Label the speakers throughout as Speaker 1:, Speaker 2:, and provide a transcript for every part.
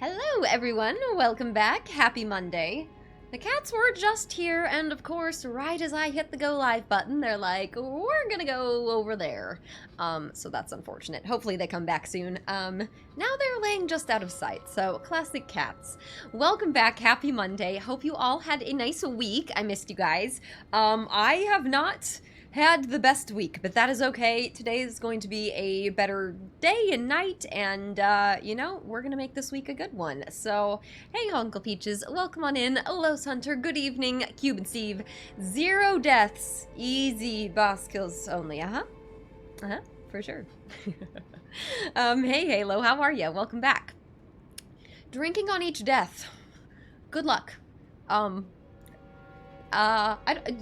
Speaker 1: Hello everyone, welcome back, happy Monday. The cats were just here, and of course, right as I hit the go live button, they're like, we're gonna go over there. So that's unfortunate. Hopefully they come back soon. Now they're laying just out of sight, so classic cats. Welcome back, happy Monday. Hope you all had a nice week. I missed you guys. I have not had the best week, but that is okay. Today is going to be a better day and night, and, you know, we're gonna make this week a good one. So, hey, Uncle Peaches, welcome on in. Los Hunter, good evening. Cuban Steve, 0 deaths, easy boss kills only. For sure. Hey, Halo, how are you? Welcome back. Drinking on each death. Good luck.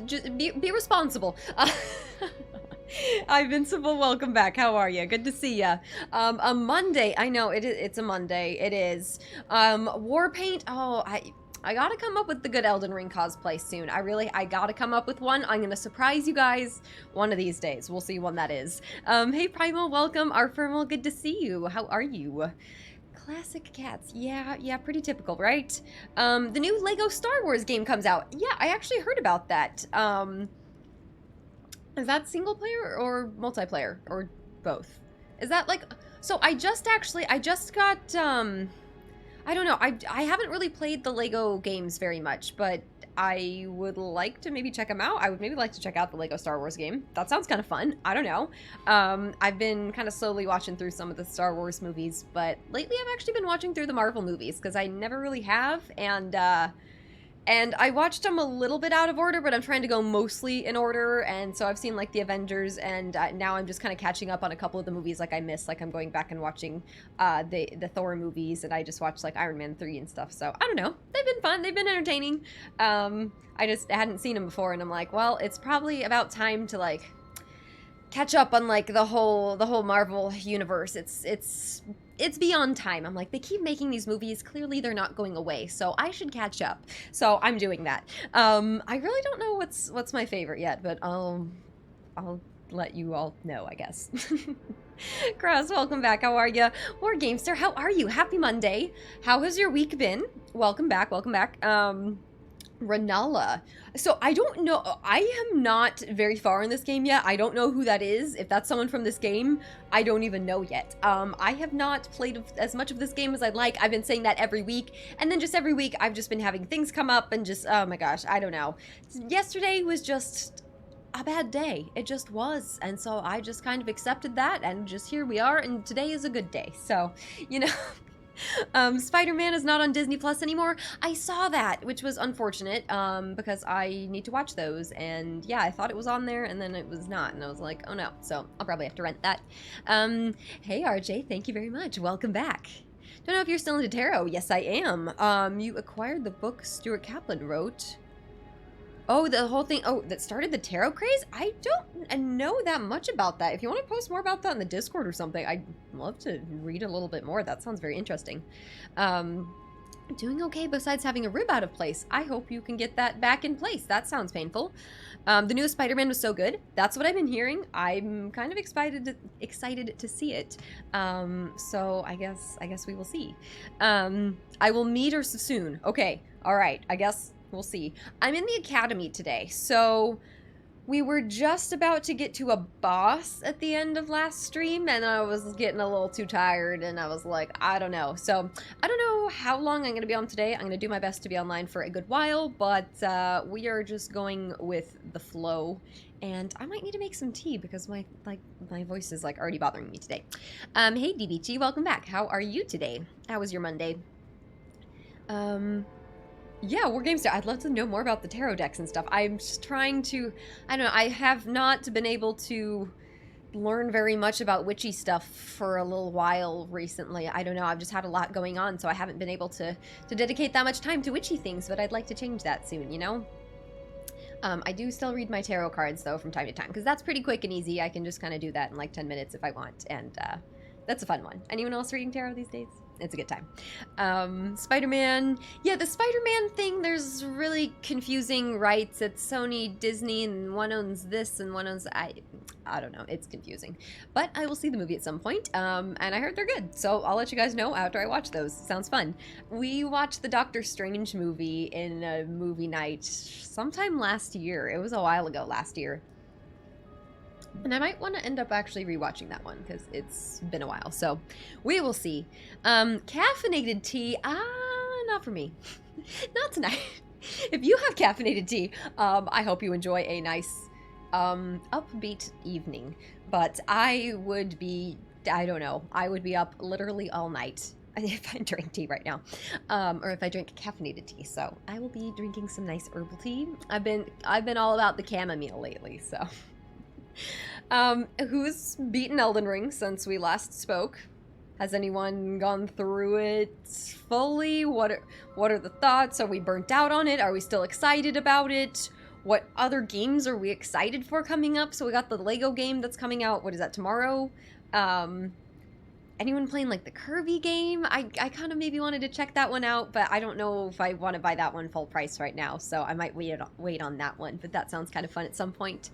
Speaker 1: Just be responsible. Invincible, welcome back. How are you? Good to see ya. A Monday. I know it's a Monday. It is. Warpaint. Oh, I gotta come up with the good Elden Ring cosplay soon. I gotta come up with one. I'm gonna surprise you guys one of these days. We'll see when that is. Hey Primal, welcome. Arfermal, good to see you. How are you? Classic cats. Yeah, pretty typical, right? The new Lego Star Wars game comes out. Yeah, I actually heard about that. Is that single player or multiplayer or both? Is that like, so I just got, I don't know, I haven't really played the Lego games very much, but I would like to maybe check them out. I would maybe like to check out the Lego Star Wars game. That sounds kind of fun. I don't know. I've been kind of slowly watching through some of the Star Wars movies, but lately I've actually been watching through the Marvel movies because I never really have, and I watched them a little bit out of order, but I'm trying to go mostly in order, and so I've seen, like, the Avengers, and now I'm just kind of catching up on a couple of the movies, like, I missed. Like, I'm going back and watching the Thor movies, and I just watched, like, Iron Man 3 and stuff, so I don't know. They've been fun. They've been entertaining. I just hadn't seen them before, and I'm like, well, it's probably about time to, like, catch up on, like, the whole Marvel universe. It's beyond time. I'm like, they keep making these movies. Clearly they're not going away, so I should catch up. So I'm doing that. I really don't know what's my favorite yet, but I'll let you all know, I guess. Cross, welcome back. How are you? War Gamester, how are you? Happy Monday. How has your week been? Welcome back. Welcome back. Renala. So I don't know. I am not very far in this game yet. I don't know who that is. If that's someone from this game, I don't even know yet. I have not played as much of this game as I'd like. I've been saying that every week, and then just every week I've just been having things come up and just, oh my gosh, I don't know. Yesterday was just a bad day. It just was, and so I just kind of accepted that, and just here we are, and today is a good day. So, you know. Spider-Man is not on Disney Plus anymore. I saw that, which was unfortunate, because I need to watch those, and yeah, I thought it was on there, and then it was not, and I was like, oh no, so I'll probably have to rent that. Hey RJ, thank you very much. Welcome back. Don't know if you're still into tarot. Yes, I am. You acquired the book Stuart Kaplan wrote. Oh, the whole thing, oh, that started the tarot craze? I don't know that much about that. If you want to post more about that in the Discord or something, I'd love to read a little bit more. That sounds very interesting. Doing okay besides having a rib out of place. I hope you can get that back in place. That sounds painful. The newest Spider-Man was so good. That's what I've been hearing. I'm kind of excited to see it. So I guess we will see. I will meet her soon. Okay, all right, I guess we'll see. I'm in the academy today, so we were just about to get to a boss at the end of last stream, and I was getting a little too tired, and I was like, I don't know. So I don't know how long I'm going to be on today. I'm going to do my best to be online for a good while, but we are just going with the flow, and I might need to make some tea because my voice is like already bothering me today. Hey DBT, welcome back. How are you today? How was your Monday? Yeah, War Gamester, I'd love to know more about the tarot decks and stuff. I'm just trying to, I don't know, I have not been able to learn very much about witchy stuff for a little while recently. I don't know, I've just had a lot going on, so I haven't been able to dedicate that much time to witchy things, but I'd like to change that soon, you know? I do still read my tarot cards, though, from time to time, because that's pretty quick and easy. I can just kind of do that in like 10 minutes if I want, and that's a fun one. Anyone else reading tarot these days? It's a good time. Spider-Man. Yeah, the Spider-Man thing, there's really confusing rights. It's Sony, Disney, and one owns this and one owns... I don't know. It's confusing. But I will see the movie at some point, and I heard they're good. So I'll let you guys know after I watch those. Sounds fun. We watched the Doctor Strange movie in a movie night sometime last year. It was a while ago last year. And I might want to end up actually rewatching that one because it's been a while. So we will see. Caffeinated tea, not for me. Not tonight. If you have caffeinated tea, I hope you enjoy a nice upbeat evening. But I would be, I don't know, I would be up literally all night if I drank tea right now, or if I drink caffeinated tea. So I will be drinking some nice herbal tea. I've been all about the chamomile lately, so. Who's beaten Elden Ring since we last spoke? Has anyone gone through it fully? What are the thoughts? Are we burnt out on it? Are we still excited about it? What other games are we excited for coming up? So we got the Lego game that's coming out. What is that, tomorrow? Anyone playing like the Kirby game? I kind of maybe wanted to check that one out, but I don't know if I want to buy that one full price right now. So I might wait on that one, but that sounds kind of fun at some point.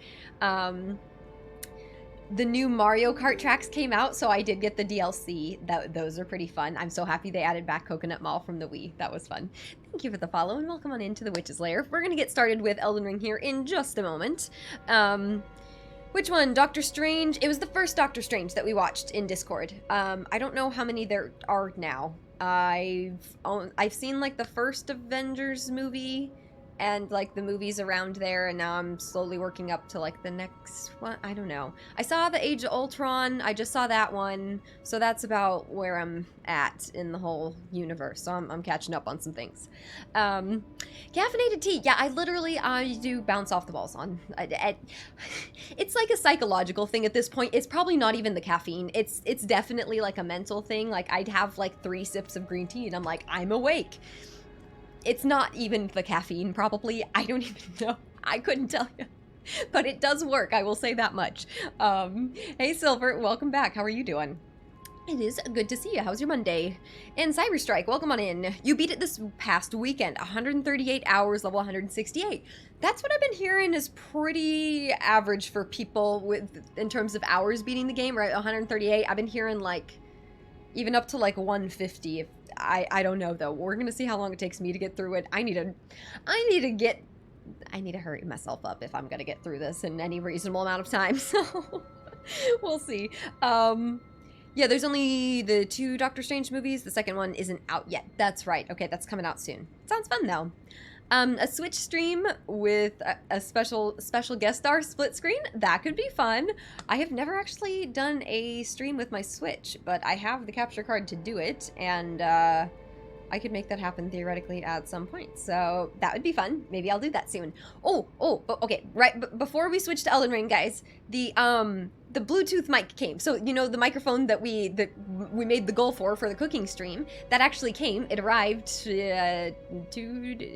Speaker 1: The new Mario Kart tracks came out, so I did get the DLC. Those are pretty fun. I'm so happy they added back Coconut Mall from the Wii. That was fun. Thank you for the follow, and welcome on into the Witch's Lair. We're going to get started with Elden Ring here in just a moment. Which one? Doctor Strange? It was the first Doctor Strange that we watched in Discord. I don't know how many there are now. I've seen, like, the first Avengers movie and like the movies around there, and now I'm slowly working up to like the next one. I don't know. I saw the Age of Ultron. I just saw that one, so that's about where I'm at in the whole universe. So I'm catching up on some things. Caffeinated tea. Yeah, I do bounce off the balls on. It's like a psychological thing at this point. It's probably not even the caffeine. It's definitely like a mental thing. Like I'd have like 3 sips of green tea and I'm like, I'm awake. It's not even the caffeine, probably. I don't even know. I couldn't tell you. But it does work, I will say that much. Hey, Silver, welcome back. How are you doing? It is good to see you. How's your Monday? And Cyberstrike, welcome on in. You beat it this past weekend. 138 hours, level 168. That's what I've been hearing is pretty average for people in terms of hours beating the game, right? 138. I've been hearing like even up to like 150 if I don't know though. We're gonna see how long it takes me to get through it. I need to hurry myself up if I'm gonna get through this in any reasonable amount of time. So we'll see. Yeah, there's only the 2 Doctor Strange movies. The second one isn't out yet. That's right. Okay, that's coming out soon. Sounds fun though. A Switch stream with a special guest star split screen. That could be fun. I have never actually done a stream with my Switch, but I have the capture card to do it, and I could make that happen theoretically at some point. So that would be fun. Maybe I'll do that soon. Okay. Right, before we switch to Elden Ring, guys, the Bluetooth mic came. So, you know, the microphone that we made the goal for the cooking stream, that actually came. It arrived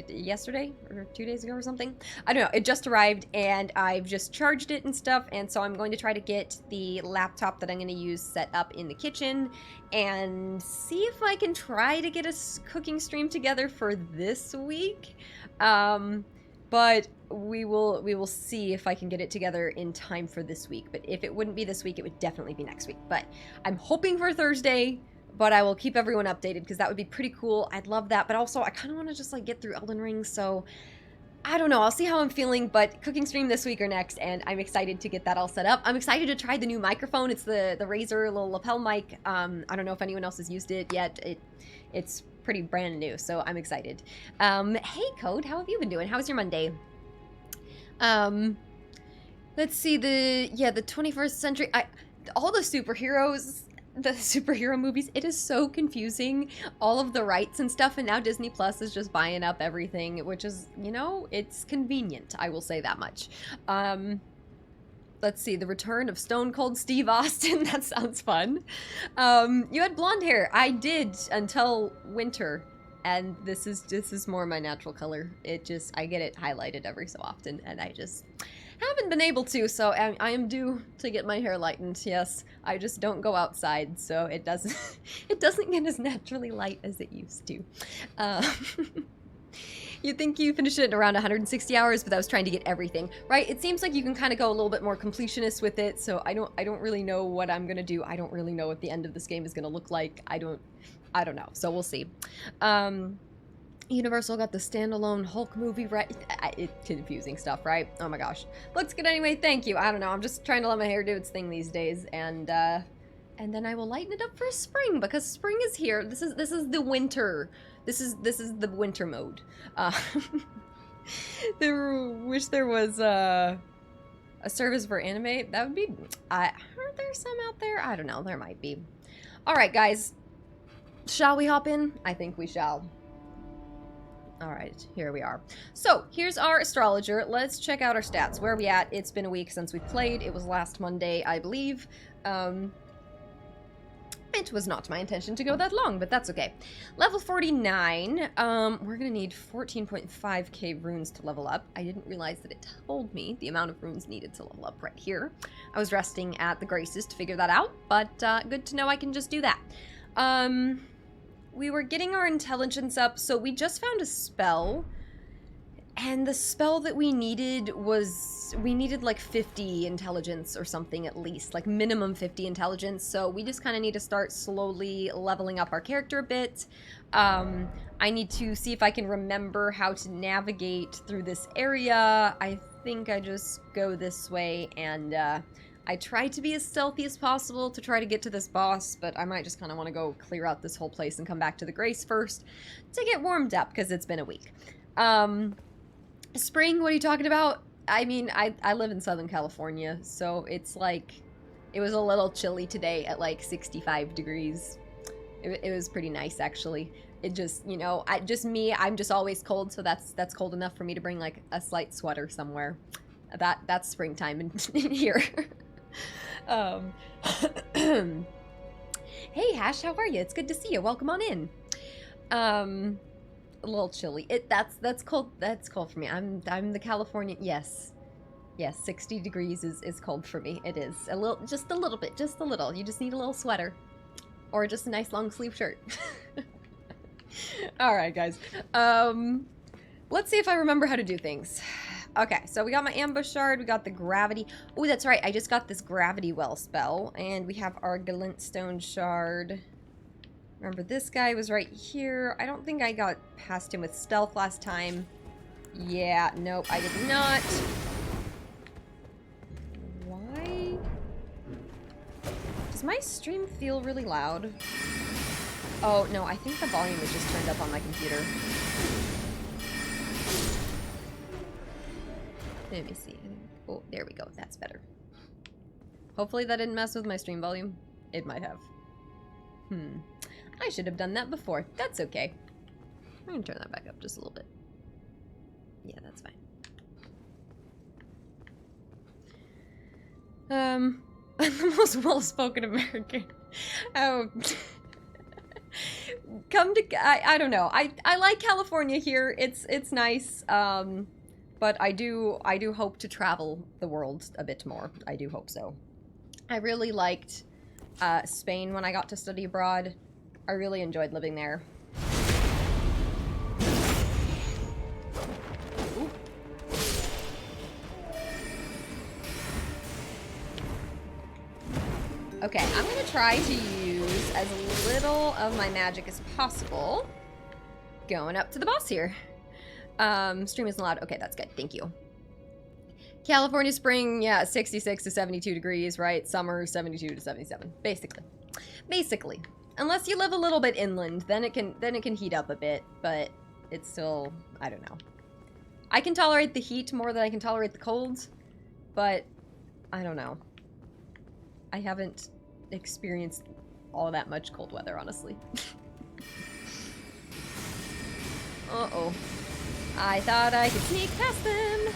Speaker 1: yesterday or 2 days ago or something. I don't know. It just arrived, and I've just charged it and stuff, and so I'm going to try to get the laptop that I'm going to use set up in the kitchen and see if I can try to get a cooking stream together for this week. But we will see if I can get it together in time for this week. But if it wouldn't be this week, it would definitely be next week. But I'm hoping for Thursday, but I will keep everyone updated because that would be pretty cool. I'd love that. But also, I kind of want to just like get through Elden Ring, so I don't know. I'll see how I'm feeling, but cooking stream this week or next, and I'm excited to get that all set up. I'm excited to try the new microphone. It's the Razer little lapel mic. I don't know if anyone else has used it yet. It's pretty brand new, so I'm excited. Hey, Code, how have you been doing? How was your Monday? Let's see, the 21st century, all the superhero movies, it is so confusing, all of the rights and stuff, and now Disney Plus is just buying up everything, which is, you know, it's convenient, I will say that much. Let's see, the return of Stone Cold Steve Austin, that sounds fun. You had blonde hair. I did until winter, and this is more my natural color. I get it highlighted every so often, and I just Haven't been able to, so I am due to get my hair lightened. Yes, I just don't go outside, so it doesn't it doesn't get as naturally light as it used to. You think you finished it in around 160 hours, but that was trying to get everything, right? It seems like you can kind of go a little bit more completionist with it, so I don't really know what I'm gonna do. I don't really know what the end of this game is gonna look like. I don't know, so we'll see. Universal got the standalone Hulk movie, right? It's confusing stuff, right? Oh my gosh. Looks good anyway, thank you. I don't know, I'm just trying to let my hair do its thing these days, and then I will lighten it up for spring, because spring is here. This is the winter. This is the winter mode. Wish there was a service for anime. That would be... aren't there some out there? I don't know, there might be. Alright guys, shall we hop in? I think we shall. Alright, here we are. So, here's our astrologer. Let's check out our stats. Where are we at? It's been a week since we played. It was last Monday, I believe. It was not my intention to go that long, but that's okay. Level 49. We're gonna need 14.5k runes to level up. I didn't realize that it told me the amount of runes needed to level up right here. I was resting at the Graces to figure that out, but good to know I can just do that. We were getting our intelligence up, so we just found a spell. And the spell that we needed was, we needed like 50 intelligence or something at least, like minimum 50 intelligence, so we just kind of need to start slowly leveling up our character a bit. I need to see if I can remember how to navigate through this area. I think I just go this way, and I try to be as stealthy as possible to try to get to this boss, but I might just kind of want to go clear out this whole place and come back to the Grace first to get warmed up, because it's been a week. Spring, what are you talking about? I mean, I live in Southern California, so it's like, it was a little chilly today at like 65 degrees. It was pretty nice, actually. It just, you know, I'm just always cold, so that's cold enough for me to bring like a slight sweater somewhere. That's springtime in here. Hey Hash, how are you? It's good to see you. Welcome on in. A little chilly. That's cold. That's cold for me. I'm the California. Yes, 60 degrees is cold for me. It is just a little bit, just a little. You just need a little sweater, or just a nice long sleeve shirt. All right, guys. Let's see if I remember how to do things. Okay, so we got my ambush shard. We got the gravity. Oh, that's right. I just got this gravity well spell, and we have our glintstone shard. Remember, this guy was right here. I don't think I got past him with stealth last time. Yeah, nope, I did not. Why? Does my stream feel really loud? Oh, no, I think the volume is just turned up on my computer. Let me see. Oh, there we go. That's better. Hopefully that didn't mess with my stream volume. It might have. I should have done that before. That's okay. I'm gonna turn that back up just a little bit. Yeah, that's fine. I'm the most well-spoken American. Oh. I don't know. I like California here. It's nice. But I do hope to travel the world a bit more. I do hope so. I really liked Spain when I got to study abroad. I really enjoyed living there. Ooh. Okay, I'm gonna try to use as little of my magic as possible. Going up to the boss here. Stream isn't allowed. Okay, that's good. Thank you. California spring, yeah, 66 to 72 degrees, right? Summer, 72 to 77, basically. Unless you live a little bit inland, then it can heat up a bit, but it's still, I don't know. I can tolerate the heat more than I can tolerate the cold, but I don't know. I haven't experienced all that much cold weather, honestly. Uh-oh. I thought I could sneak past them.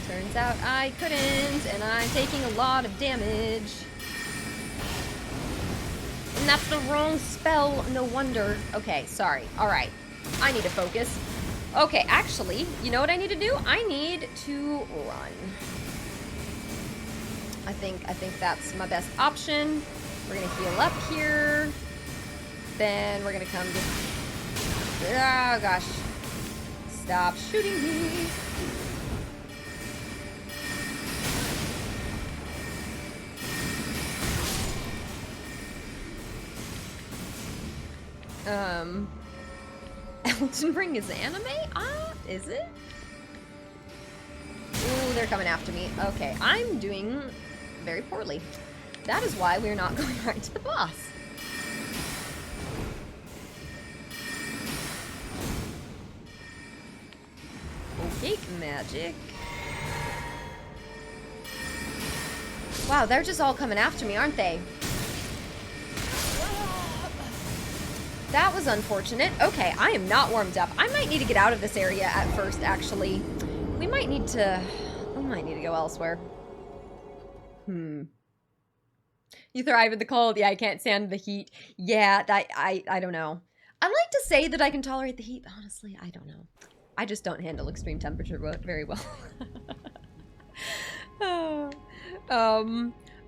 Speaker 1: Turns out I couldn't, and I'm taking a lot of damage. And that's the wrong spell, no wonder. Okay, sorry. Alright. I need to focus. Okay, actually, you know what I need to do? I need to run. I think that's my best option. We're gonna heal up here. Then we're gonna come to... Oh gosh. Stop shooting me. Elden Ring is anime? Ah, is it? Ooh, they're coming after me. Okay, I'm doing very poorly. That is why we're not going right to the boss. Okay, magic. Wow, they're just all coming after me, aren't they? That was unfortunate. Okay, I am not warmed up. I might need to get out of this area at first, actually. We might need to go elsewhere. You thrive in the cold. Yeah, I can't stand the heat. Yeah, I don't know. I like to say that I can tolerate the heat, but honestly, I don't know. I just don't handle extreme temperature very well.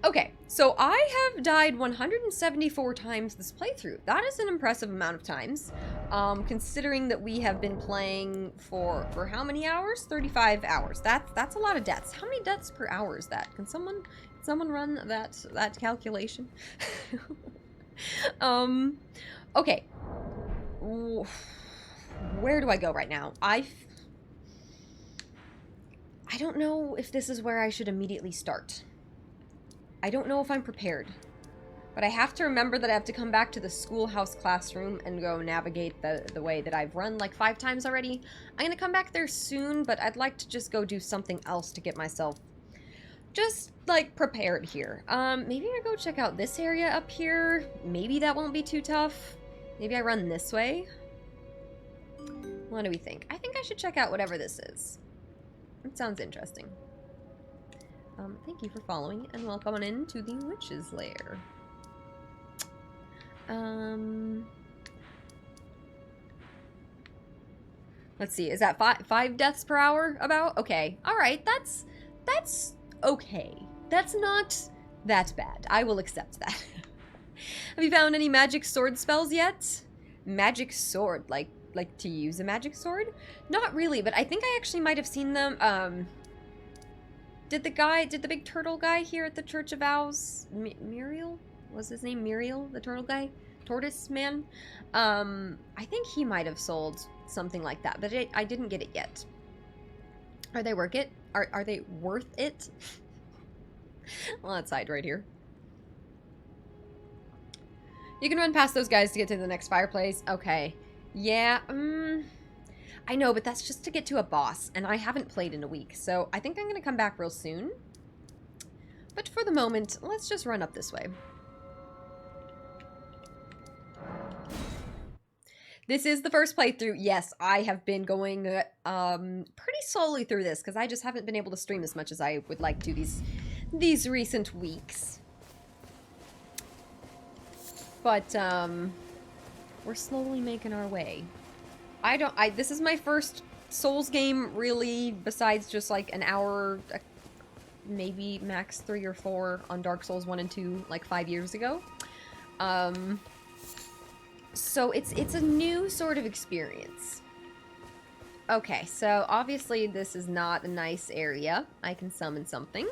Speaker 1: Okay, so I have died 174 times this playthrough. That is an impressive amount of times, considering that we have been playing for how many hours? 35 hours. That's a lot of deaths. How many deaths per hour is that? Can someone run that calculation? Okay. Where do I go right now? I don't know if this is where I should immediately start. I don't know if I'm prepared. But I have to remember that I have to come back to the schoolhouse classroom and go navigate the way that I've run like 5 times already. I'm gonna come back there soon, but I'd like to just go do something else to get myself just, like, prepared here. Maybe I go check out this area up here. Maybe that won't be too tough. Maybe I run this way. What do we think? I think I should check out whatever this is. It sounds interesting. Thank you for following, and welcome on in to the Witch's Lair. Let's see, is that five deaths per hour about? Okay, alright, that's okay. That's not that bad. I will accept that. Have you found any magic sword spells yet? Magic sword, like to use a magic sword? Not really, but I think I actually might have seen them. Did the big turtle guy here at the Church of Owls, Muriel? Was his name Muriel, the turtle guy? Tortoise man? I think he might have sold something like that, but I didn't get it yet. Are they worth it? Are they worth it? Well, let's hide right here. You can run past those guys to get to the next fireplace. Okay. Yeah, I know, but that's just to get to a boss, and I haven't played in a week, so I think I'm gonna come back real soon. But for the moment, let's just run up this way. This is the first playthrough. Yes, I have been going pretty slowly through this, because I just haven't been able to stream as much as I would like to these recent weeks. But, we're slowly making our way. This is my first Souls game, really, besides just like an hour, maybe max 3 or 4 on Dark Souls 1 and 2, like 5 years ago. So it's a new sort of experience. Okay, so obviously this is not a nice area. I can summon something.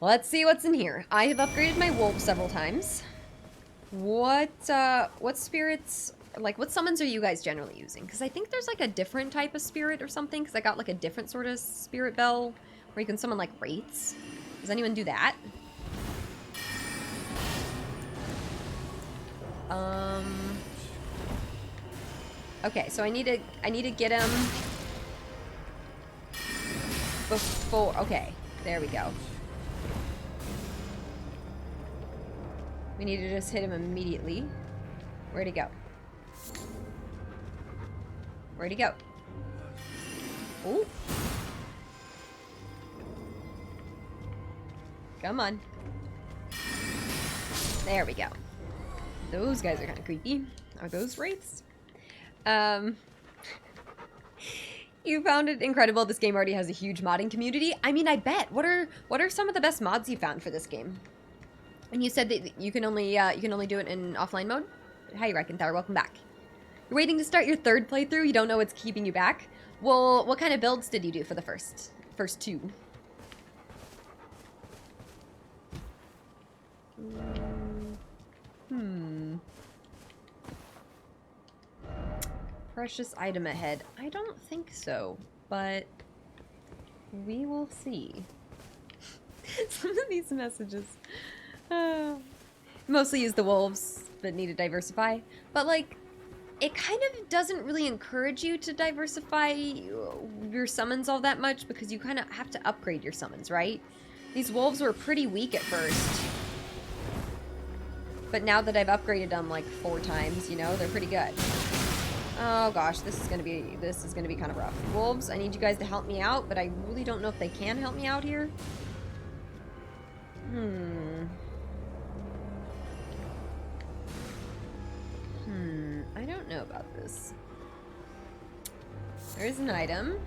Speaker 1: Let's see what's in here. I have upgraded my wolf several times. What spirits, like, what summons are you guys generally using? Because I think there's, like, a different type of spirit or something, because I got, like, a different sort of spirit bell, where you can summon, like, wraiths. Does anyone do that? Okay, so I need to get him before, okay, there we go. We need to just hit him immediately. Where'd he go? Where'd he go? Ooh. Come on. There we go. Those guys are kind of creepy. Are those wraiths? You found it incredible. This game already has a huge modding community. I mean, I bet. What are some of the best mods you found for this game? And you said that you can only do it in offline mode. Hi, Reckenthaler. Welcome back. You're waiting to start your third playthrough. You don't know what's keeping you back. Well, what kind of builds did you do for the first two? Precious item ahead. I don't think so, but we will see. Some of these messages. Mostly use the wolves, but need to diversify. But, like, it kind of doesn't really encourage you to diversify your summons all that much because you kind of have to upgrade your summons, right? These wolves were pretty weak at first. But now that I've upgraded them like 4 times, you know, they're pretty good. Oh gosh, this is gonna be kind of rough. Wolves, I need you guys to help me out, but I really don't know if they can help me out here. I don't know about this. There's an item.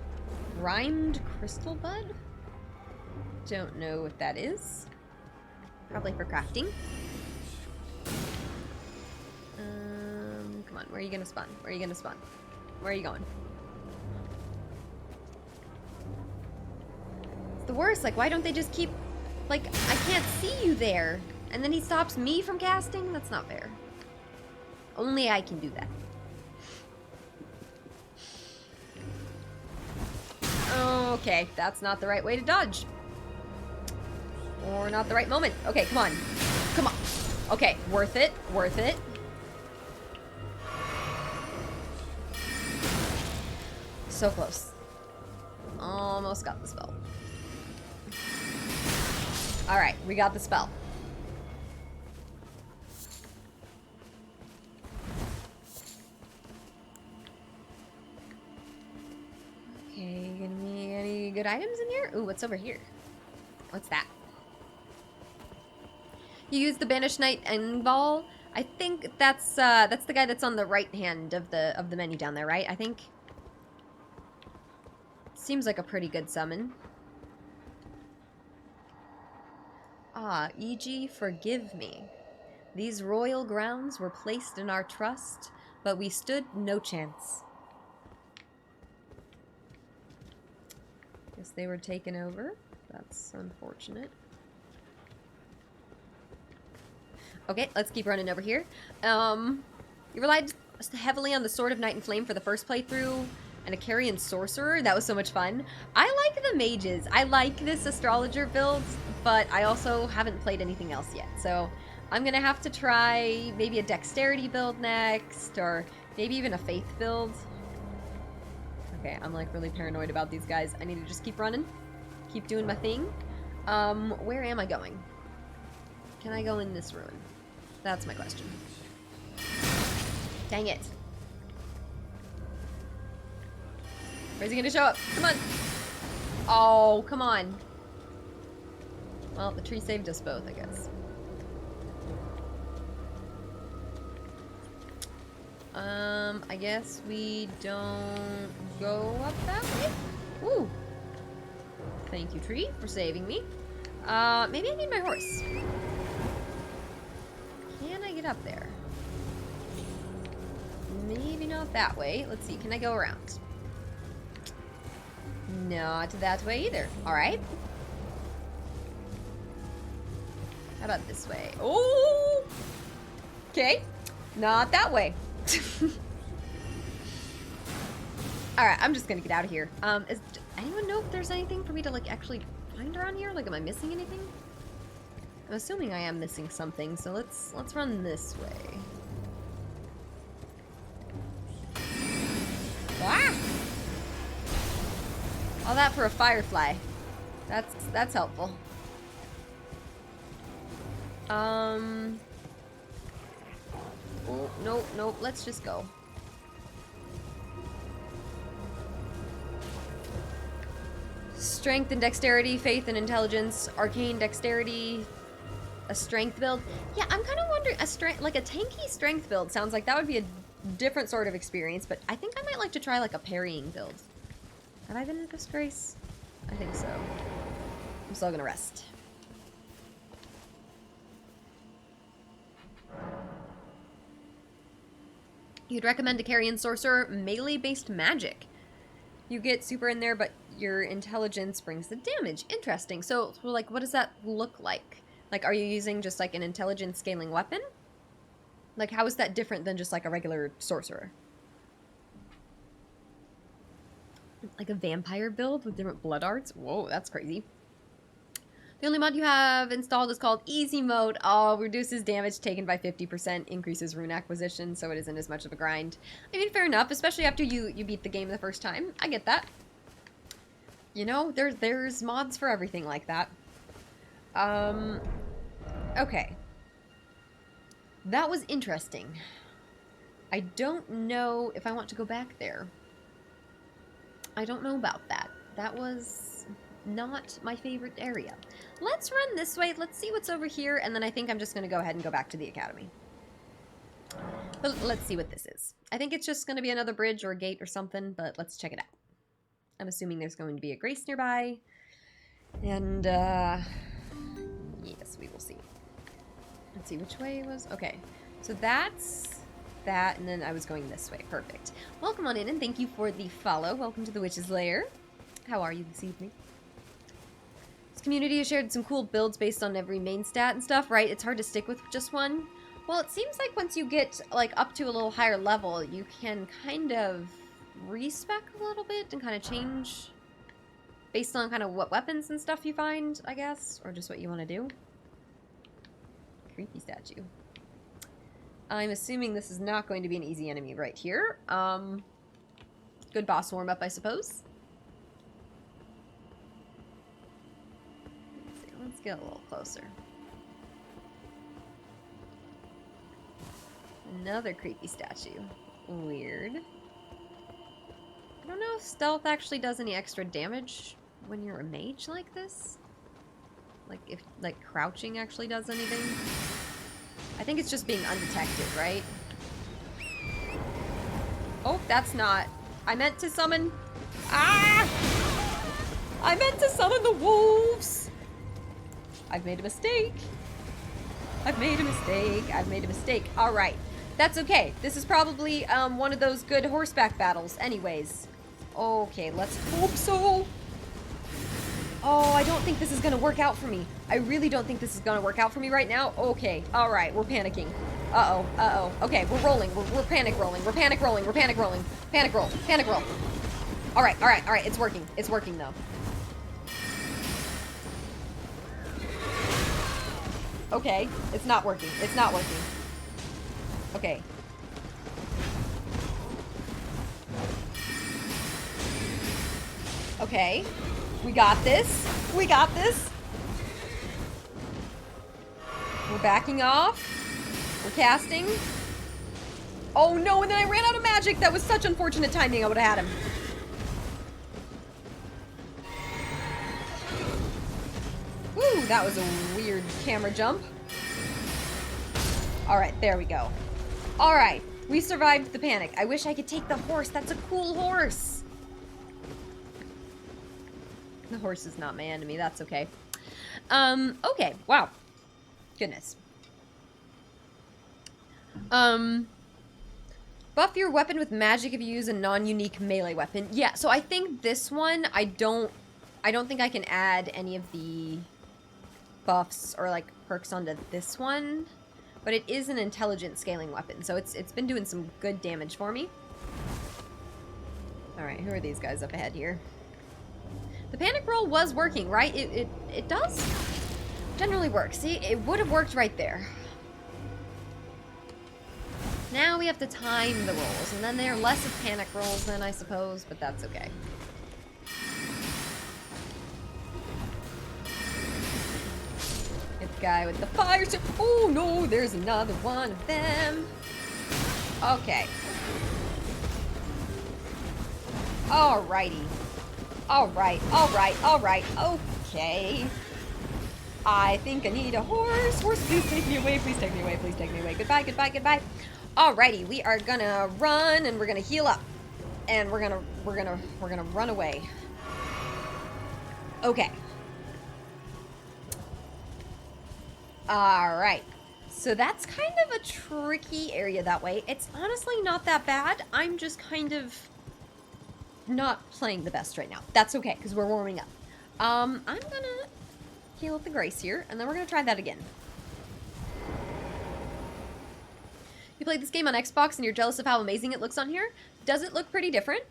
Speaker 1: Rhymed crystal bud? Don't know what that is. Probably for crafting. Come on, where are you gonna spawn? Where are you gonna spawn? Where are you going? It's the worst, like, why don't they just keep... Like, I can't see you there. And then he stops me from casting? That's not fair. Only I can do that. Okay, that's not the right way to dodge. Or not the right moment. Okay, come on. Come on. Okay, worth it. Worth it. So close. Almost got the spell. Alright, we got the spell. Okay, gonna be any good items in here? Ooh, what's over here? What's that? You use the Banished Knight Enval. I think that's the guy that's on the right hand of the menu down there, right? I think. Seems like a pretty good summon. Ah, E.G., forgive me. These royal grounds were placed in our trust, but we stood no chance. Guess they were taken over. That's unfortunate. Okay, let's keep running over here. You relied heavily on the Sword of Night and Flame for the first playthrough, and a Carrion Sorcerer. That was so much fun. I like the mages. I like this Astrologer build, but I also haven't played anything else yet. So I'm gonna have to try maybe a Dexterity build next, or maybe even a Faith build. Okay, I'm like really paranoid about these guys. I need to just keep running, keep doing my thing. Where am I going? Can I go in this ruin? That's my question. Dang it. Where's he gonna show up? Come on. Oh, come on. Well, the tree saved us both, I guess. I guess we don't go up that way? Ooh. Thank you, tree, for saving me. Maybe I need my horse. Can I get up there? Maybe not that way. Let's see, can I go around? Not that way either. Alright. How about this way? Oh! Okay. Not that way. Alright, I'm just gonna get out of here. Does anyone know if there's anything for me to, like, actually find around here? Like, am I missing anything? I'm assuming I am missing something, so let's run this way. Ah! All that for a firefly. That's helpful. Oh, nope, let's just go. Strength and dexterity, faith and intelligence, arcane dexterity, a strength build. Yeah, I'm kind of wondering, like a tanky strength build sounds like that would be a different sort of experience, but I think I might like to try like a parrying build. Have I been in disgrace? I think so. I'm still gonna rest. You'd recommend a carry-in sorcerer melee-based magic. You get super in there, but your intelligence brings the damage. Interesting. So, like, what does that look like? Like, are you using just, like, an intelligence scaling weapon? Like, how is that different than just, like, a regular sorcerer? Like a vampire build with different blood arts? Whoa, that's crazy. The only mod you have installed is called Easy Mode. Oh, reduces damage taken by 50%, increases rune acquisition, so it isn't as much of a grind. I mean, fair enough, especially after you beat the game the first time. I get that. You know, there's mods for everything like that. Okay. That was interesting. I don't know if I want to go back there. I don't know about that. That was not my favorite area. Let's run this way. Let's see what's over here, and then I think I'm just going to go ahead and go back to the academy. But let's see what this is. I think it's just going to be another bridge or a gate or something, but let's check it out. I'm assuming there's going to be a grace nearby. And, yes, we will see. Let's see, which way was... Okay, so that's that, and then I was going this way. Perfect. Welcome on in, and thank you for the follow. Welcome to the Witch's Lair. How are you this evening? This community has shared some cool builds based on every main stat and stuff, right? It's hard to stick with just one. Well, it seems like once you get, like, up to a little higher level, you can kind of respec a little bit and kind of change based on kind of what weapons and stuff you find, I guess, or just what you want to do. Creepy statue. I'm assuming this is not going to be an easy enemy right here. Good boss warm-up, I suppose. Let's get a little closer. Another creepy statue. Weird. I don't know if stealth actually does any extra damage when you're a mage like this. Like, if, like, crouching actually does anything. I think it's just being undetected, right? Oh, that's not... I meant to summon... Ah! I meant to summon the wolves! I've made a mistake. I've made a mistake. I've made a mistake. All right. That's okay. This is probably one of those good horseback battles anyways. Okay, let's hope so. Oh, I don't think this is going to work out for me. I really don't think this is going to work out for me right now. Okay. All right. We're panicking. Uh-oh. Uh-oh. Okay, we're rolling. We're panic rolling. We're panic rolling. We're panic rolling. Panic roll. Panic roll. All right. All right. All right. It's working. It's working, though. Okay, it's not working. It's not working. Okay. Okay. We got this. We got this. We're backing off. We're casting. Oh no, and then I ran out of magic. That was such unfortunate timing. I would have had him. Woo, that was a weird camera jump. Alright, there we go. Alright, we survived the panic. I wish I could take the horse. That's a cool horse. The horse is not my enemy. That's okay. Okay. Wow. Goodness. Buff your weapon with magic if you use a non-unique melee weapon. Yeah, so I think this one, I don't think I can add any of the buffs or like perks onto this one, but it is an intelligence scaling weapon, so it's been doing some good damage for me. All right, who are these guys up ahead here? The panic roll was working, right? It does generally work. See, it would have worked right there. Now we have to time the rolls, and then they're less of panic rolls then, I suppose, but that's okay. It's the guy with the fire. Oh no, there's another one of them. Okay. Alrighty. Alright, alright, alright, okay. I think I need a horse. Horse, please take me away, please take me away, please take me away. Goodbye, goodbye, goodbye. Alrighty, we are gonna run and we're gonna heal up. And we're gonna run away. Okay. Alright. So that's kind of a tricky area that way. It's honestly not that bad. I'm just kind of not playing the best right now. That's okay, because we're warming up. I'm gonna heal up the Grace here, and then we're gonna try that again. You played this game on Xbox and you're jealous of how amazing it looks on here? Does it look pretty different?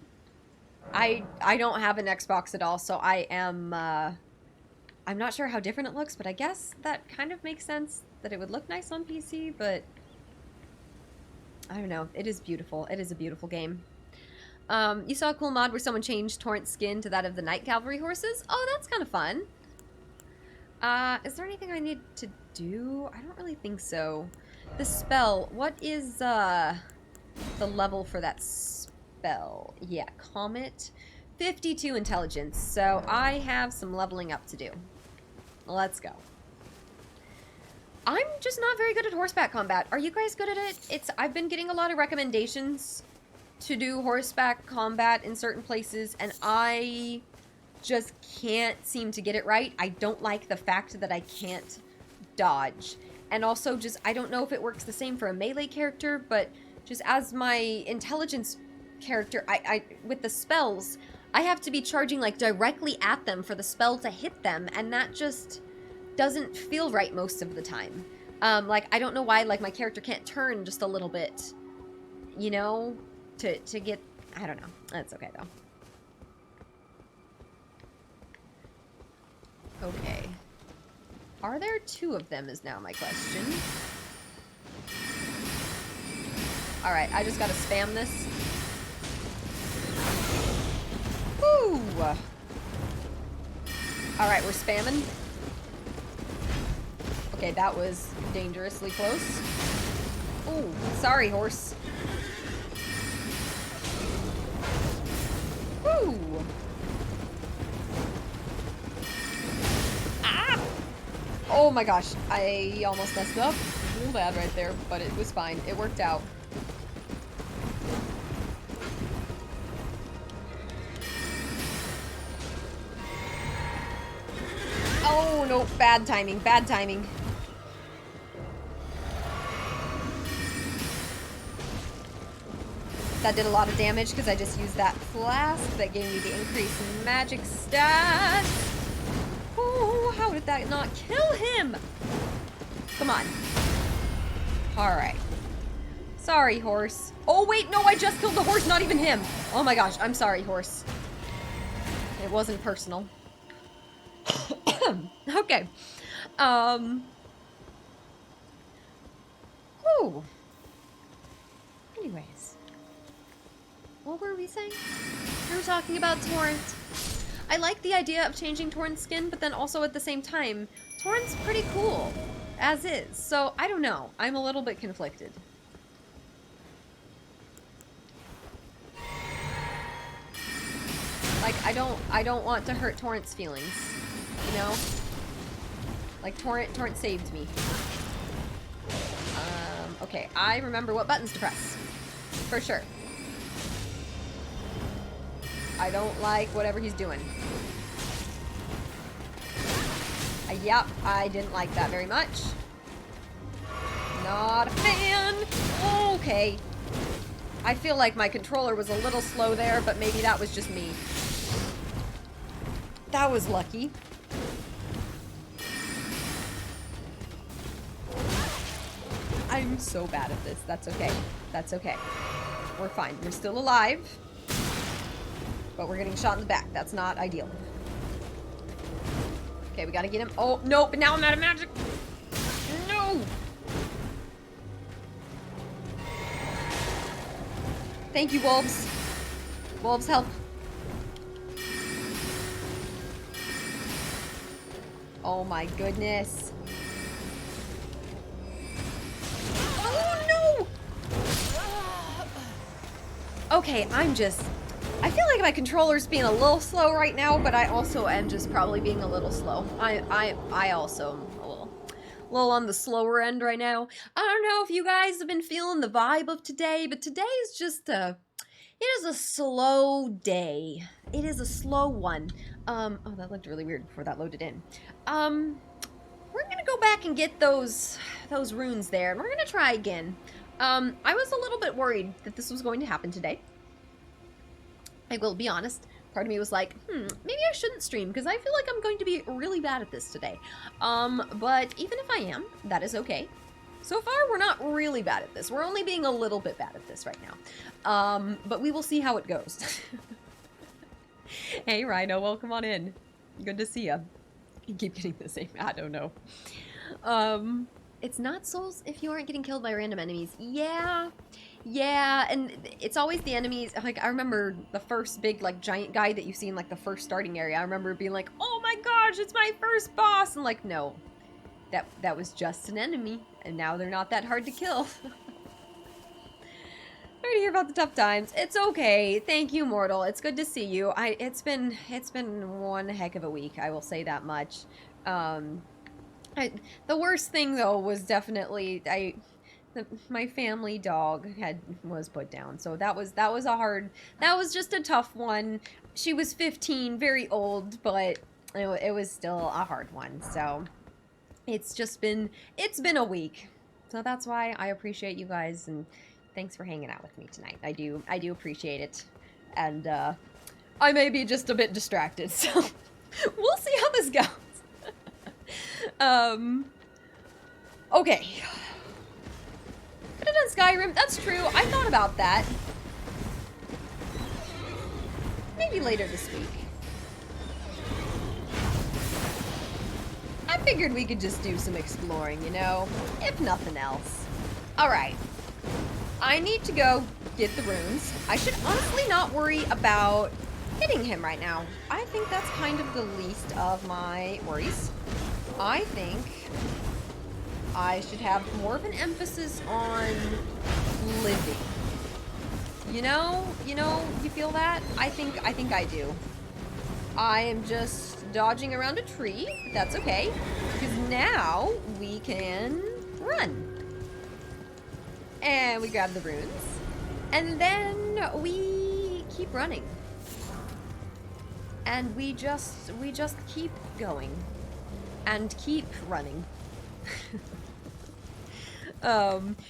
Speaker 1: I don't have an Xbox at all, so I am, I'm not sure how different it looks, but I guess that kind of makes sense that it would look nice on PC, but I don't know. It is beautiful. It is a beautiful game. You saw a cool mod where someone changed Torrent's skin to that of the Night Cavalry horses? Oh, that's kind of fun. Is there anything I need to do? I don't really think so. The spell, what is, the level for that spell? Yeah, Comet. 52 intelligence, so I have some leveling up to do. Let's go. I'm just not very good at horseback combat. Are you guys good at it? I've been getting a lot of recommendations to do horseback combat in certain places, and I just can't seem to get it right. I don't like the fact that I can't dodge. And also just, I don't know if it works the same for a melee character, but just as my intelligence character, I with the spells, I have to be charging like directly at them for the spell to hit them, and that just doesn't feel right most of the time. Like, I don't know why, like, my character can't turn just a little bit, you know, to get, I don't know. That's okay, though. Okay. Are there two of them is now my question. Alright, I just gotta spam this. Woo! Alright, we're spamming. Okay, that was dangerously close. Ooh, sorry, horse. Woo! Ah! Oh my gosh, I almost messed up. Real bad right there, but it was fine. It worked out. Oh, no, bad timing, bad timing. That did a lot of damage because I just used that flask that gave me the increase in magic stats. Oh, how did that not kill him? Come on. Alright. Sorry, horse. Oh, wait, no, I just killed the horse, not even him. Oh my gosh, I'm sorry, horse. It wasn't personal. Okay. Whew. Anyways. What were we saying? We were talking about Torrent. I like the idea of changing Torrent's skin, but then also at the same time, Torrent's pretty cool, as is. So, I don't know. I'm a little bit conflicted. Like, I don't want to hurt Torrent's feelings, you know? Like, Torrent saved me. Okay, I remember what buttons to press. For sure. I don't like whatever he's doing. Yep, I didn't like that very much. Not a fan. Okay. I feel like my controller was a little slow there, but maybe that was just me. That was lucky. I'm so bad at this. That's okay. That's okay. We're fine. We're still alive. But we're getting shot in the back. That's not ideal. Okay, we gotta get him. Oh, no, but now I'm out of magic. No! Thank you, wolves. Wolves, help. Oh my goodness. Oh, no! Okay, I feel like my controller's being a little slow right now, but I also am just probably being a little slow. I also am a little on the slower end right now. I don't know if you guys have been feeling the vibe of today, but today is just It is a slow day. It is a slow one. Oh, that looked really weird before that loaded in. We're gonna go back and get those runes there, and we're gonna try again. I was a little bit worried that this was going to happen today. I will be honest. Part of me was like, maybe I shouldn't stream because I feel like I'm going to be really bad at this today. But even if I am, that is okay. So far, we're not really bad at this. We're only being a little bit bad at this right now. But we will see how it goes. Hey, Rhino, welcome on in. Good to see ya. You keep getting the same. I don't know. It's not souls if you aren't getting killed by random enemies. Yeah, and it's always the enemies. Like, I remember the first big, like, giant guy that you see in, like, the first starting area. I remember being like, oh my gosh, it's my first boss! And, like, no. That was just an enemy, and now they're not that hard to kill. Sorry to hear about the tough times. It's okay. Thank you, Mortal. It's good to see you. It's been one heck of a week, I will say that much. The worst thing though was definitely my family dog was put down. So that was just a tough one. She was 15, very old, but it was still a hard one. So it's been a week. So that's why I appreciate you guys, and thanks for hanging out with me tonight. I do appreciate it. And I may be just a bit distracted, so we'll see how this goes. Okay. Could have done Skyrim. That's true. I thought about that. Maybe later this week. I figured we could just do some exploring, you know? If nothing else. Alright. I need to go get the runes. I should honestly not worry about hitting him right now. I think that's kind of the least of my worries. I think I should have more of an emphasis on living. You know, you feel that? I think I do. I am just dodging around a tree, but that's okay, because now we can run. And we grab the runes, and then we keep running. And we just keep going. And keep running.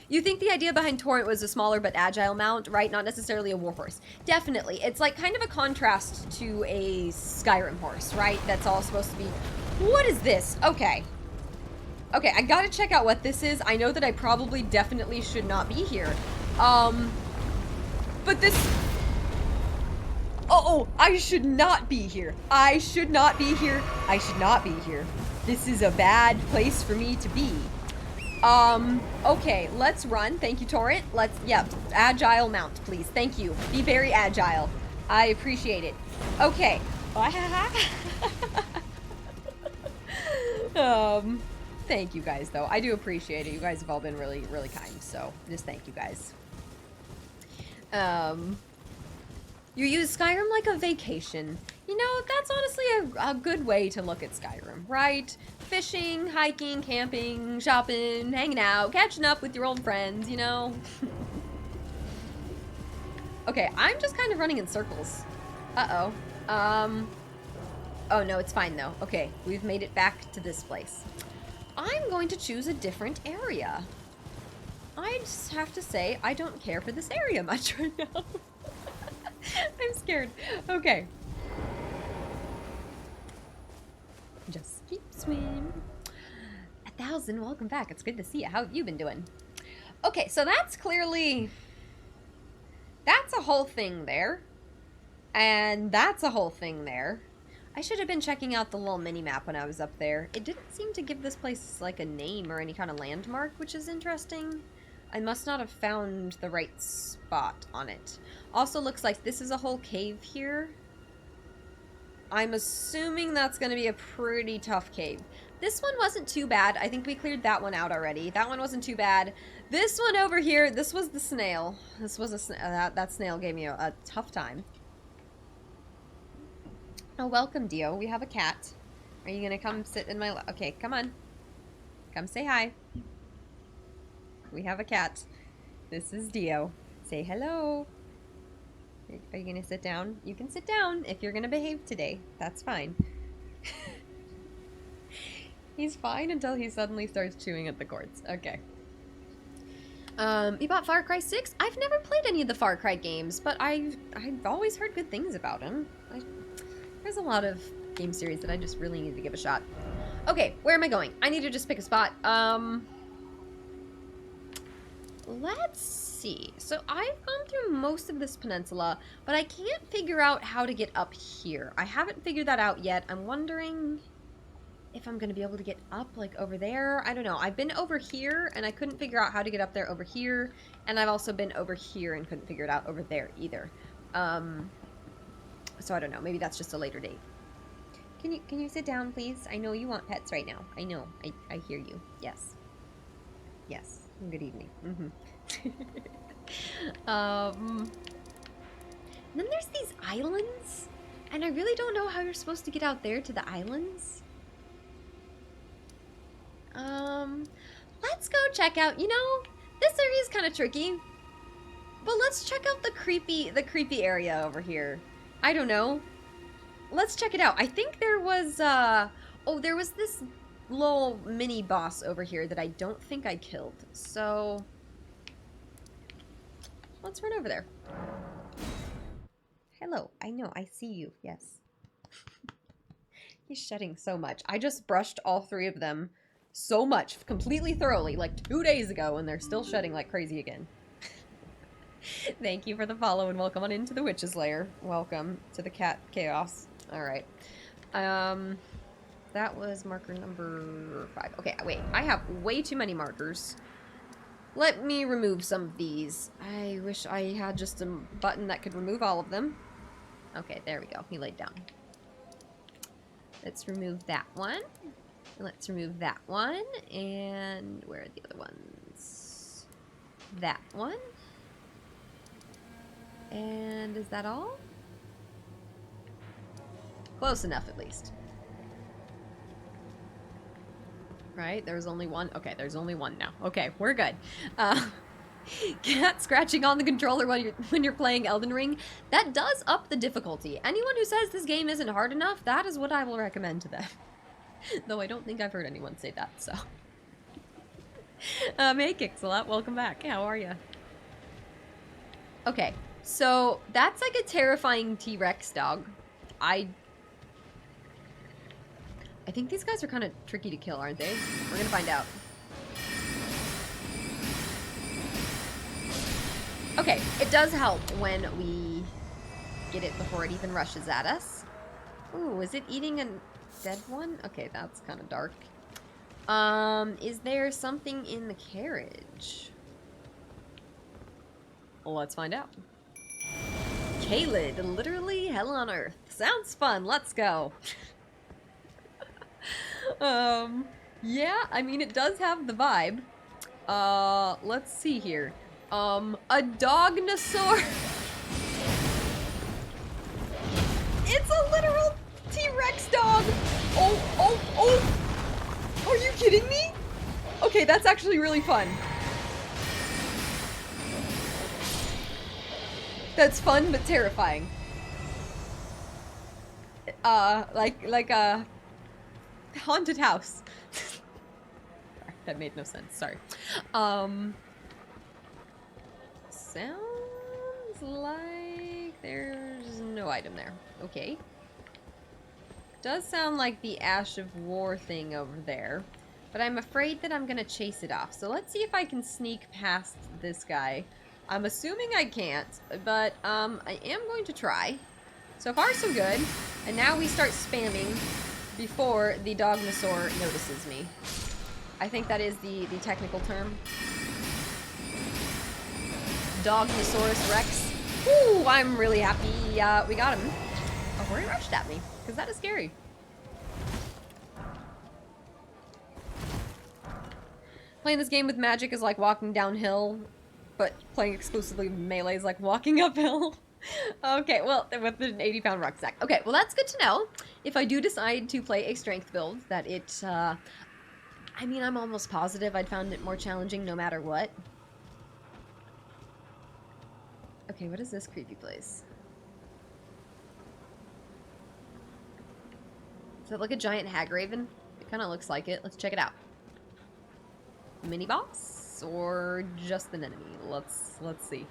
Speaker 1: You think the idea behind Torrent was a smaller but agile mount, right? Not necessarily a warhorse. Definitely. It's like kind of a contrast to a Skyrim horse, right? That's all supposed to be... What is this? Okay. Okay, I gotta check out what this is. I know that I probably definitely should not be here. But this... Oh, I should not be here. I should not be here. I should not be here. This is a bad place for me to be. Okay, let's run. Thank you, Torrent. Agile mount, please. Thank you. Be very agile. I appreciate it. Okay. Thank you guys, though. I do appreciate it. You guys have all been really, really kind, so just thank you guys. You use Skyrim like a vacation. You know, that's honestly a good way to look at Skyrim, right? Fishing, hiking, camping, shopping, hanging out, catching up with your old friends, you know? Okay, I'm just kind of running in circles. Uh-oh. Oh, no, it's fine, though. Okay, we've made it back to this place. I'm going to choose a different area. I just have to say, I don't care for this area much right now. I'm scared. Okay. Just keep swimming. 1,000, welcome back. It's good to see you. How have you been doing? Okay, so that's clearly... That's a whole thing there. And that's a whole thing there. I should have been checking out the little mini-map when I was up there. It didn't seem to give this place, like, a name or any kind of landmark, which is interesting. I must not have found the right spot on it. Also looks like this is a whole cave here. I'm assuming that's going to be a pretty tough cave. This one wasn't too bad. I think we cleared that one out already. That one wasn't too bad. This one over here, this was the snail. This was a that snail gave me a tough time. Oh, welcome, Dio. We have a cat. Are you going to come sit in my lap? Okay, come on. Come say hi. We have a cat. This is Dio. Say hello. Are you gonna sit down? You can sit down if you're gonna behave today. That's fine. He's fine until he suddenly starts chewing at the cords. Okay. You bought Far Cry 6? I've never played any of the Far Cry games, but I've always heard good things about them. There's a lot of game series that I just really need to give a shot. Okay, where am I going? I need to just pick a spot. Let's see. So I've gone through most of this peninsula, but I can't figure out how to get up here. I haven't figured that out yet. I'm wondering if I'm going to be able to get up, like, over there. I don't know. I've been over here, and I couldn't figure out how to get up there over here, and I've also been over here and couldn't figure it out over there either. So I don't know. Maybe that's just a later date. Can you sit down, please? I know you want pets right now. I know. I hear you. Yes. Yes. Good evening. And then there's these islands, and I really don't know how you're supposed to get out there to the islands. Let's go check out, you know, this area is kind of tricky, but let's check out the creepy area over here. I don't know. Let's check it out. I think there was, oh, there was this little mini boss over here that I don't think I killed, so let's run over there. Hello, I know, I see you, yes. He's shedding so much. I just brushed all 3 of them so much, completely thoroughly, like 2 days ago, and they're still shedding like crazy again. Thank you for the follow and welcome on into the Witch's Lair. Welcome to the cat chaos. Alright. That was marker number 5. Okay, wait. I have way too many markers. Let me remove some of these. I wish I had just a button that could remove all of them. Okay, there we go. He laid down. Let's remove that one. Let's remove that one. And where are the other ones? That one. And is that all? Close enough, at least. Right? There's only one. Okay, there's only one now. Okay, we're good. Cat scratching on the controller when you're playing Elden Ring. That does up the difficulty. Anyone who says this game isn't hard enough, that is what I will recommend to them. Though I don't think I've heard anyone say that, so. Hey, Kixalot, welcome back. How are you? Okay, so that's like a terrifying T-Rex dog. I think these guys are kind of tricky to kill, aren't they? We're gonna find out. Okay, it does help when we get it before it even rushes at us. Ooh, is it eating a dead one? Okay, that's kind of dark. Is there something in the carriage? Well, let's find out. Caelid, literally hell on earth. Sounds fun, let's go. Yeah, I mean, it does have the vibe. Let's see here. A dognosaur. It's a literal T-Rex dog. Oh. Are you kidding me? Okay, that's actually really fun. That's fun, but terrifying. Like a haunted house. That made no sense, sorry. Sounds like there's no item there. Okay. Does sound like the Ash of War thing over there, but I'm afraid that I'm gonna chase it off. So let's see if I can sneak past this guy. I'm assuming I can't, but I am going to try. So far, so good. And now we start spamming before the dognosaur notices me. I think that is the technical term. Dognosaurus Rex. Ooh, I'm really happy we got him. Oh, he rushed at me, because that is scary. Playing this game with magic is like walking downhill, but playing exclusively melee is like walking uphill. Okay, well, with an 80-pound rucksack. Okay, well, that's good to know. If I do decide to play a strength build, that it, I mean, I'm almost positive I'd found it more challenging no matter what. Okay, what is this creepy place? Is that like a giant hag raven? It kind of looks like it. Let's check it out. Mini boss or just an enemy? Let's see.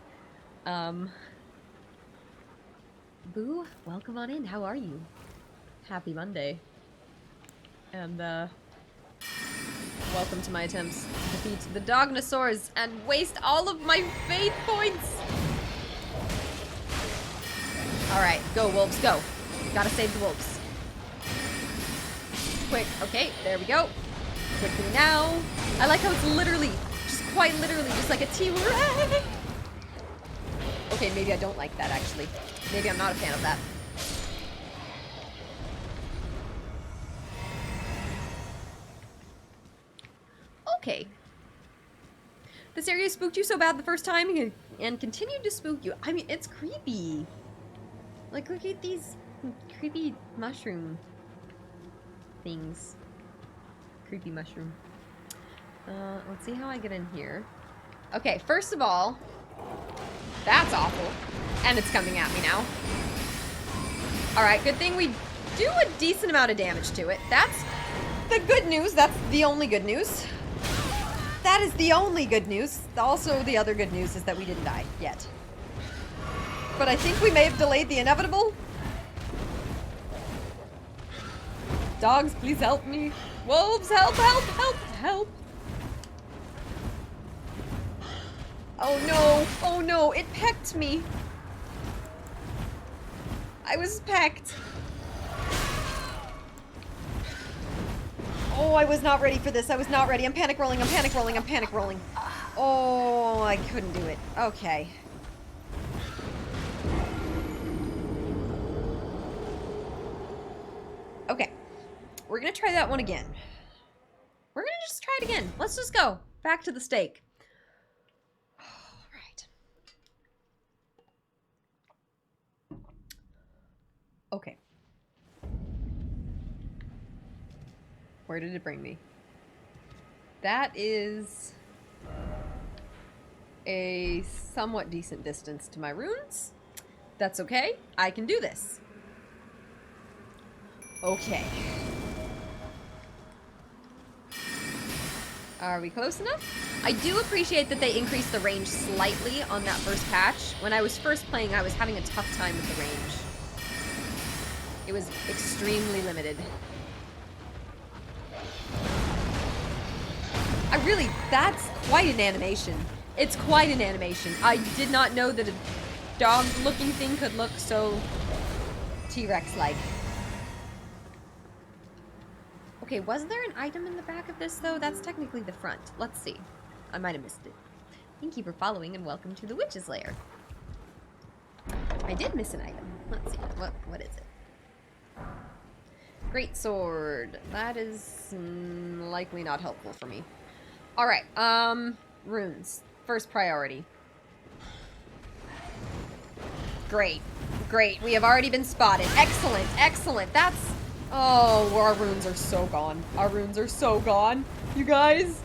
Speaker 1: Boo, welcome on in. How are you? Happy Monday. And welcome to my attempts to defeat the Dognosaurs and waste all of my faith points. All right, go wolves, go. Gotta save the wolves. Quick, okay, there we go. Quickly now. I like how it's literally, just quite literally, just like a T-Rex. Okay, maybe I don't like that, actually. Maybe I'm not a fan of that. Okay. This area spooked you so bad the first time and continued to spook you. I mean, it's creepy. Like, look at these creepy mushroom things. Creepy mushroom. Let's see how I get in here. Okay, first of all, that's awful. And it's coming at me now. Alright, good thing we do a decent amount of damage to it. That's the good news. That's the only good news. That is the only good news. Also, the other good news is that we didn't die yet. But I think we may have delayed the inevitable. Dogs, please help me. Wolves, help, help, help, help. Oh no, oh no, it pecked me. I was pecked. Oh, I was not ready for this. I was not ready. I'm panic rolling, I'm panic rolling, I'm panic rolling. Oh, I couldn't do it. Okay. Okay. We're gonna try that one again. We're gonna just try it again. Let's just go. Back to the stake. Alright. Okay. Where did it bring me? That is a somewhat decent distance to my runes. That's okay. I can do this. Okay. Are we close enough? I do appreciate that they increased the range slightly on that first patch. When I was first playing, I was having a tough time with the range. It was extremely limited. That's quite an animation. It's quite an animation. I did not know that a dog-looking thing could look so T-Rex-like. Okay, was there an item in the back of this, though? That's technically the front. Let's see. I might have missed it. Thank you for following, and welcome to the Witch's Lair. I did miss an item. Let's see. What is it? Great sword. That is likely not helpful for me. Alright, runes. First priority. Great. Great. We have already been spotted. Excellent. Excellent. That's... Oh, our runes are so gone. Our runes are so gone. You guys.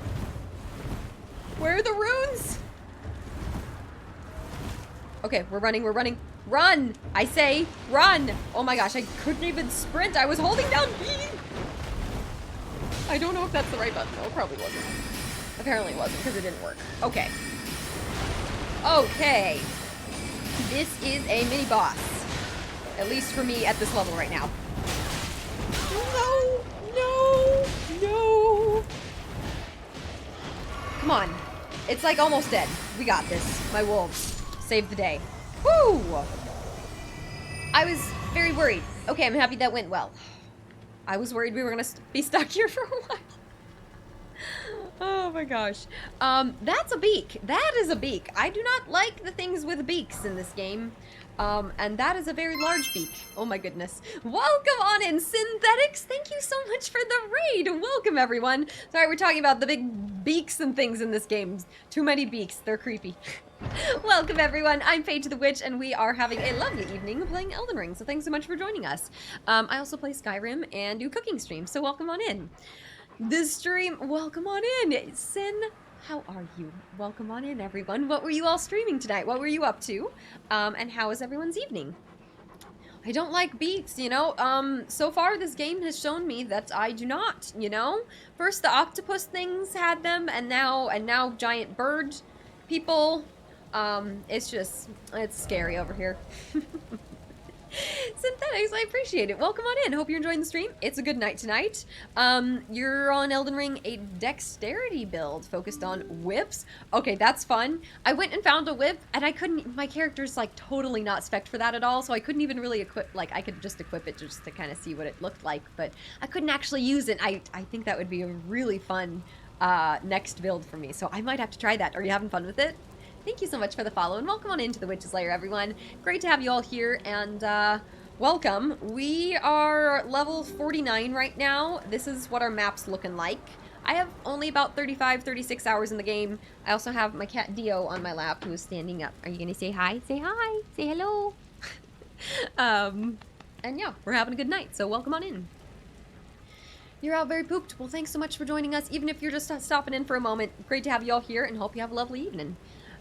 Speaker 1: Where are the runes? Okay, we're running, we're running. Run! I say, run! Oh my gosh, I couldn't even sprint. I was holding down B. I don't know if that's the right button. No, it probably wasn't. Apparently it wasn't, because it didn't work. Okay. Okay. This is a mini boss. At least for me at this level right now. No! No! No! Come on. It's like almost dead. We got this. My wolves. Saved the day. Woo! I was very worried. Okay, I'm happy that went well. I was worried we were gonna be stuck here for a while. Oh my gosh. That's a beak. That is a beak. I do not like the things with beaks in this game. And that is a very large beak. Oh my goodness. Welcome on in, Synthetics. Thank you so much for the raid. Welcome, everyone. Sorry, we're talking about the big beaks and things in this game. Too many beaks. They're creepy. Welcome, everyone. I'm Paige the Witch, and we are having a lovely evening playing Elden Ring, so thanks so much for joining us. I also play Skyrim and do cooking streams, so welcome on in. This stream, welcome on in. Sin, how are you? Welcome on in, everyone. What were you all streaming tonight? What were you up to? And how was everyone's evening? I don't like beets, you know? So far this game has shown me that I do not, you know? First the octopus things had them, and now giant bird people. It's scary over here. Synthetics, I appreciate it. Welcome on in. Hope you're enjoying the stream. It's a good night tonight. You're on Elden Ring, a dexterity build focused on whips. Okay, that's fun. I went and found a whip, and I couldn't, my character's like totally not spec'd for that at all, so I couldn't even really equip, like I could just equip it just to kind of see what it looked like, but I couldn't actually use it. I think that would be a really fun next build for me, so I might have to try that. Are you having fun with it? Thank you so much for the follow, and welcome on into the Witch's Lair, everyone. Great to have you all here, and welcome. We are level 49 right now. This is what our map's looking like. I have only about 35, 36 hours in the game. I also have my cat Dio on my lap, who is standing up. Are you gonna say hi? Say hi. Say hello. And yeah, we're having a good night, so welcome on in. You're out very pooped. Well, thanks so much for joining us, even if you're just stopping in for a moment. Great to have you all here, and hope you have a lovely evening.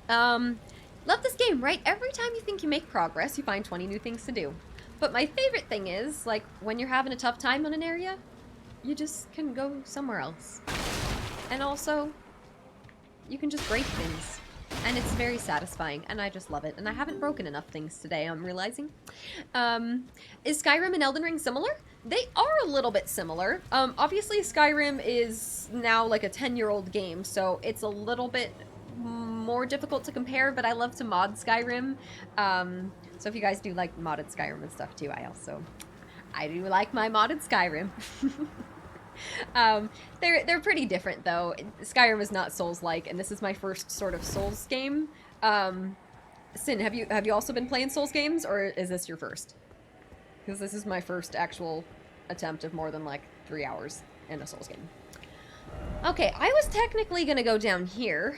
Speaker 1: Love this game, right? Every time you think you make progress, you find 20 new things to do. But my favorite thing is, like, when you're having a tough time on an area, you just can go somewhere else. And also, you can just break things. And it's very satisfying, and I just love it. And I haven't broken enough things today, I'm realizing. Is Skyrim and Elden Ring similar? They are a little bit similar. Obviously, Skyrim is now like a 10-year-old game, so it's a little bit more difficult to compare, but I love to mod Skyrim. So if you guys do like modded Skyrim and stuff too, I do like my modded Skyrim. They're pretty different though. Skyrim is not Souls-like, and this is my first sort of Souls game. Sin, have you also been playing Souls games, or is this your first? Because this is my first actual attempt of more than like 3 hours in a Souls game. Okay, I was technically gonna go down here.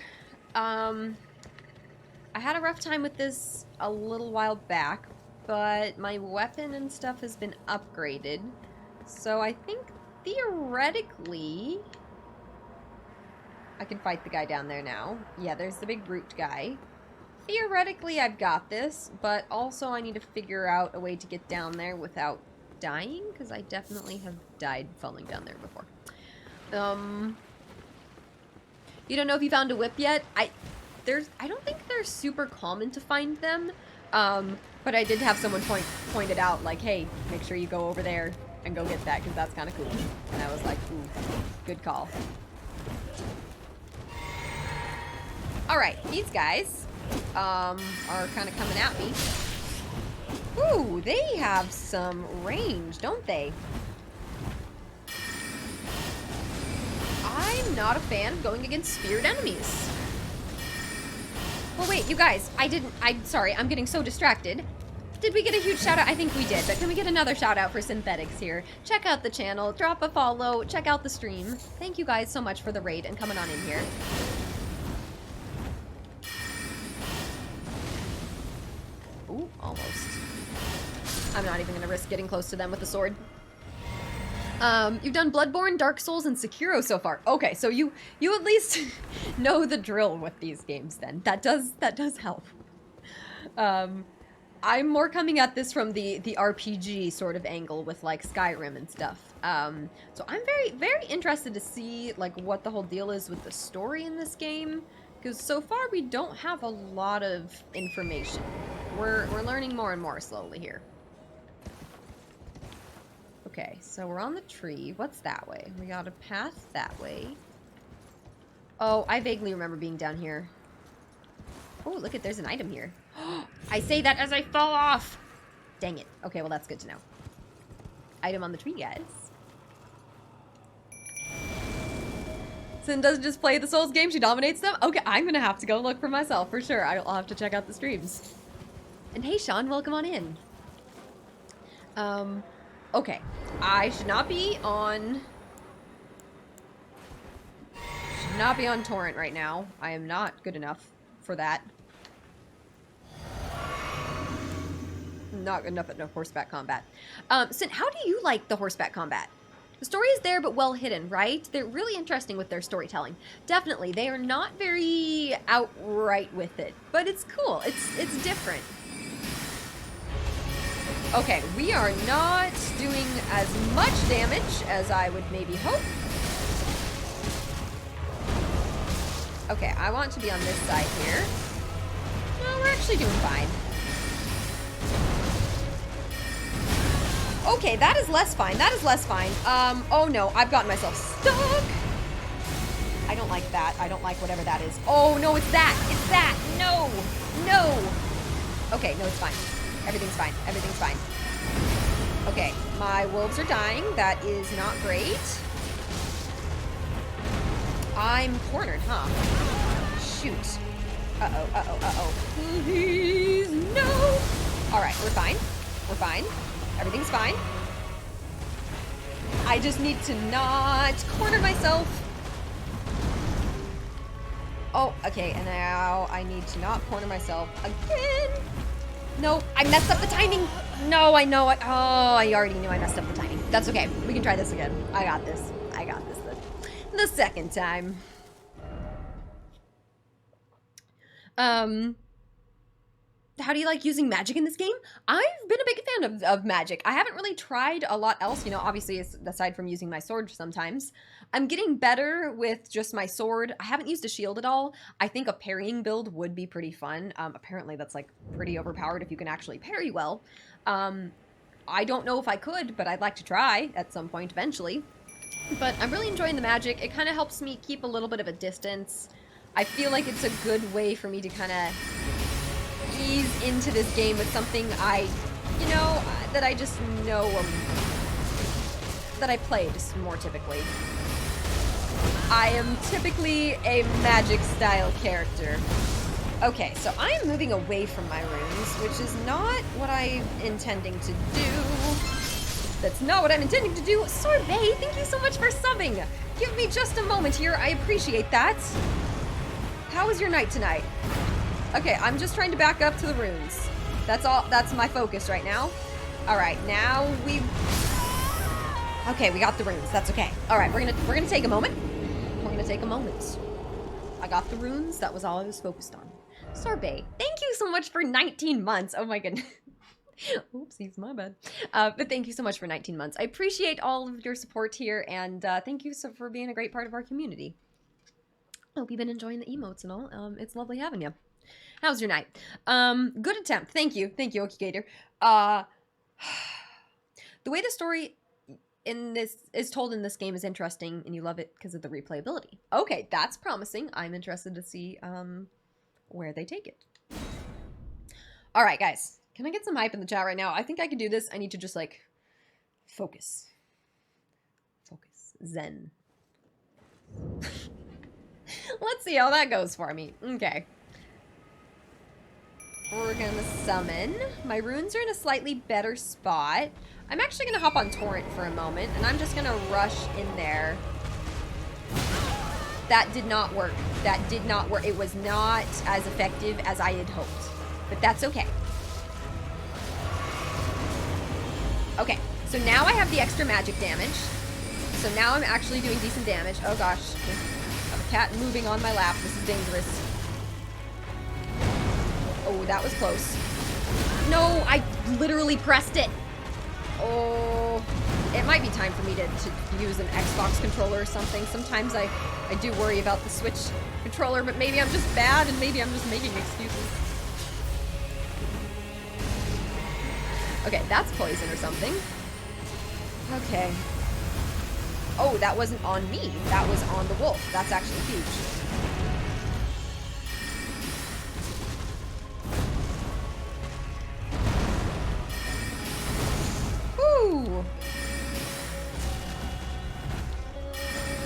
Speaker 1: I had a rough time with this a little while back, but my weapon and stuff has been upgraded. So I think theoretically I can fight the guy down there now. Yeah, there's the big brute guy. Theoretically I've got this, but also I need to figure out a way to get down there without dying, because I definitely have died falling down there before. You don't know if you found a whip yet? I don't think they're super common to find them, but I did have someone point it out, like, hey, make sure you go over there and go get that, because that's kind of cool. And I was like, ooh, good call. Alright, these guys are kind of coming at me. Ooh, they have some range, don't they? I'm not a fan of going against speared enemies. Well, wait, you guys, I'm sorry, I'm getting so distracted. Did we get a huge shout out? I think we did, but can we get another shout out for Synthetics here? Check out the channel, drop a follow, check out the stream. Thank you guys so much for the raid and coming on in here. Ooh, almost. I'm not even gonna risk getting close to them with the sword. You've done Bloodborne, Dark Souls, and Sekiro so far. Okay, so you at least know the drill with these games then. That does help. I'm more coming at this from the RPG sort of angle with like Skyrim and stuff. So I'm very interested to see like what the whole deal is with the story in this game, because so far we don't have a lot of information. We're learning more and more slowly here. Okay, so we're on the tree. What's that way? We got a path that way. Oh, I vaguely remember being down here. Oh, look there's an item here. I say that as I fall off! Dang it. Okay, well that's good to know. Item on the tree, guys. Sin doesn't just play the Souls game, she dominates them? Okay, I'm gonna have to go look for myself, for sure. I'll have to check out the streams. And hey, Sean, welcome on in. Okay. I should not be on Torrent right now. I am not good enough for that. Not good enough at no horseback combat. Sin, how do you like the horseback combat? The story is there, but well hidden, right? They're really interesting with their storytelling. Definitely, they are not very outright with it, but it's cool. It's different. Okay, we are not doing as much damage as I would maybe hope. Okay, I want to be on this side here. No, we're actually doing fine. Okay, that is less fine. That is less fine. Oh no, I've gotten myself stuck. I don't like that. I don't like whatever that is. Oh no, it's that. It's that. No. No. Okay, no, it's fine. Everything's fine. Everything's fine. Okay, my wolves are dying. That is not great. I'm cornered, huh? Shoot. Uh-oh, uh-oh, uh-oh. Please, no! Alright, we're fine. We're fine. Everything's fine. I just need to not corner myself. Oh, okay, and now I need to not corner myself again. No, I messed up the timing. No, I know. I already knew I messed up the timing. That's okay. We can try this again. I got this. I got this the second time. How do you like using magic in this game? I've been a big fan of magic. I haven't really tried a lot else, you know, obviously aside from using my sword sometimes. I'm getting better with just my sword. I haven't used a shield at all. I think a parrying build would be pretty fun. Apparently that's like pretty overpowered if you can actually parry well. I don't know if I could, but I'd like to try at some point eventually. But I'm really enjoying the magic. It kind of helps me keep a little bit of a distance. I feel like it's a good way for me to kind of ease into this game with something that I just know, that I play just more typically. I am typically a magic style character. Okay, so I am moving away from my runes, which is not what I'm intending to do. That's not what I'm intending to do. Sorbet, thank you so much for subbing. Give me just a moment here. I appreciate that. How was your night tonight? Okay, I'm just trying to back up to the runes. That's all. That's my focus right now. All right, now okay, we got the runes. That's okay. All right, we're gonna take a moment. We're gonna take a moment. I got the runes. That was all I was focused on. Sorbet, thank you so much for 19 months. Oh my goodness. Oopsies, my bad. But thank you so much for 19 months. I appreciate all of your support here, and thank you for being a great part of our community. Hope you've been enjoying the emotes and all. It's lovely having you. How's your night? Good attempt. Thank you, Okigator. The way the story in this is told in this game is interesting, and you love it because of the replayability. Okay, that's promising. I'm interested to see where they take it. All right, guys. Can I get some hype in the chat right now? I think I can do this. I need to just, like, focus. Focus. Zen. Let's see how that goes for me. Okay. We're gonna summon. My runes are in a slightly better spot. I'm actually gonna hop on Torrent for a moment, and I'm just gonna rush in there. That did not work. That did not work. It was not as effective as I had hoped. But that's okay. Okay, so now I have the extra magic damage. So now I'm actually doing decent damage. Oh gosh. I have a cat moving on my lap. This is dangerous. Oh, that was close. No, I literally pressed it. Oh, it might be time for me to use an Xbox controller or something. Sometimes I do worry about the Switch controller, but maybe I'm just bad and maybe I'm just making excuses. Okay, that's poison or something. Okay. Oh, that wasn't on me. That was on the wolf. That's actually huge. Woo!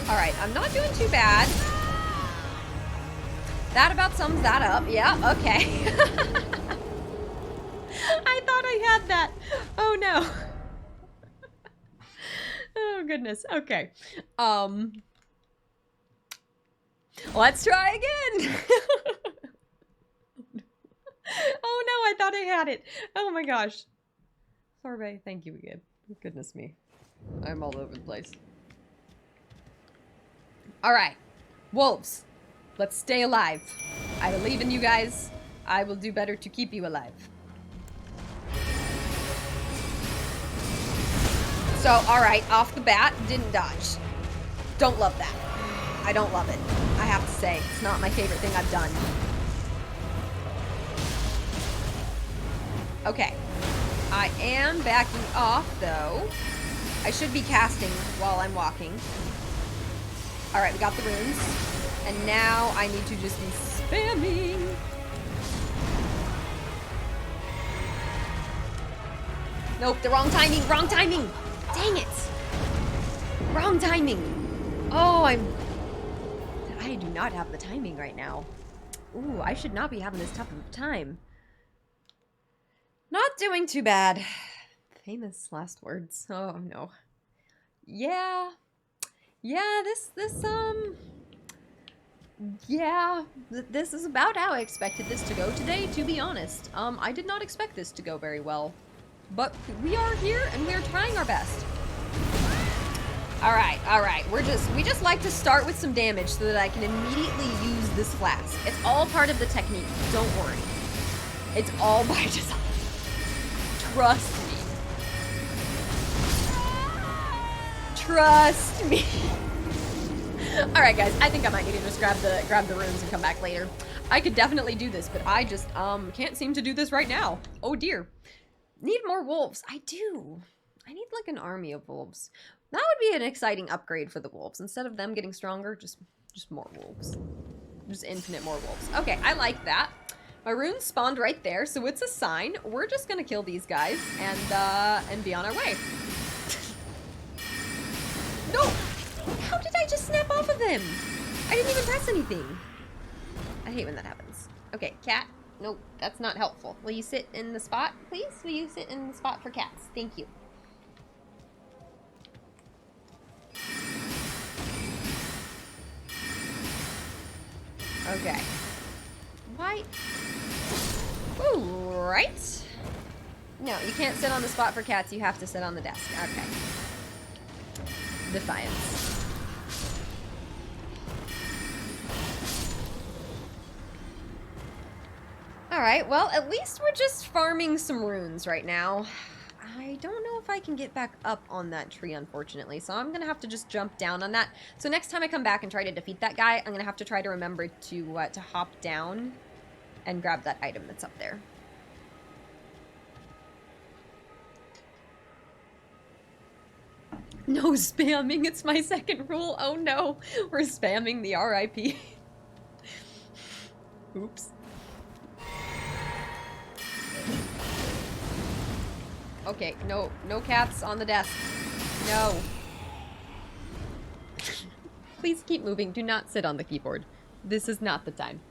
Speaker 1: Alright, I'm not doing too bad. That about sums that up. Yeah, okay. I thought I had that. Oh no. Oh goodness. Okay. Let's try again. Oh no, I thought I had it. Oh my gosh. Sorbet, thank you again. Goodness me. I'm all over the place. Alright. Wolves. Let's stay alive. I believe in you guys. I will do better to keep you alive. So, alright, off the bat, didn't dodge. Don't love that. I don't love it. I have to say, it's not my favorite thing I've done. Okay. I am backing off, though. I should be casting while I'm walking. Alright, we got the runes. And now I need to just be spamming. Nope, the wrong timing, wrong timing! Dang it! Wrong timing! Oh, I do not have the timing right now. Ooh, I should not be having this tough of a time. Not doing too bad. Famous last words. Oh, no. Yeah. Yeah, this is about how I expected this to go today, to be honest. I did not expect this to go very well. But we are here, and we are trying our best. Alright, alright. We just like to start with some damage so that I can immediately use this flask. It's all part of the technique, don't worry. It's all by design. Trust me. Trust me. Alright guys, I think I might need to just grab the runes and come back later. I could definitely do this, but I just can't seem to do this right now. Oh dear. Need more wolves. I do. I need like an army of wolves. That would be an exciting upgrade for the wolves. Instead of them getting stronger, just more wolves. Just infinite more wolves. Okay, I like that. My runes spawned right there, so it's a sign. We're just gonna kill these guys and be on our way. No! How did I just snap off of him? I didn't even press anything. I hate when that happens. Okay, cat. Nope, that's not helpful. Will you sit in the spot, please? Will you sit in the spot for cats? Thank you. Okay. Why? Ooh, right. No, you can't sit on the spot for cats. You have to sit on the desk. Okay. Defiance. Alright, well, at least we're just farming some runes right now. I don't know if I can get back up on that tree, unfortunately, so I'm gonna have to just jump down on that. So next time I come back and try to defeat that guy, I'm gonna have to try to remember to hop down and grab that item that's up there. No spamming, it's my second rule. Oh no, we're spamming the RIP. Oops. Okay, no cats on the desk. No. Please keep moving. Do not sit on the keyboard. This is not the time.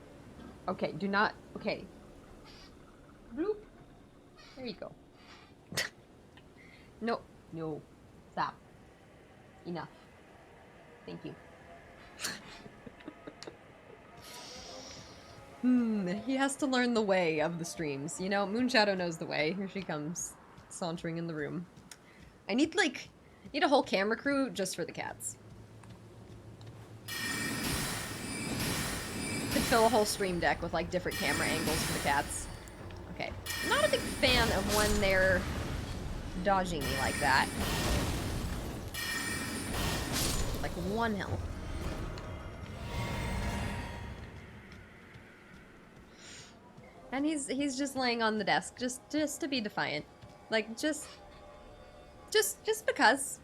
Speaker 1: Okay, do not. Okay. Bloop. There you go. No. No. Stop. Enough. Thank you. He has to learn the way of the streams. You know, Moonshadow knows the way. Here she comes, sauntering in the room. I need, like, a whole camera crew just for the cats. Could fill a whole stream deck with, like, different camera angles for the cats. Okay. I'm not a big fan of when they're dodging me like that. Like, 1 health. And he's just laying on the desk, just to be defiant. Like, just because.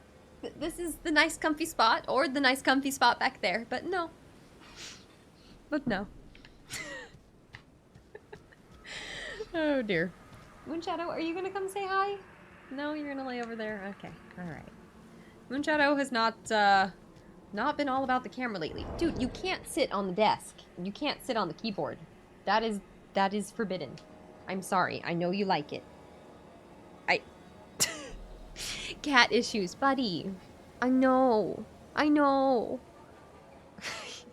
Speaker 1: This is the nice comfy spot, or the nice comfy spot back there, but no. But no. Oh dear. Moonshadow, are you gonna come say hi? No, you're gonna lay over there? Okay, alright. Moonshadow has not been all about the camera lately. Dude, you can't sit on the desk. You can't sit on the keyboard. That is forbidden. I'm sorry. I know you like it. Cat issues, buddy. I know. I know.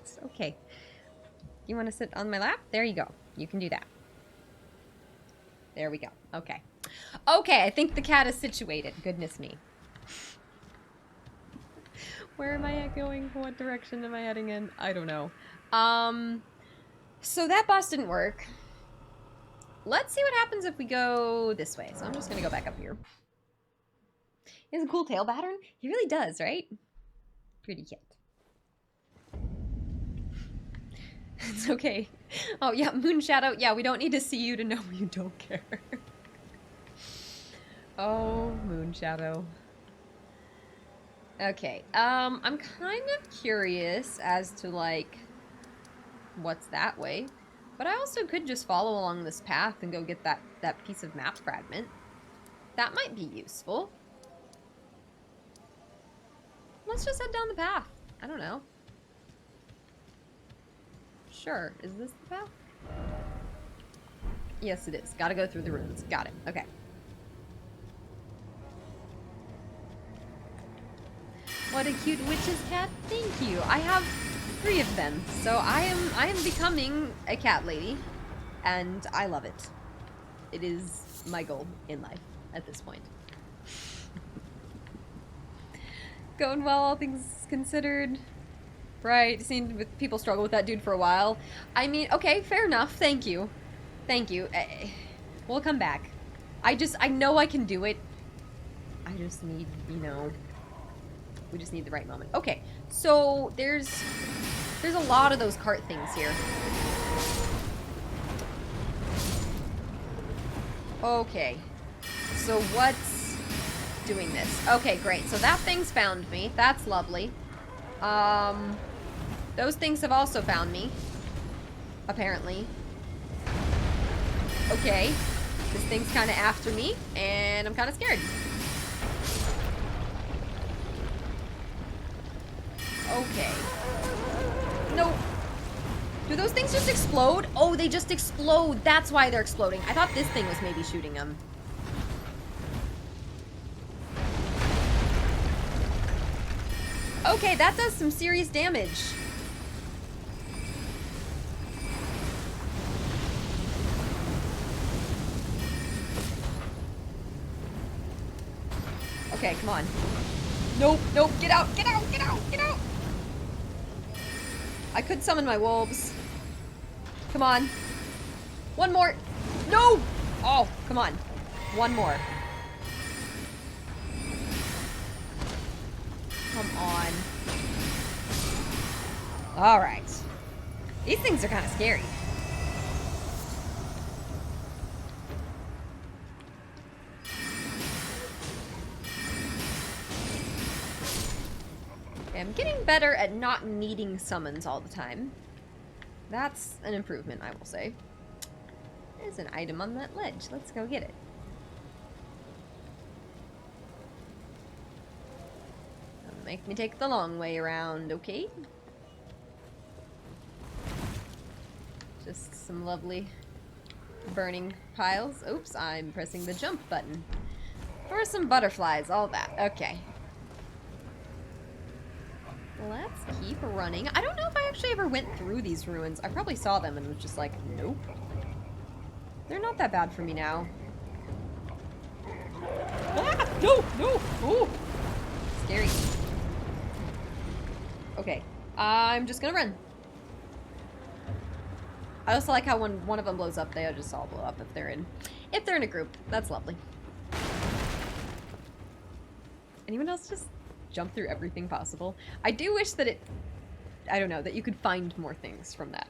Speaker 1: It's okay. You want to sit on my lap? There you go. You can do that. There we go. Okay. Okay, I think the cat is situated. Goodness me. Where am I going? What direction am I heading in? I don't know. So that boss didn't work. Let's see what happens if we go this way. So I'm just gonna go back up here. He has a cool tail pattern. He really does, right? Pretty cute. It's okay. Oh, yeah, Moon Shadow. Yeah, we don't need to see you to know you don't care. Oh, Moon Shadow. Okay, I'm kind of curious as to, like, what's that way. But I also could just follow along this path and go get that piece of map fragment. That might be useful. Let's just head down the path. I don't know. Sure. Is this the path? Yes, it is. Gotta go through the ruins. Got it. Okay. What a cute witch's cat. Thank you. I have 3 of them. So I am becoming a cat lady. And I love it. It is my goal in life at this point. Going well, all things considered. Right, seen with people struggle with that dude for a while. I mean, okay, fair enough. Thank you. Thank you. We'll come back. I know I can do it. I just need, you know, we just need the right moment. Okay, so there's a lot of those cart things here. Okay, so what's doing this? Okay, great. So that thing's found me. That's lovely. Those things have also found me. Apparently. Okay. This thing's kind of after me, and I'm kind of scared. Okay. No. Do those things just explode? Oh, they just explode. That's why they're exploding. I thought this thing was maybe shooting them. Okay, that does some serious damage. Okay, come on. Nope, nope, get out, get out, get out, get out! I could summon my wolves. Come on. One more. No! Oh, come on. One more. Come on. Alright. These things are kind of scary. Okay, I'm getting better at not needing summons all the time. That's an improvement, I will say. There's an item on that ledge. Let's go get it. Don't make me take the long way around, okay? Just some lovely burning piles. Oops, I'm pressing the jump button. For some butterflies, all that. Okay. Let's keep running. I don't know if I actually ever went through these ruins. I probably saw them and was just like, nope. They're not that bad for me now. Ah, no, no, oh. Scary. Okay, I'm just gonna run. I also like how when one of them blows up, they just all blow up if they're in a group. That's lovely. Anyone else just jump through everything possible? I do wish that I don't know, that you could find more things from that.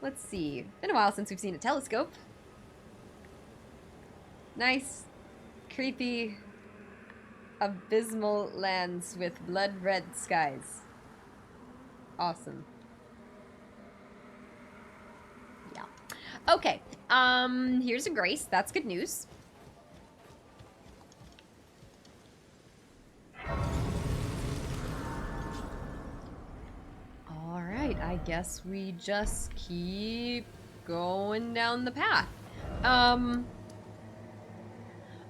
Speaker 1: Let's see. Been a while since we've seen a telescope. Nice, creepy, abysmal lands with blood-red skies. Awesome. Yeah. Okay. Here's a grace. That's good news. Alright, I guess we just keep going down the path.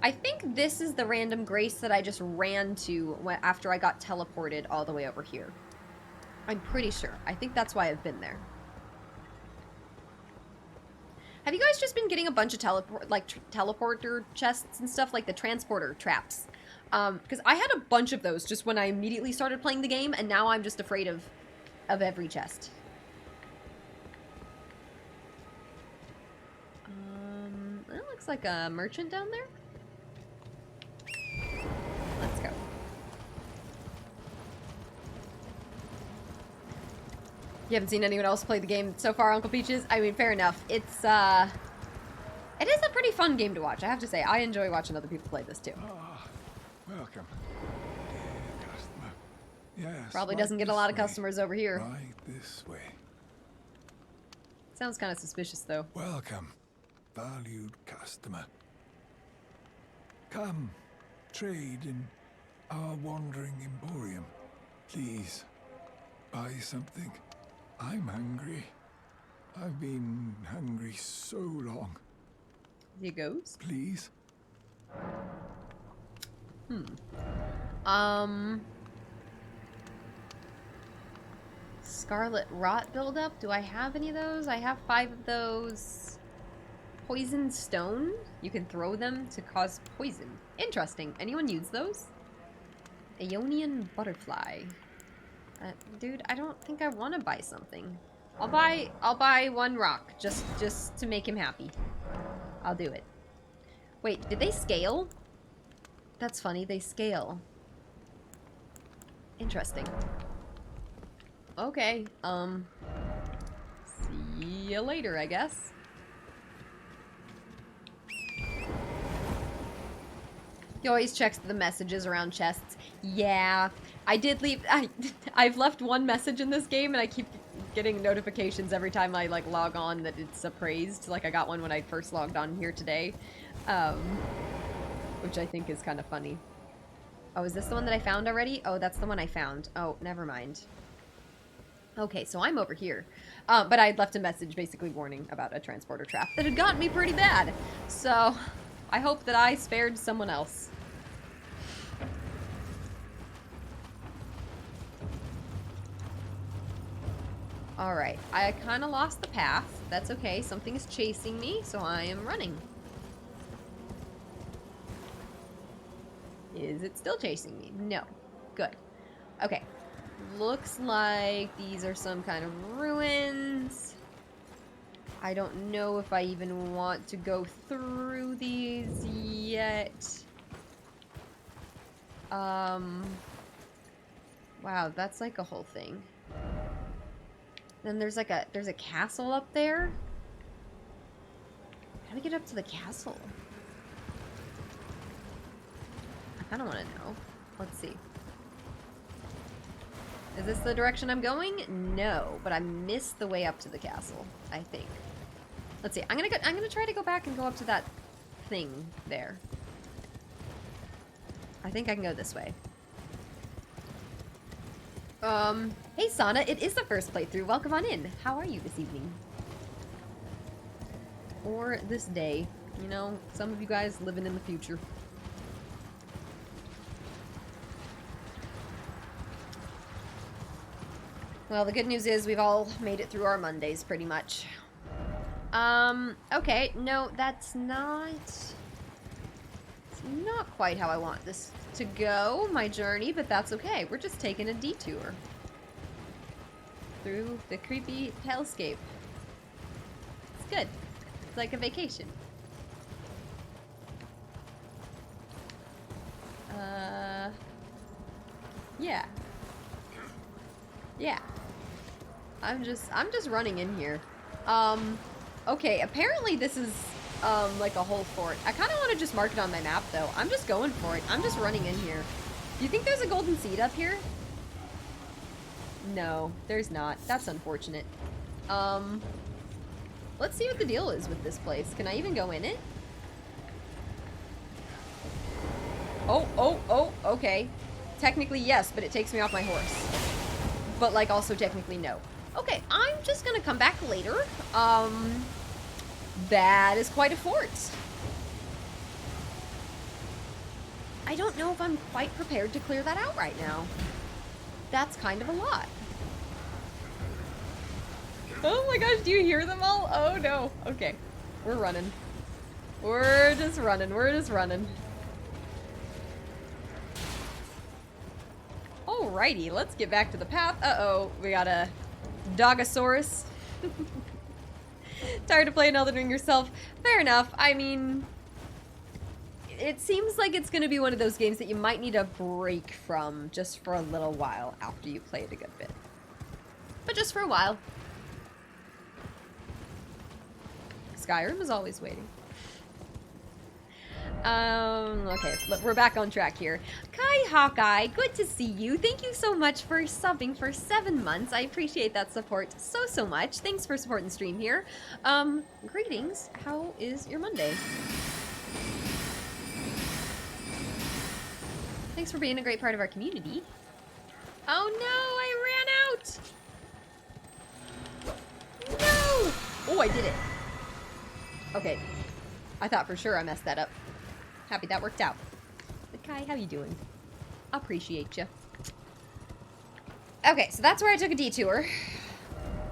Speaker 1: I think this is the random grace that I just ran to after I got teleported all the way over here. I'm pretty sure. I think that's why I've been there. Have you guys just been getting a bunch of teleporter chests and stuff, like the transporter traps? Because I had a bunch of those just when I immediately started playing the game, and now I'm just afraid of every chest. That looks like a merchant down there. You haven't seen anyone else play the game so far, Uncle Peaches? I mean, fair enough. It is a pretty fun game to watch, I have to say. I enjoy watching other people play this too.
Speaker 2: Ah, welcome, dear customer. Yes.
Speaker 1: Probably
Speaker 2: right
Speaker 1: doesn't get a
Speaker 2: this
Speaker 1: lot of
Speaker 2: way.
Speaker 1: customers over here.
Speaker 2: Right this way.
Speaker 1: Sounds kind of suspicious, though.
Speaker 2: Welcome, valued customer. Come, trade in our wandering emporium. Please, buy something. I'm hungry. I've been hungry so long.
Speaker 1: Here goes.
Speaker 2: Please?
Speaker 1: Scarlet Rot buildup? Do I have any of those? I have 5 of those. Poison Stone? You can throw them to cause poison. Interesting. Anyone use those? Aeonian Butterfly. Dude, I don't think I want to buy something. I'll buy 1 rock just to make him happy. I'll do it. Wait, did they scale? That's funny, they scale. Interesting. Okay, see you later, I guess. He always checks the messages around chests. Yeah, I did leave. I've left 1 message in this game, and I keep getting notifications every time I like log on that it's appraised. Like I got one when I first logged on here today, which I think is kind of funny. Oh, is this the one that I found already? Oh, that's the one I found. Oh, never mind. Okay, so I'm over here. But I'd left a message basically warning about a transporter trap that had gotten me pretty bad. So I hope that I spared someone else. Alright, I kind of lost the path. That's okay. Something is chasing me, so I am running. Is it still chasing me? No. Good. Okay. Looks like these are some kind of ruins. I don't know if I even want to go through these yet. Wow, that's like a whole thing. Then there's like there's a castle up there. How do we get up to the castle? I kind of want to know. Let's see. Is this the direction I'm going? No, but I missed the way up to the castle, I think. Let's see. I'm gonna try to go back and go up to that thing there. I think I can go this way. Hey Sana, it is the first playthrough. Welcome on in. How are you this evening? Or this day. You know, some of you guys living in the future. Well, the good news is we've all made it through our Mondays, pretty much. Okay, no, that's not... It's not quite how I want this to go, my journey, but that's okay. We're just taking a detour through the creepy hellscape. It's good. It's like a vacation. Yeah. Yeah. I'm just running in here. Okay, apparently this is, like a whole fort. I kind of want to just mark it on my map, though. I'm just going for it. I'm just running in here. Do you think there's a golden seed up here? No, there's not. That's unfortunate. Let's see what the deal is with this place. Can I even go in it? Oh, okay. Technically, yes, but it takes me off my horse. But, like, also technically, no. Okay, I'm just gonna come back later. That is quite a fort. I don't know if I'm quite prepared to clear that out right now. That's kind of a lot. Oh my gosh, do you hear them all? Oh no. Okay, we're running. We're just running. We're just running. Alrighty, let's get back to the path. Uh-oh, we got a Dogosaurus. Tired of playing Elden Ring yourself? Fair enough. I mean, it seems like it's going to be one of those games that you might need a break from just for a little while after you play it a good bit. but just for a while. Skyrim is always waiting. Okay, we're back on track here. Kai Hawkeye, good to see you. Thank you so much for subbing for 7 months. I appreciate that support so much. Thanks for supporting the stream here. Greetings. How is your Monday? Thanks for being a great part of our community. Oh no, I ran out! No! Oh, I did it. Okay. I thought for sure I messed that up. Happy that worked out. But Kai, how you doing? Appreciate you. Okay, so that's where I took a detour.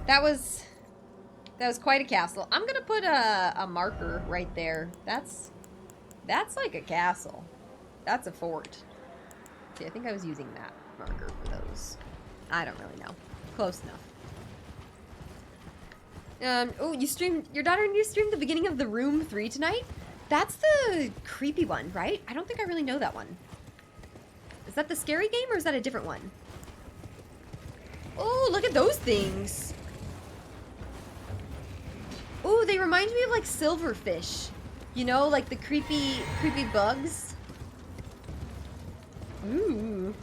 Speaker 1: That was quite a castle. I'm gonna put a marker right there. That's like a castle. That's a fort. See, I think I was using that marker for those. I don't really know. Close enough. Oh, your daughter and you streamed the beginning of The Room 3 tonight? That's the creepy one, right? I don't think I really know that one. Is that the scary game or is that a different one? Oh, look at those things. Oh, they remind me of like silverfish. You know, like the creepy bugs. Ooh.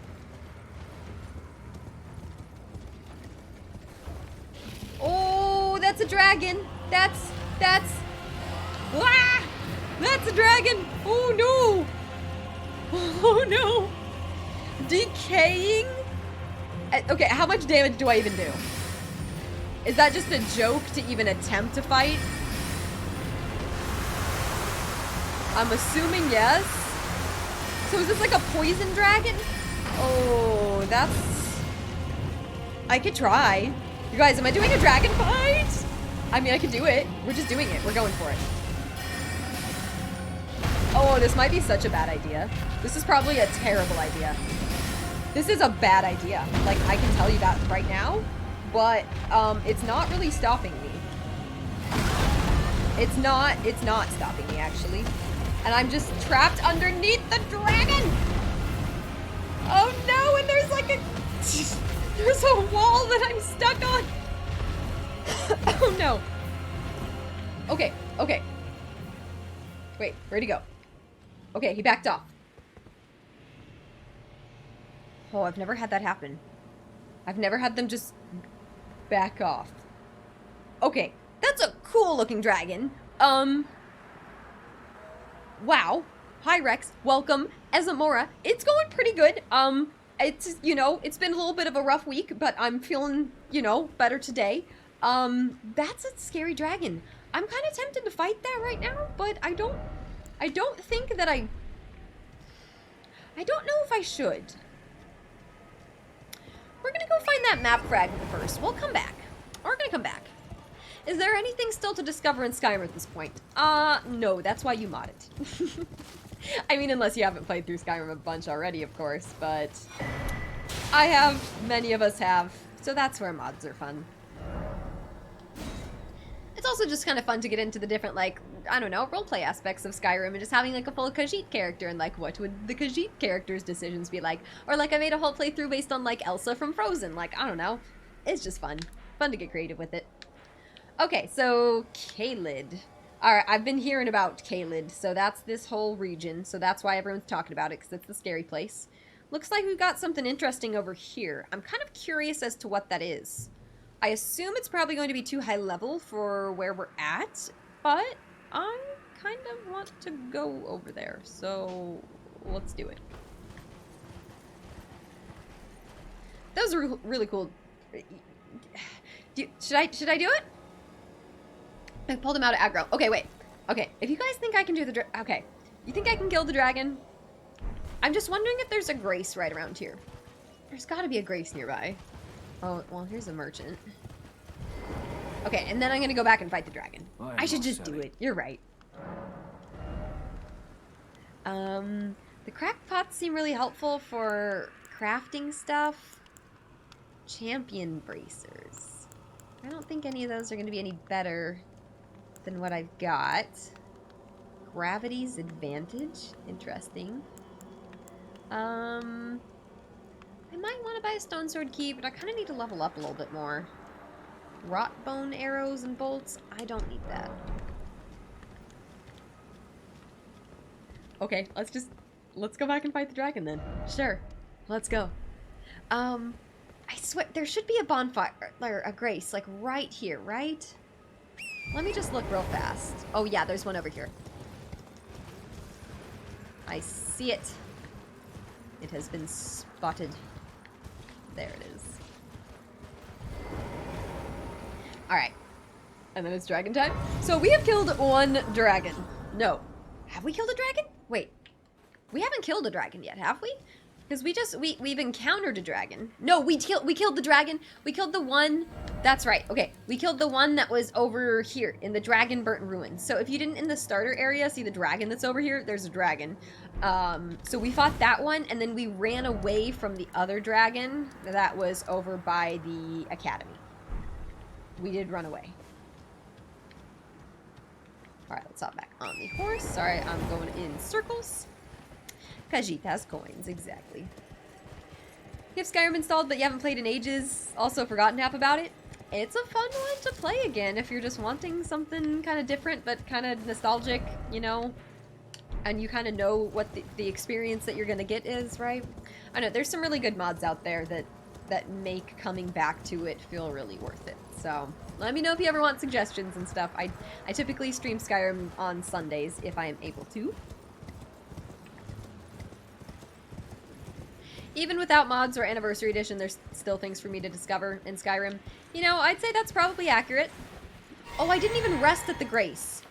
Speaker 1: Oh, that's a dragon. That's ah! That's a dragon! Oh no! Oh no! Decaying? Okay, how much damage do I even do? Is that just a joke to even attempt to fight? I'm assuming yes. So is this like a poison dragon? Oh, that's... I could try. You guys, am I doing a dragon fight? I mean, I could do it. We're just doing it. We're going for it. Oh, this might be such a bad idea. This is probably a terrible idea. This is a bad idea. Like, I can tell you that right now. But, it's not really stopping me. It's not stopping me, actually. And I'm just trapped underneath the dragon! Oh no, and there's like there's a wall that I'm stuck on! Oh no. Okay. Wait, where'd he go? Okay, he backed off. Oh, I've never had that happen. I've never had them just back off. Okay, that's a cool looking dragon. Wow. Hi Rex, welcome. Ezamora, it's going pretty good. It's, you know, it's been a little bit of a rough week, but I'm feeling, you know, better today. That's a scary dragon. I'm kind of tempted to fight that right now, but I don't think that I don't know if I should. We're gonna go find that map fragment first. We'll come back. We're gonna come back. Is there anything still to discover in Skyrim at this point? No, that's why you mod it. I mean, unless you haven't played through Skyrim a bunch already, of course, but I have, many of us have, so that's where mods are fun. It's also just kind of fun to get into the different, like, I don't know, roleplay aspects of Skyrim and just having, like, a full Khajiit character and, like, what would the Khajiit character's decisions be like? Or, like, I made a whole playthrough based on, like, Elsa from Frozen. Like, I don't know. It's just fun. Fun to get creative with it. Okay, so Caelid. Alright, I've been hearing about Caelid, so that's this whole region, so that's why everyone's talking about it, because it's the scary place. Looks like we've got something interesting over here. I'm kind of curious as to what that is. I assume it's probably going to be too high level for where we're at, but I kind of want to go over there, so let's do it. That was really cool. Should I do it? I pulled him out of aggro. Okay, wait. Okay, if you guys think I can do the okay. You think I can kill the dragon? I'm just wondering if there's a grace right around here. There's gotta be a grace nearby. Oh, well, here's a merchant. Okay, and then I'm gonna go back and fight the dragon. I should just do it. You're right. The cracked pots seem really helpful for crafting stuff. Champion bracers. I don't think any of those are gonna be any better than what I've got. Gravity's advantage. Interesting. I might want to buy a stone sword key, but I kind of need to level up a little bit more. Rot bone arrows and bolts. I don't need that. Okay, let's go back and fight the dragon then. Sure, let's go. I swear, there should be a bonfire, or a grace, like right here, right? Let me just look real fast. Oh yeah, there's one over here. I see it. It has been spotted. There it is. Alright. And then it's dragon time. So we have killed one dragon. No. Have we killed a dragon? Wait. We haven't killed a dragon yet, have we? Because we've encountered a dragon. No, we killed the dragon. We killed the one. That's right. Okay, we killed the one that was over here in the dragon burnt ruins. So if you didn't in the starter area see the dragon that's over here, there's a dragon. So we fought that one, and then we ran away from the other dragon that was over by the academy. We did run away. All right, let's hop back on the horse. Sorry, I'm going in circles. Kajitas coins, exactly. You have Skyrim installed, but you haven't played in ages. Also forgotten half about it. It's a fun one to play again if you're just wanting something kind of different, but kind of nostalgic, you know? And you kind of know what the experience that you're going to get is, right? I know, there's some really good mods out there that make coming back to it feel really worth it. So, let me know if you ever want suggestions and stuff. I typically stream Skyrim on Sundays if I am able to. Even without mods or Anniversary Edition, there's still things for me to discover in Skyrim. You know, I'd say that's probably accurate. Oh, I didn't even rest at the Grace.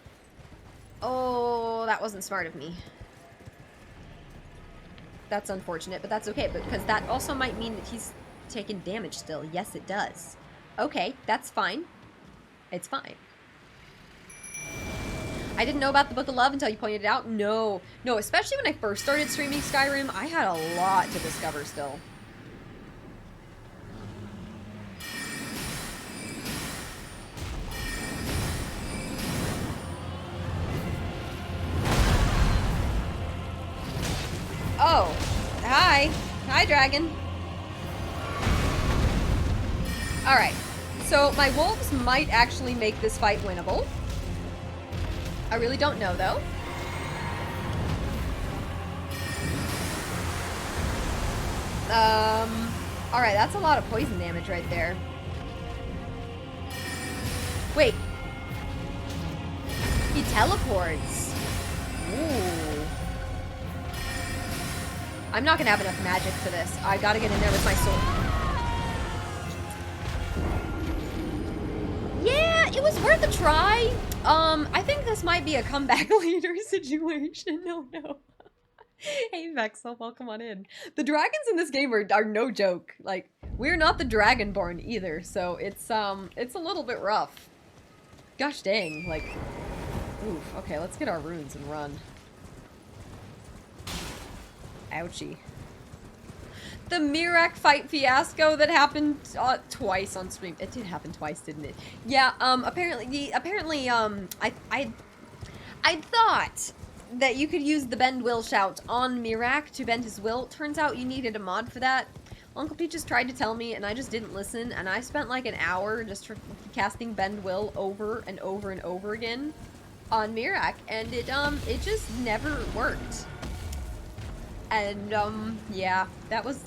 Speaker 1: Oh, that wasn't smart of me. That's unfortunate, but that's okay, because that also might mean that he's taking damage still. Yes, it does. Okay, that's fine. It's fine. I didn't know about the Book of Love until you pointed it out. No, especially when I first started streaming Skyrim, I had a lot to discover still. Oh, hi. Hi, dragon. Alright, so my wolves might actually make this fight winnable. I really don't know, though. Alright, that's a lot of poison damage right there. Wait. He teleports. Ooh. I'm not gonna have enough magic for this. I gotta get in there with my sword. Yeah, it was worth a try. I think this might be a comeback later situation. No. Hey, Vexel, welcome on in. The dragons in this game are no joke. Like, we're not the Dragonborn either, so it's a little bit rough. Gosh dang, like, oof. Okay, let's get our runes and run. Ouchie. The Mirac fight fiasco that happened twice on stream. It did happen twice, didn't it? Yeah, apparently, I thought that you could use the Bend Will shout on Mirac to bend his will. Turns out you needed a mod for that. Uncle Peaches tried to tell me, and I just didn't listen, and I spent like an hour just casting Bend Will over and over and over again on Mirac, and it just never worked. And, yeah, that was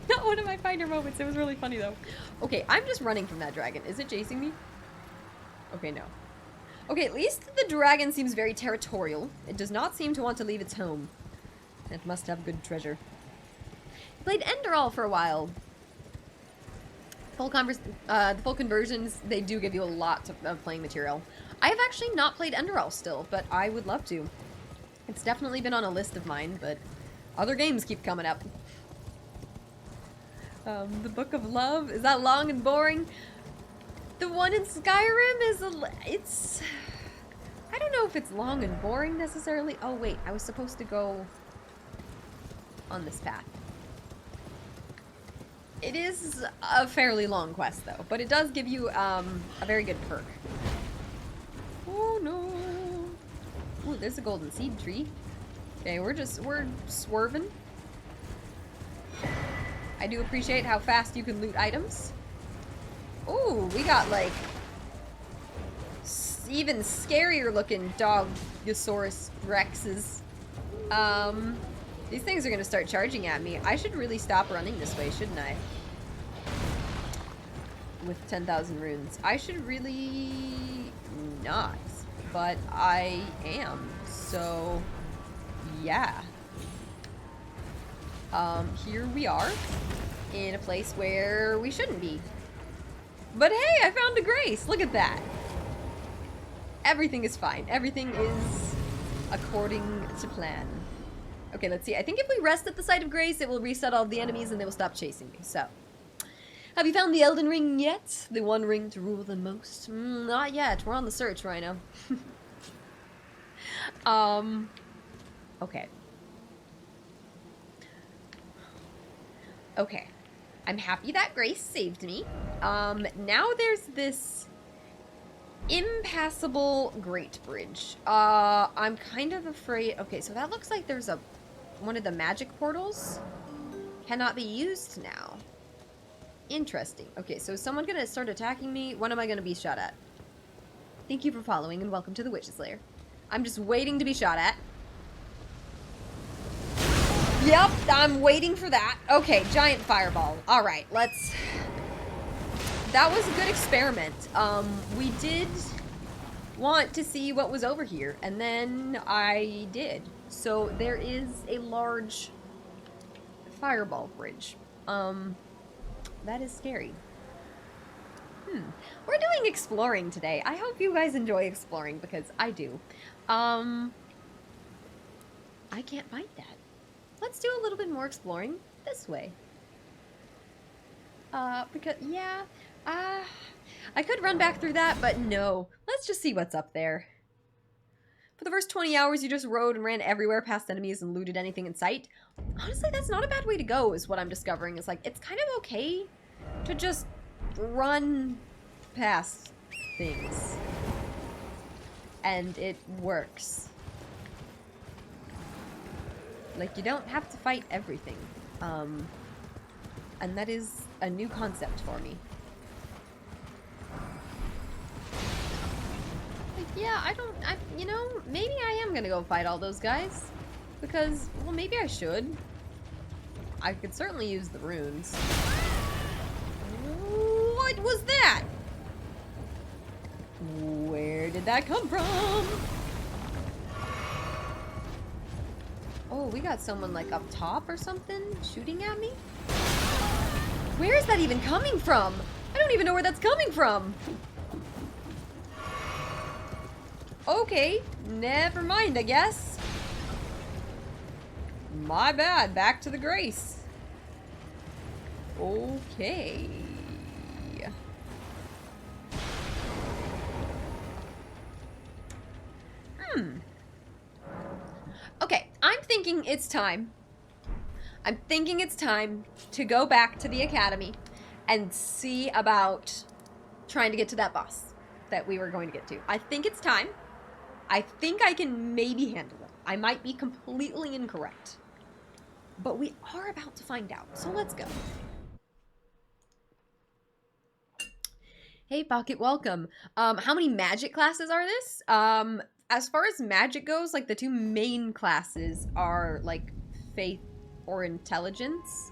Speaker 1: not one of my finer moments. It was really funny, though. Okay, I'm just running from that dragon. Is it chasing me? Okay, no. Okay, at least the dragon seems very territorial. It does not seem to want to leave its home. It must have good treasure. I played Enderall for a while. The full conversions, they do give you a lot of playing material. I have actually not played Enderall still, but I would love to. It's definitely been on a list of mine, but other games keep coming up. The Book of Love, is that long and boring? The one in Skyrim is I don't know if it's long and boring necessarily. Oh wait, I was supposed to go on this path. It is a fairly long quest though, but it does give you a very good perk. Oh no. Ooh, there's a golden seed tree. Okay, we're swerving. I do appreciate how fast you can loot items. Ooh, we got like even scarier looking Dogosaurus Rexes. These things are gonna start charging at me. I should really stop running this way, shouldn't I? With 10,000 runes. I should really not, but I am, so yeah. Here we are, in a place where we shouldn't be. But hey, I found a grace! Look at that! Everything is fine. Everything is according to plan. Okay, let's see. I think if we rest at the site of grace, it will reset all of the enemies and they will stop chasing me, so. Have you found the Elden Ring yet? The one ring to rule the most? Not yet. We're on the search, Rhino. Okay. Okay. I'm happy that Grace saved me. Now there's this impassable Great Bridge. I'm kind of afraid... Okay, so that looks like there's one of the magic portals. Cannot be used now. Interesting. Okay, so is someone gonna start attacking me? When am I gonna be shot at? Thank you for following and welcome to the Witch's Lair. I'm just waiting to be shot at. Yep, I'm waiting for that. Okay, giant fireball. Alright, let's... That was a good experiment. We did want to see what was over here, and then I did. So there is a large fireball bridge. That is scary. We're doing exploring today. I hope you guys enjoy exploring, because I do. I can't find that. Let's do a little bit more exploring this way. Because, yeah, I could run back through that, but no. Let's just see what's up there. For the first 20 hours, you just rode and ran everywhere past enemies and looted anything in sight. Honestly, that's not a bad way to go, is what I'm discovering. It's like, it's kind of okay to just run past things. And it works. Like, you don't have to fight everything. And that is a new concept for me. Like, yeah, you know, maybe I am gonna go fight all those guys. Because, well, maybe I should. I could certainly use the runes. What was that? Where did that come from? Oh, we got someone like up top or something shooting at me? Where is that even coming from? I don't even know where that's coming from. Okay, never mind, I guess. My bad, back to the grace. Okay. Okay, I'm thinking it's time. I'm thinking it's time to go back to the academy and see about trying to get to that boss that we were going to get to. I think it's time. I think I can maybe handle it. I might be completely incorrect. But we are about to find out, so let's go. Hey, Pocket, welcome. How many magic classes are this? As far as magic goes, like, the two main classes are, like, faith or intelligence.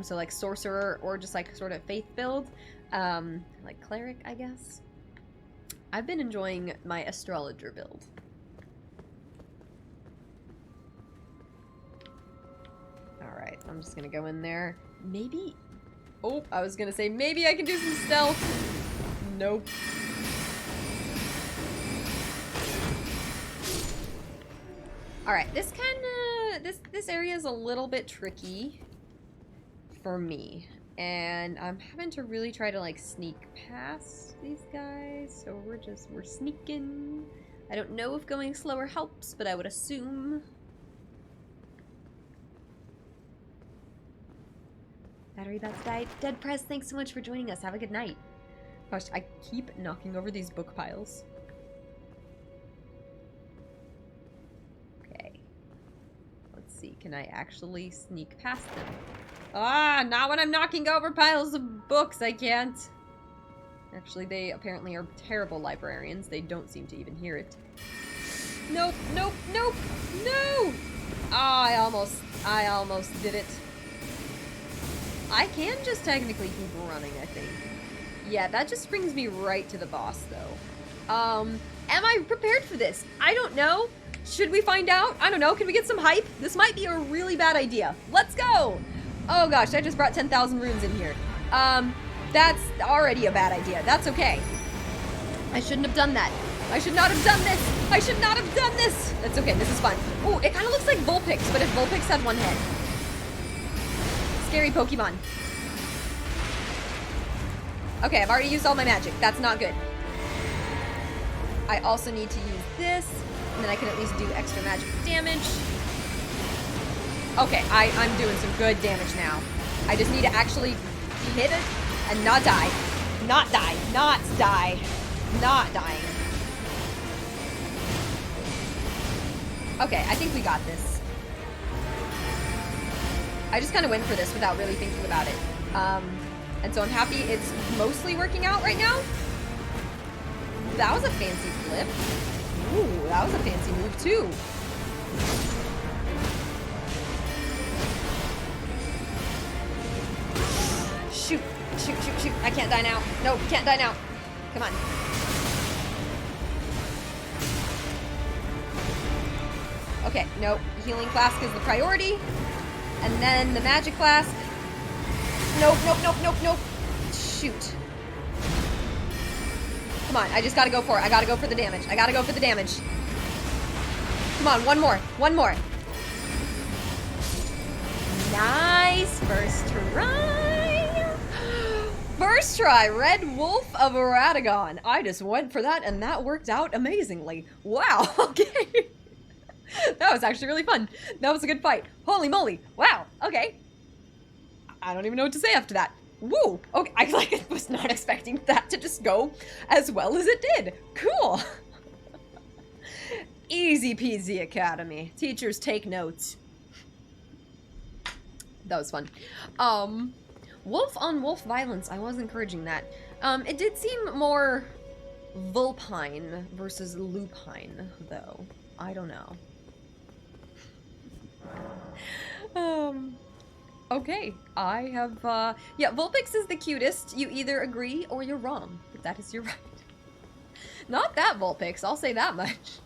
Speaker 1: So, like, sorcerer or just, like, sort of faith build. Like, cleric, I guess. I've been enjoying my astrologer build. Alright, I'm just gonna go in there. Maybe... Oh, I was gonna say, maybe I can do some stealth. Nope. Alright, this this area is a little bit tricky for me. And I'm having to really try to, like, sneak past these guys. So we're sneaking. I don't know if going slower helps, but I would assume. Battery about to die. Dead Press, thanks so much for joining us. Have a good night. Gosh, I keep knocking over these book piles. Okay. Let's see. Can I actually sneak past them? Ah, not when I'm knocking over piles of books. I can't. Actually, they apparently are terrible librarians. They don't seem to even hear it. Nope, nope, nope, no! Ah, I almost did it. I can just technically keep running, I think. Yeah, that just brings me right to the boss, though. Am I prepared for this? I don't know. Should we find out? I don't know. Can we get some hype? This might be a really bad idea. Let's go! Oh gosh, I just brought 10,000 runes in here. That's already a bad idea. That's okay. I shouldn't have done that. I should not have done this. I should not have done this. That's okay. This is fun. Ooh, it kind of looks like Vulpix, but if Vulpix had one head. Scary Pokemon. Okay, I've already used all my magic. That's not good. I also need to use this, and then I can at least do extra magic damage. Okay, I'm doing some good damage now. I just need to actually hit it and not die. Not die. Not die. Not dying. Okay, I think we got this. I just kind of went for this without really thinking about it. And so I'm happy it's mostly working out right now. That was a fancy flip. Ooh, that was a fancy move too. Shoot, shoot, shoot, shoot. I can't die now. No, can't die now. Come on. Okay, no, healing flask is the priority. And then the magic flask. Nope, nope, nope, nope, nope. Shoot. Come on, I just gotta go for it. I gotta go for the damage. I gotta go for the damage. Come on, one more. One more. Nice. First try. First try. Red Wolf of Radagon. I just went for that and that worked out amazingly. Wow. Okay. That was actually really fun. That was a good fight. Holy moly. Wow. Okay. I don't even know what to say after that. Woo. Okay. I was not expecting that to just go as well as it did. Cool. Easy peasy academy. Teachers take notes. That was fun. Wolf on wolf violence. I was encouraging that. It did seem more vulpine versus lupine, though. I don't know. Okay, I have, yeah, Vulpix is the cutest. You either agree or you're wrong, but that is your right. Not that Vulpix, I'll say that much.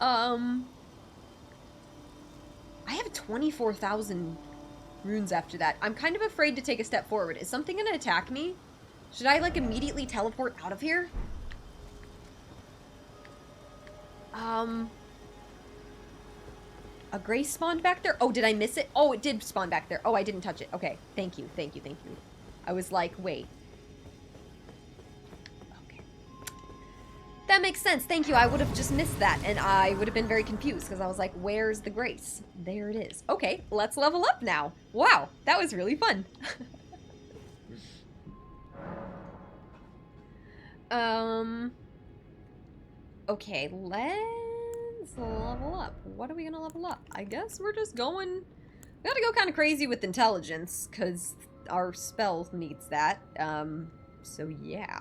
Speaker 1: I have 24,000 runes after that. I'm kind of afraid to take a step forward. Is something gonna attack me? Should I, like, immediately teleport out of here? A gray spawned back there? Oh, did I miss it? Oh, it did spawn back there. Oh, I didn't touch it. Okay, thank you, thank you, thank you. I was like, wait. Okay. That makes sense, thank you. I would have just missed that, and I would have been very confused, because I was like, where's the grace? There it is. Okay, let's level up now. Wow, that was really fun. Okay, let's level up. What are we gonna level up? I guess we're just going... We gotta go kind of crazy with intelligence, because our spell needs that. So yeah.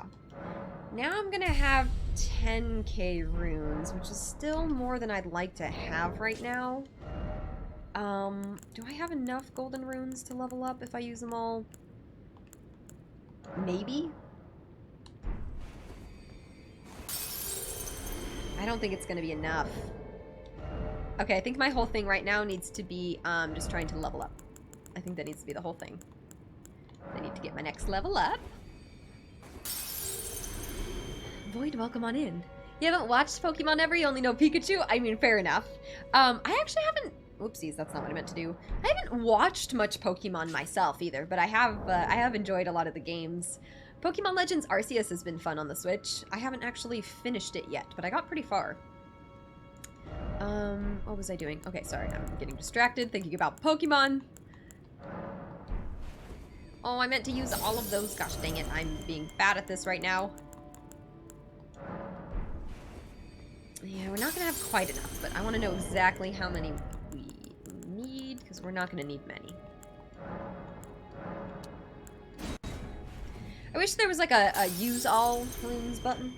Speaker 1: Now I'm gonna have 10k runes, which is still more than I'd like to have right now. Do I have enough golden runes to level up if I use them all? Maybe? I don't think it's gonna be enough. Okay, I think my whole thing right now needs to be just trying to level up. I think that needs to be the whole thing. I need to get my next level up. Void, welcome on in. You haven't watched Pokemon ever? You only know Pikachu? I mean, fair enough. I actually haven't... Oopsies, that's not what I meant to do. I haven't watched much Pokemon myself either, but I have enjoyed a lot of the games. Pokemon Legends Arceus has been fun on the Switch. I haven't actually finished it yet, but I got pretty far. What was I doing? Okay, sorry, I'm getting distracted thinking about Pokemon. Oh, I meant to use all of those. Gosh dang it, I'm being bad at this right now. Yeah, we're not gonna have quite enough, but I want to know exactly how many we need, because we're not gonna need many. I wish there was like a use all runes button.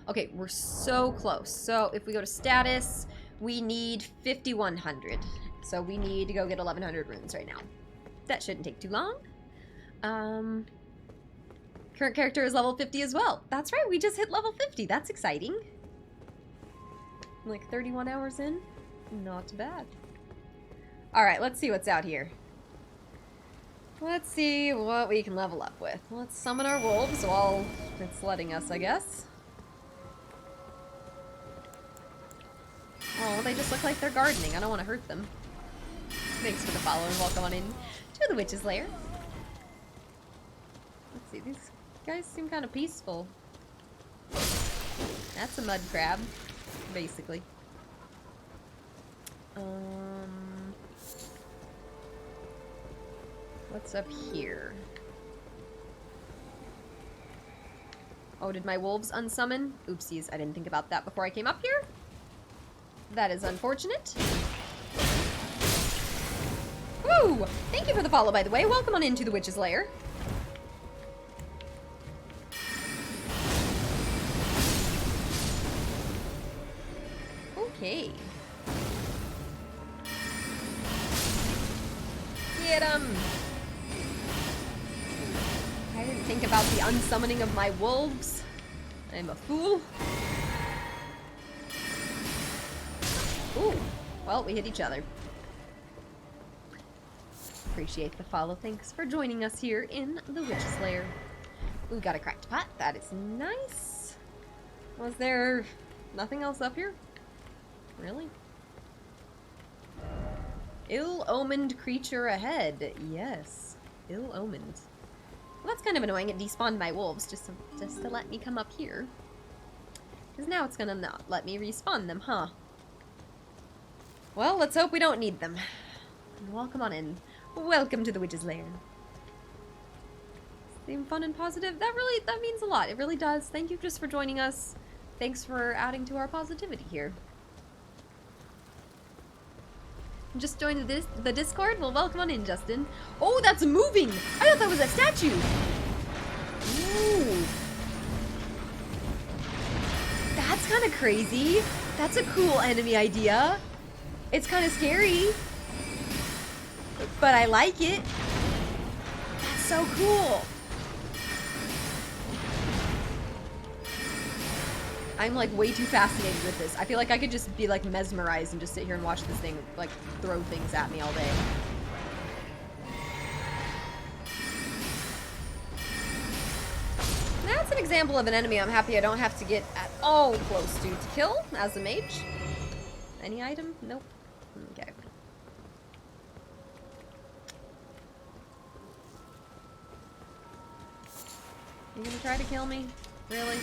Speaker 1: Okay, we're so close. So if we go to status, we need 5,100. So we need to go get 1,100 runes right now. That shouldn't take too long. Current character is level 50 as well. That's right, we just hit level 50. That's exciting. Like 31 hours in. Not bad. Alright, let's see what's out here. Let's see what we can level up with. Let's summon our wolves while it's letting us, I guess. Oh, they just look like they're gardening. I don't want to hurt them. Thanks for the follow and welcome on in to the Witch's Lair. Let's see, these guys seem kind of peaceful. That's a mud crab, basically. What's up here? Oh, did my wolves unsummon? Oopsies, I didn't think about that before I came up here. That is unfortunate. Woo! Thank you for the follow, by the way. Welcome on into the Witch's Lair. Okay. Get him! I didn't think about the unsummoning of my wolves. I'm a fool. Ooh. Well, we hit each other. Appreciate the follow. Thanks for joining us here in the Witch's Lair. We got a cracked pot. That is nice. Was there nothing else up here? Really? Ill-omened creature ahead. Yes. Ill-omened. Well, that's kind of annoying. It despawned my wolves just to let me come up here. Because now it's gonna not let me respawn them, huh? Well, let's hope we don't need them. Welcome on in. Welcome to the Witch's Lair. Seem fun and positive. That means a lot. It really does. Thank you just for joining us. Thanks for adding to our positivity here. Just joined the Discord? Well, welcome on in, Justin. Oh, that's moving! I thought that was a statue! Ooh. That's kind of crazy. That's a cool enemy idea. It's kind of scary. But I like it. That's so cool. I'm like way too fascinated with this. I feel like I could just be like mesmerized and just sit here and watch this thing like throw things at me all day. That's an example of an enemy I'm happy I don't have to get at all close to kill as a mage. Any item? Nope. Okay. You gonna try to kill me? Really?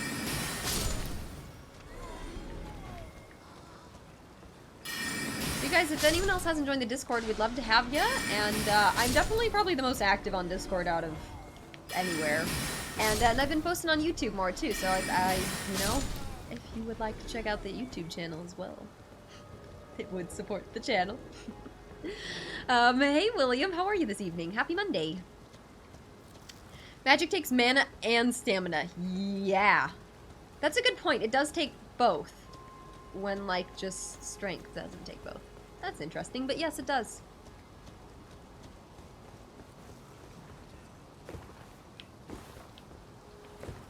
Speaker 1: You guys, if anyone else hasn't joined the Discord, we'd love to have you. And I'm definitely probably the most active on Discord out of anywhere. And I've been posting on YouTube more too, so you know, if you would like to check out the YouTube channel as well, it would support the channel. Hey William, how are you this evening? Happy Monday. Magic takes mana and stamina. Yeah. That's a good point. It does take both. When, like, just strength doesn't take both. That's interesting, but yes, it does.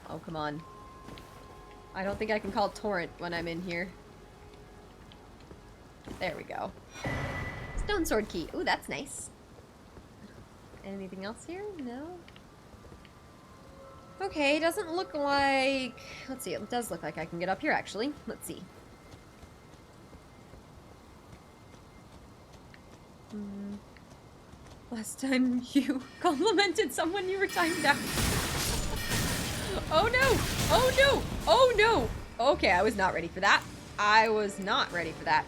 Speaker 1: Oh, come on. I don't think I can call Torrent when I'm in here. There we go. Stone sword key. Ooh, that's nice. Anything else here? No? Okay, doesn't look like... Let's see, it does look like I can get up here, actually. Let's see. Last time you complimented someone, you were timed out. Oh no! Oh no! Oh no! Okay, I was not ready for that. I was not ready for that.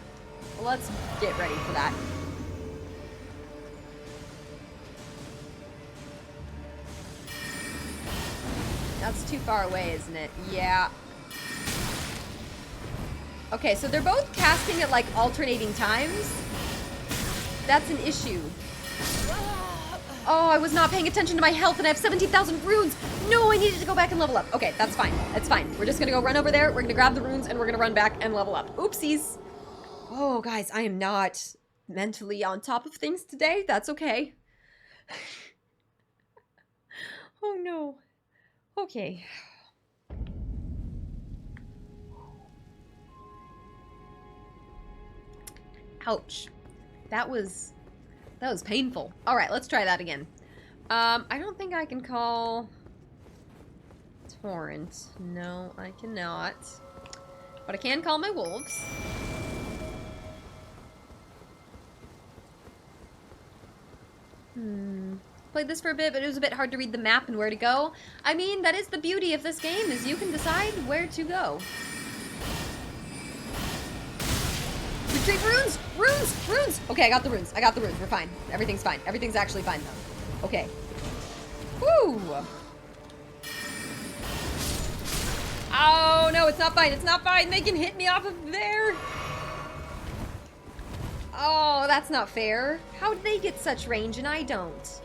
Speaker 1: Let's get ready for that. That's too far away, isn't it? Yeah. Okay, so they're both casting at like alternating times. That's an issue. Oh, I was not paying attention to my health and I have 17,000 runes. No, I needed to go back and level up. Okay, that's fine. That's fine. We're just gonna go run over there. We're gonna grab the runes and we're gonna run back and level up. Oopsies. Oh, guys, I am not mentally on top of things today. That's okay. Oh, no. Okay. Ouch. That was painful. All right, let's try that again. I don't think I can call Torrent. No, I cannot. But I can call my wolves. Played this for a bit, but it was a bit hard to read the map and where to go. I mean, that is the beauty of this game, is you can decide where to go. Retreat runes! Runes! Runes! Okay, I got the runes. I got the runes. We're fine. Everything's fine. Everything's actually fine, though. Okay. Woo! Oh, no, it's not fine. It's not fine. They can hit me off of there. Oh, that's not fair. How did they get such range and I don't?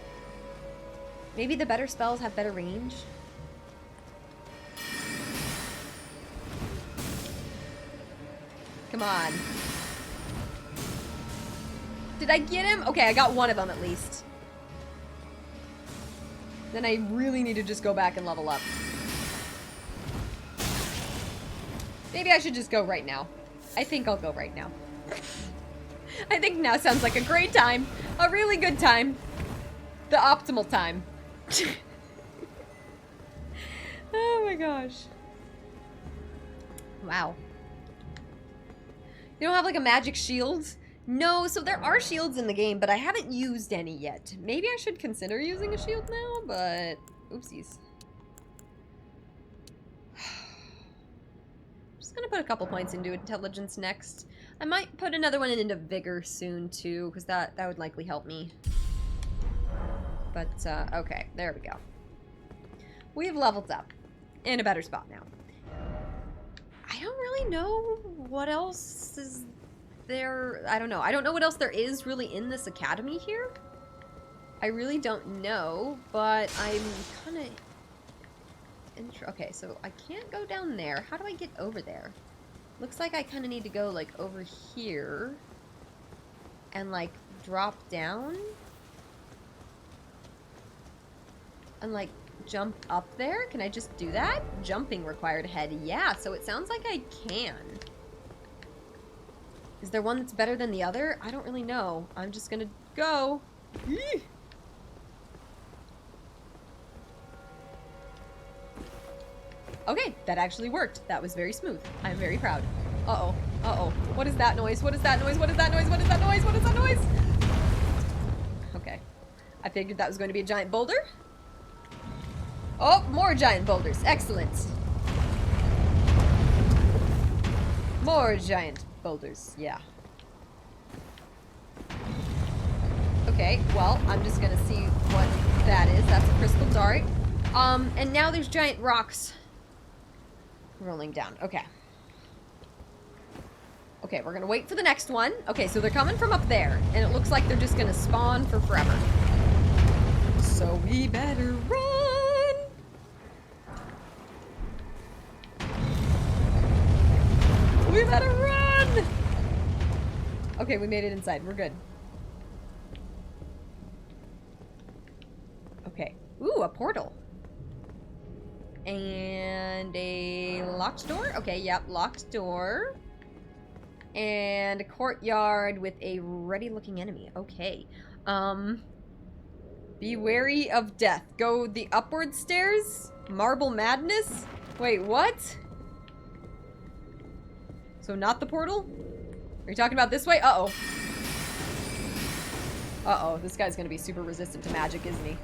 Speaker 1: Maybe the better spells have better range? Come on. Did I get him? Okay, I got one of them at least. Then I really need to just go back and level up. Maybe I should just go right now. I think I'll go right now. I think now sounds like a great time. A really good time. The optimal time. Oh my gosh. Wow. You don't have like a magic shield? No, so there are shields in the game, but I haven't used any yet. Maybe I should consider using a shield now, but oopsies. Just gonna put a couple points into intelligence next. I might put another one into vigor soon too, because that would likely help me. But okay, there we go. We've leveled up in a better spot now. I don't really know what else is there. I don't know. I don't know what else there is really in this academy here. I really don't know, but I'm kind of... Okay, so I can't go down there. How do I get over there? Looks like I kind of need to go, like, over here and, like, drop down and, like, jump up there. Can I just do that? Jumping required ahead. Yeah, so it sounds like I can. Is there one that's better than the other? I don't really know. I'm just gonna go. Eee! Okay, that actually worked. That was very smooth. I'm very proud. Uh-oh. Uh-oh. What is that noise? What is that noise? What is that noise? What is that noise? What is that noise? Okay. I figured that was going to be a giant boulder. Oh, more giant boulders. Excellent. More giant boulders. Yeah. Okay, well, I'm just gonna see what that is. That's a crystal dart. And now there's giant rocks rolling down. Okay. Okay, we're gonna wait for the next one. Okay, so they're coming from up there, and it looks like they're just gonna spawn for forever. So we better run! We better run! Okay, we made it inside. We're good. Okay. Ooh, a portal. And a locked door? Okay, yep, locked door. And a courtyard with a ready-looking enemy. Okay. Be wary of death. Go the upward stairs? Marble madness? Wait, what? So not the portal? Are you talking about this way? Uh-oh. Uh-oh, this guy's gonna be super resistant to magic, isn't he?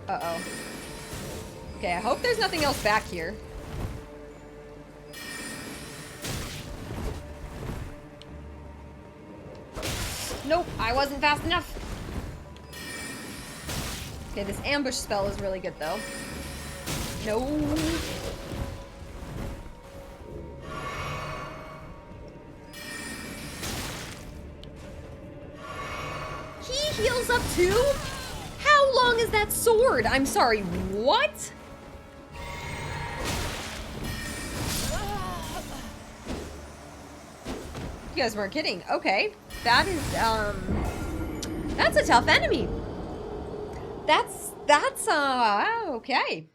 Speaker 1: Uh-oh. Okay, I hope there's nothing else back here. Nope, I wasn't fast enough. Okay, this ambush spell is really good, though. No. up too? How long is that sword? I'm sorry, what? You guys weren't kidding. Okay. That is, that's a tough enemy. That's, okay.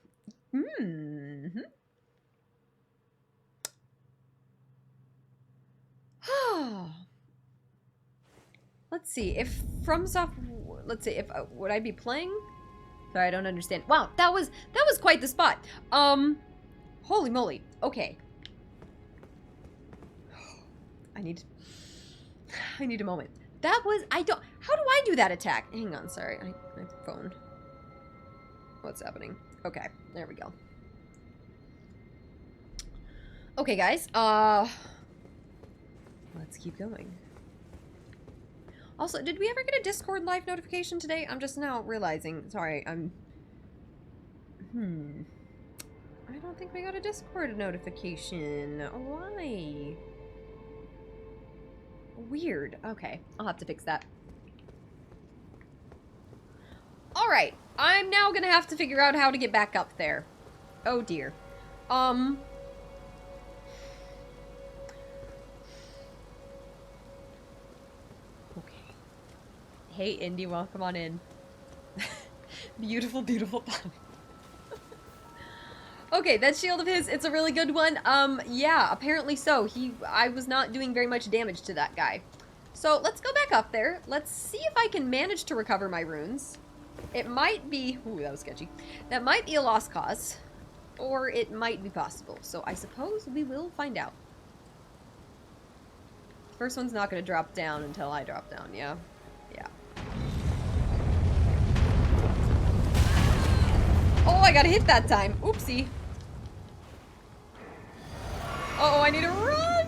Speaker 1: Let's see, if FromSoft, let's see, if, would I be playing? Sorry, I don't understand. Wow, that was quite the spot. Holy moly. Okay. I need a moment. That was, how do I do that attack? Hang on, sorry, my phone. What's happening? Okay, there we go. Okay, guys, let's keep going. Also, did we ever get a Discord live notification today? I'm just now realizing. Sorry, I don't think we got a Discord notification. Why? Weird. Okay, I'll have to fix that. Alright, I'm now gonna have to figure out how to get back up there. Oh dear. Hey, Indy, welcome on in. Beautiful, beautiful fun. Okay, that shield of his, it's a really good one. Yeah, apparently so. I was not doing very much damage to that guy. So, let's go back up there. Let's see if I can manage to recover my runes. It might be... Ooh, that was sketchy. That might be a lost cause. Or it might be possible. So, I suppose we will find out. First one's not going to drop down until I drop down, yeah? Yeah. Oh, I got hit that time. Oopsie. Uh-oh, I need to run!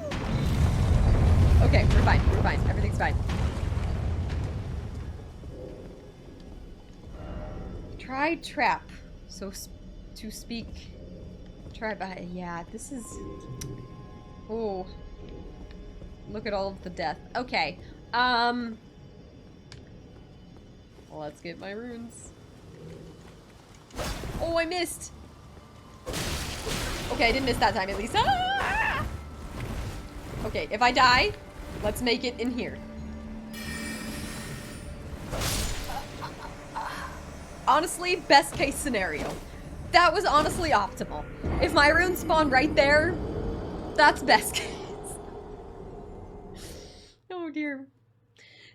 Speaker 1: Okay, we're fine. We're fine. Everything's fine. Try trap. So, to speak... Try by... Yeah, this is... Oh. Look at all of the death. Okay. Let's get my runes. Oh, I missed! Okay, I didn't miss that time at least. Ah! Okay, if I die, let's make it in here. Honestly, best case scenario. That was honestly optimal. If my runes spawn right there, that's best case. Oh dear.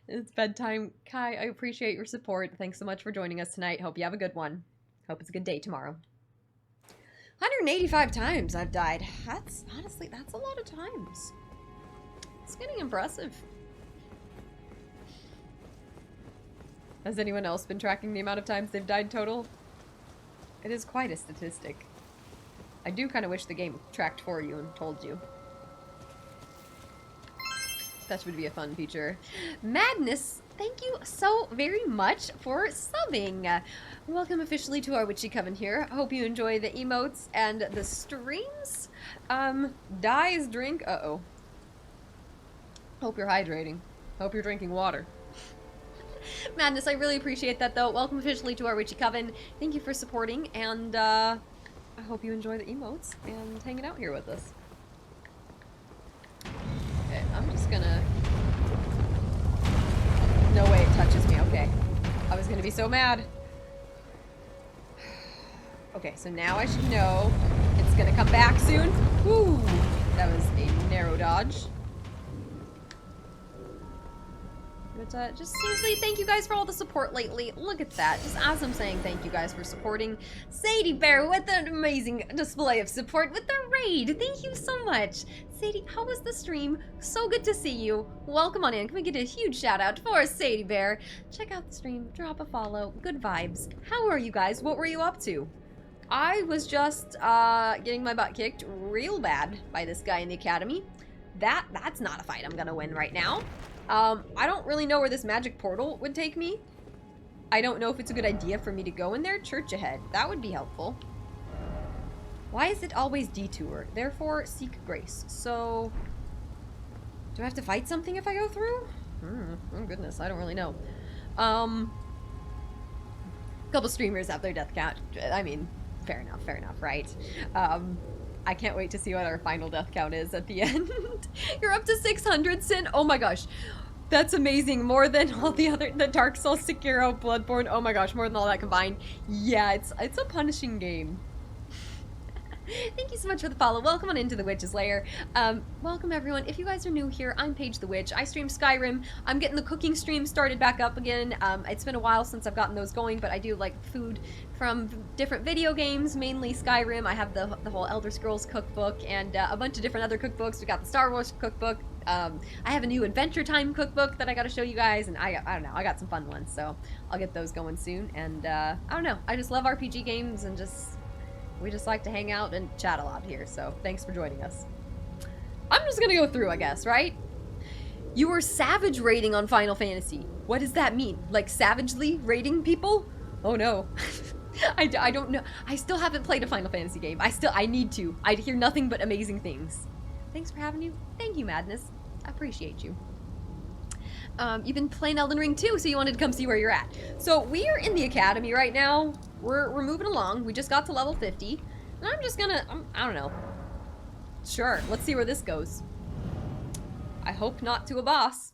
Speaker 1: It's bedtime. Kai, I appreciate your support. Thanks so much for joining us tonight. Hope you have a good one. Hope it's a good day tomorrow. 185 times I've died. That's, honestly, that's a lot of times. It's getting impressive. Has anyone else been tracking the amount of times they've died total? It is quite a statistic. I do kind of wish the game tracked for you and told you. That would be a fun feature. Madness, thank you so very much for subbing. Welcome officially to our Witchy Coven here. Hope you enjoy the emotes and the streams. Dies drink. Uh-oh. Hope you're hydrating. Hope you're drinking water. Madness, I really appreciate that though. Welcome officially to our Witchy Coven. Thank you for supporting, and I hope you enjoy the emotes and hanging out here with us. Okay, I'm just gonna... No way it touches me, okay. I was gonna be so mad. Okay, so now I should know it's gonna come back soon. Woo! That was a narrow dodge. But just seriously, thank you guys for all the support lately. Look at that. Just as I'm saying thank you guys for supporting, Sadie Bear with an amazing display of support with the raid. Thank you so much. Sadie, how was the stream? So good to see you. Welcome on in. Can we get a huge shout out for Sadie Bear? Check out the stream, drop a follow, good vibes. How are you guys? What were you up to? I was just getting my butt kicked real bad by this guy in the academy. That's not a fight I'm gonna win right now. I don't really know where this magic portal would take me. I don't know if it's a good idea for me to go in there. Church ahead. That would be helpful. Why is it always detour? Therefore, seek grace. So, do I have to fight something if I go through? Oh goodness, I don't really know. A couple streamers have their death count. I mean, fair enough, right? I can't wait to see what our final death count is at the end. You're up to 600, Sin? Oh my gosh. That's amazing. More than all the Dark Souls, Sekiro, Bloodborne. Oh my gosh, more than all that combined. Yeah, it's a punishing game. Thank you so much for the follow. Welcome on into the Witch's Lair. Welcome everyone. If you guys are new here, I'm Paige the Witch. I stream Skyrim. I'm getting the cooking stream started back up again. It's been a while since I've gotten those going, but I do like food from different video games, mainly Skyrim. I have the whole Elder Scrolls cookbook and a bunch of different other cookbooks. We got the Star Wars cookbook. I have a new Adventure Time cookbook that I got to show you guys, and I don't know, I got some fun ones, so I'll get those going soon. And I don't know, I just love RPG games and we just like to hang out and chat a lot here, so thanks for joining us. I'm just gonna go through, I guess, right? You were savage raiding on Final Fantasy. What does that mean? Like savagely raiding people? Oh no. I don't know. I still haven't played a Final Fantasy game. I need to. I hear nothing but amazing things. Thanks for having you. Thank you, Madness. I appreciate you. You've been playing Elden Ring too, so you wanted to come see where you're at. So we are in the academy right now. We're moving along. We just got to level 50. And I'm just gonna, I don't know. Sure, let's see where this goes. I hope not to a boss.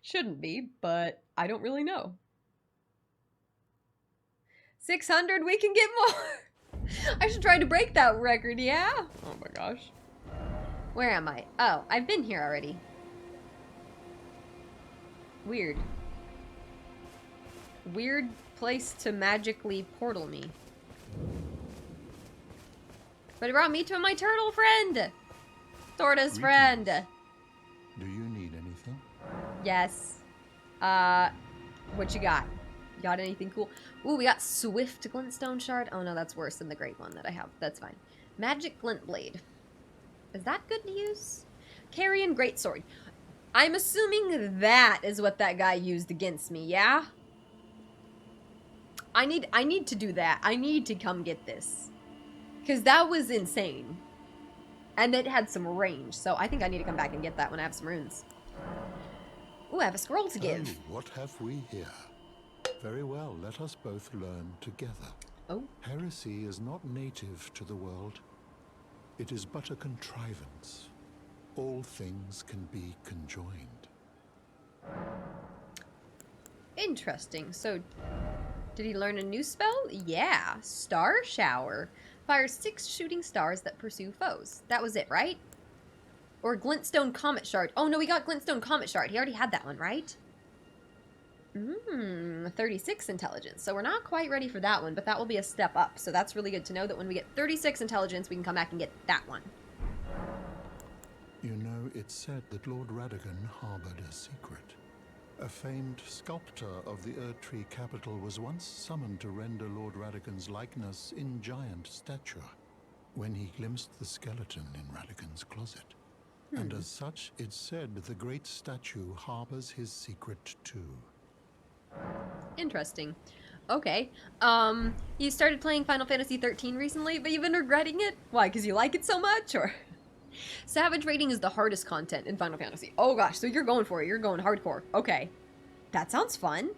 Speaker 1: Shouldn't be, but I don't really know. 600, we can get more. I should try to break that record, yeah? Oh my gosh. Where am I? Oh, I've been here already. Weird. Weird place to magically portal me. But it brought me to my turtle friend! Tortoise friend!
Speaker 3: Do you need anything?
Speaker 1: Yes. What you got? Got anything cool? Ooh, we got Swift Glintstone Shard. Oh no, that's worse than the great one that I have. That's fine. Magic Glint Blade. Is that good to use? Carrion Greatsword. I'm assuming that is what that guy used against me, yeah? I need to do that. I need to come get this. Because that was insane. And it had some range, so I think I need to come back and get that when I have some runes. Ooh, I have a scroll to give.
Speaker 3: Oh, what have we here? Very well, let us both learn together.
Speaker 1: Oh.
Speaker 3: Heresy is not native to the world. It is but a contrivance. All things can be conjoined.
Speaker 1: Interesting. So, did he learn a new spell? Yeah. Star Shower. Fires 6 shooting stars that pursue foes. That was it, right? Or Glintstone Comet Shard. Oh, no, we got Glintstone Comet Shard. He already had that one, right? 36 intelligence. So we're not quite ready for that one, but that will be a step up. So that's really good to know that when we get 36 intelligence, we can come back and get that one.
Speaker 3: You know, it's said that Lord Radagon harbored a secret. A famed sculptor of the Erdtree capital was once summoned to render Lord Radagon's likeness in giant stature, when he glimpsed the skeleton in Radagon's closet. And as such, it's said the great statue harbors his secret too.
Speaker 1: Interesting. Okay. You started playing Final Fantasy 13 recently, but you've been regretting it? Why, because you like it so much, or? Savage raiding is the hardest content in Final Fantasy. Oh gosh, so you're going for it. You're going hardcore. Okay. That sounds fun.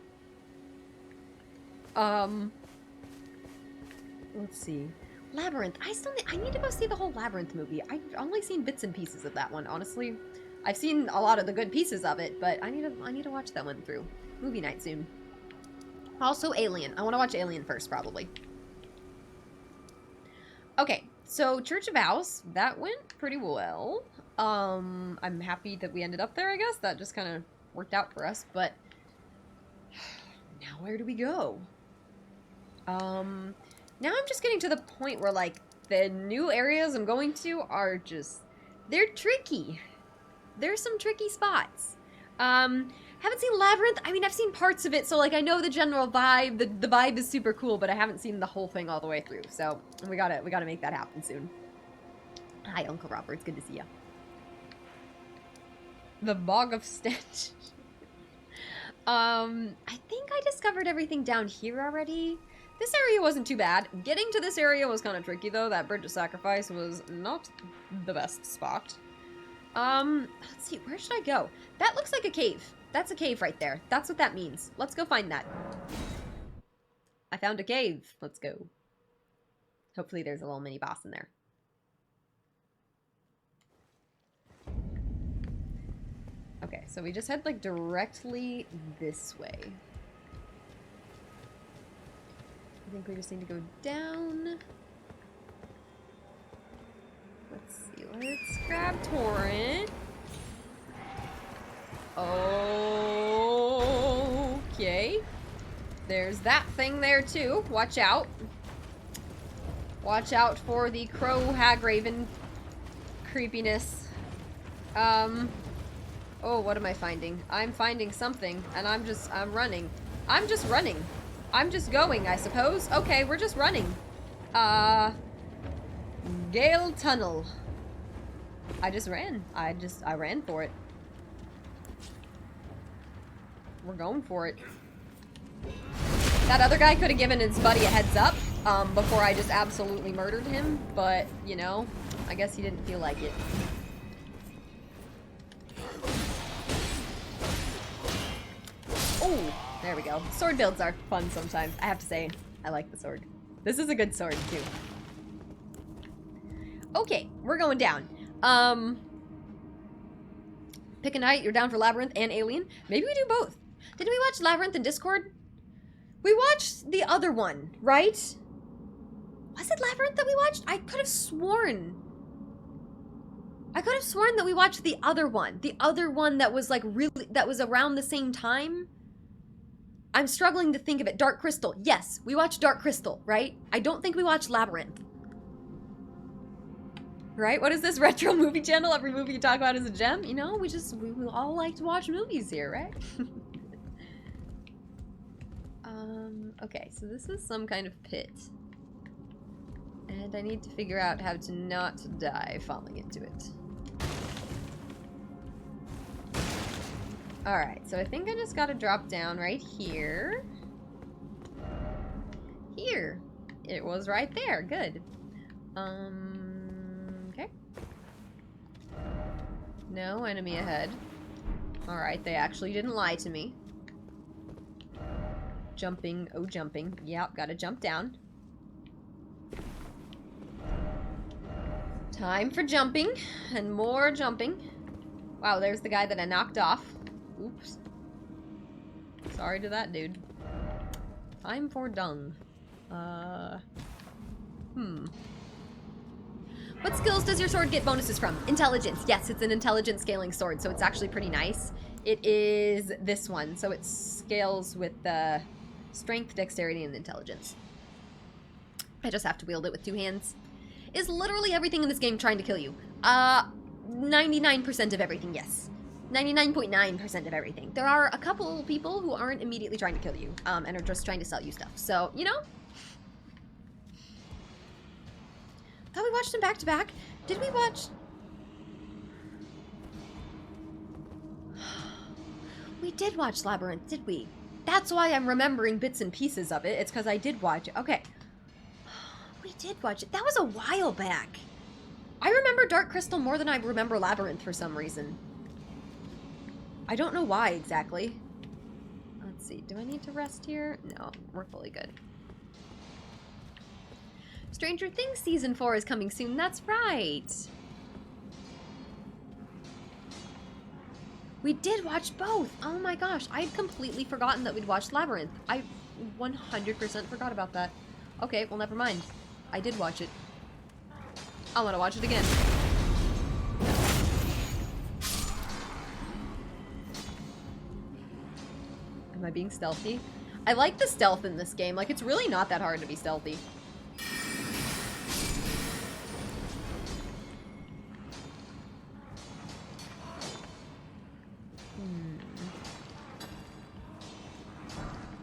Speaker 1: Let's see. Labyrinth. I need to go see the whole Labyrinth movie. I've only seen bits and pieces of that one, honestly. I've seen a lot of the good pieces of it, but I need to watch that one through. Movie night soon. Also Alien. I want to watch Alien first, probably. Okay. So, Church of Vows, that went pretty well. I'm happy that we ended up there, I guess. That just kind of worked out for us, but now where do we go? Now I'm just getting to the point where, like, the new areas I'm going to are just, they're tricky. There's some tricky spots. Haven't seen Labyrinth. I mean, I've seen parts of it, so, like, I know the general vibe. The vibe is super cool, but I haven't seen the whole thing all the way through. So, we gotta make that happen soon. Hi, Uncle Robert. It's good to see you. The Bog of Stench. I think I discovered everything down here already. This area wasn't too bad. Getting to this area was kind of tricky, though. That Bridge of Sacrifice was not the best spot. Let's see. Where should I go? That looks like a cave. That's a cave right there. That's what that means. Let's go find that. I found a cave. Let's go. Hopefully there's a little mini boss in there. Okay, so we just head like directly this way. I think we just need to go down. Let's see, let's grab Torrent. Okay. There's that thing there too. Watch out. Watch out for the crow hagraven creepiness. Oh, what am I finding? I'm finding something, and I'm running. I'm just running. I'm just going, I suppose. Okay, we're just running. Gale Tunnel. I just ran. I ran for it. We're going for it. That other guy could have given his buddy a heads up, before I just absolutely murdered him, but, you know, I guess he didn't feel like it. Oh, there we go. Sword builds are fun sometimes. I have to say, I like the sword. This is a good sword, too. Okay, we're going down. Pick a night. You're down for Labyrinth and Alien. Maybe we do both. Didn't we watch Labyrinth in Discord? We watched the other one, right? Was it Labyrinth that we watched? I could have sworn that we watched the other one. The other one that was like really, that was around the same time. I'm struggling to think of it. Dark Crystal. Yes, we watched Dark Crystal, right? I don't think we watched Labyrinth. Right? What is this retro movie channel? Every movie you talk about is a gem? You know, we all like to watch movies here, right? Okay, so this is some kind of pit. And I need to figure out how to not die falling into it. Alright, so I think I just gotta drop down right here. Here! It was right there, good. Okay. No enemy ahead. Alright, they actually didn't lie to me. Jumping, oh jumping. Yep, gotta jump down. Time for jumping, and more jumping. Wow, there's the guy that I knocked off. Oops. Sorry to that dude. Time for dung. What skills does your sword get bonuses from? Intelligence. Yes, it's an intelligence scaling sword, so it's actually pretty nice. It is this one, so it scales with the strength, dexterity, and intelligence. I just have to wield it with 2 hands. Is literally everything in this game trying to kill you? 99% of everything, yes. 99.9% of everything. There are a couple people who aren't immediately trying to kill you, and are just trying to sell you stuff. So, you know? Thought we watched them back to back. Did we watch... We did watch Labyrinth, did we? That's why I'm remembering bits and pieces of it. It's because I did watch it. Okay. We did watch it. That was a while back. I remember Dark Crystal more than I remember Labyrinth for some reason. I don't know why exactly. Let's see. Do I need to rest here? No, we're fully good. Stranger Things Season 4 is coming soon. That's right. We did watch both. Oh my gosh. I had completely forgotten that we'd watched Labyrinth. I 100% forgot about that. Okay, well, never mind. I did watch it. I want to watch it again. Am I being stealthy? I like the stealth in this game. Like, it's really not that hard to be stealthy.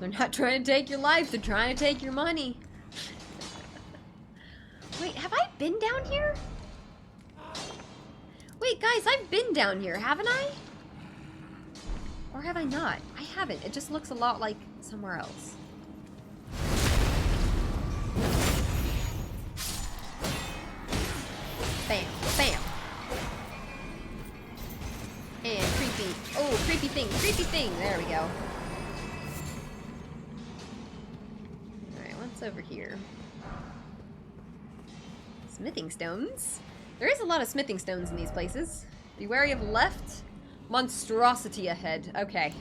Speaker 1: They're not trying to take your life, they're trying to take your money. Wait, have I been down here? Wait, guys, I've been down here, haven't I? Or have I not? I haven't. It just looks a lot like somewhere else. Bam, bam. And creepy. Oh, creepy thing, creepy thing. There we go. over here? Smithing stones? There is a lot of smithing stones in these places. Be wary of left. Monstrosity ahead. Okay.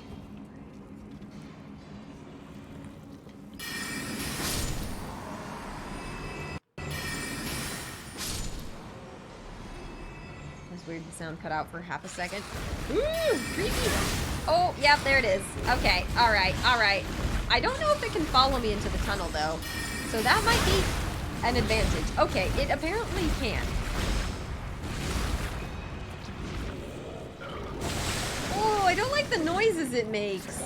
Speaker 1: It's weird the sound cut out for half a second. Ooh, creepy. Oh, yep, there it is. Okay, alright, alright. I don't know if it can follow me into the tunnel, though. So that might be an advantage. Okay, it apparently can. Oh, I don't like the noises it makes.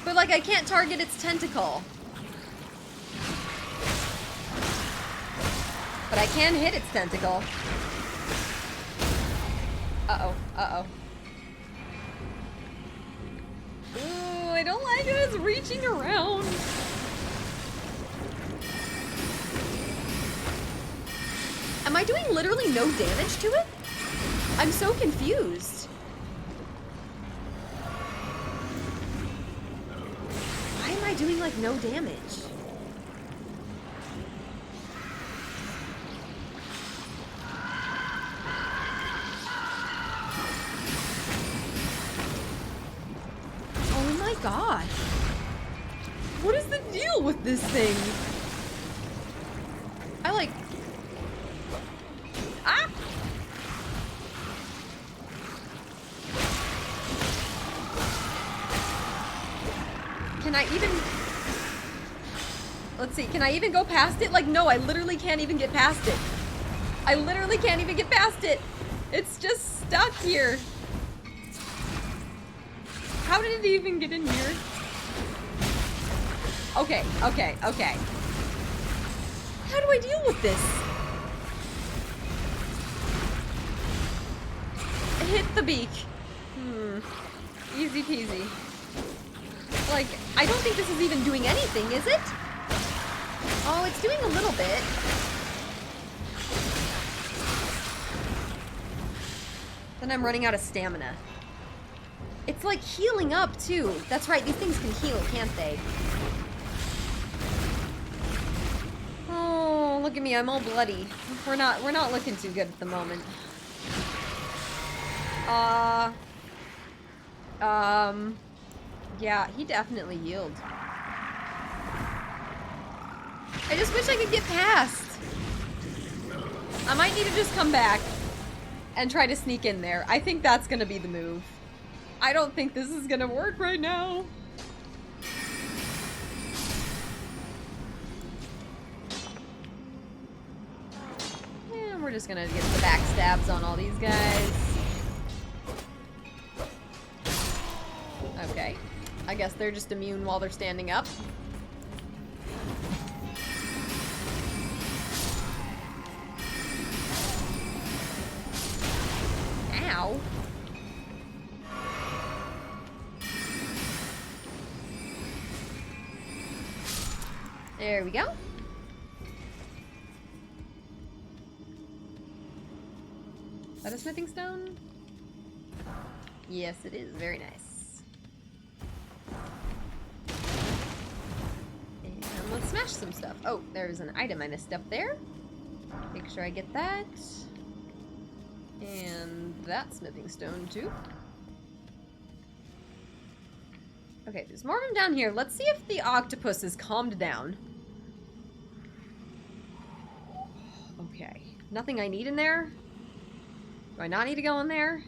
Speaker 1: But, like, I can't target its tentacle. But I can hit its tentacle. Uh-oh, uh-oh. Ooh, I don't like it. It's reaching around. Am I doing literally no damage to it? I'm so confused. Why am I doing, like, no damage? Oh my god. What is the deal with this thing? I like... Ah! Can I even... Let's see, can I even go past it? Like, no, I literally can't even get past it. I literally can't even get past it. It's just stuck here. How did it even get in here? Okay, okay, okay. How do I deal with this? Hit the beak. Easy peasy. Like, I don't think this is even doing anything, is it? Oh, it's doing a little bit. Then I'm running out of stamina. It's like healing up too. That's right, these things can heal, can't they? Oh, look at me, I'm all bloody. We're not looking too good at the moment. Yeah, he definitely healed. I just wish I could get past. I might need to just come back and try to sneak in there. I think that's gonna be the move. I don't think this is gonna work right now. And we're just gonna get the backstabs on all these guys. Okay. I guess they're just immune while they're standing up. Ow. There we go. Is that a smithing stone? Yes, it is. Very nice. And let's smash some stuff. Oh, there's an item I missed up there. Make sure I get that. And that smithing stone, too. Okay, there's more of them down here. Let's see if the octopus is calmed down. Okay. Nothing I need in there? Do I not need to go in there?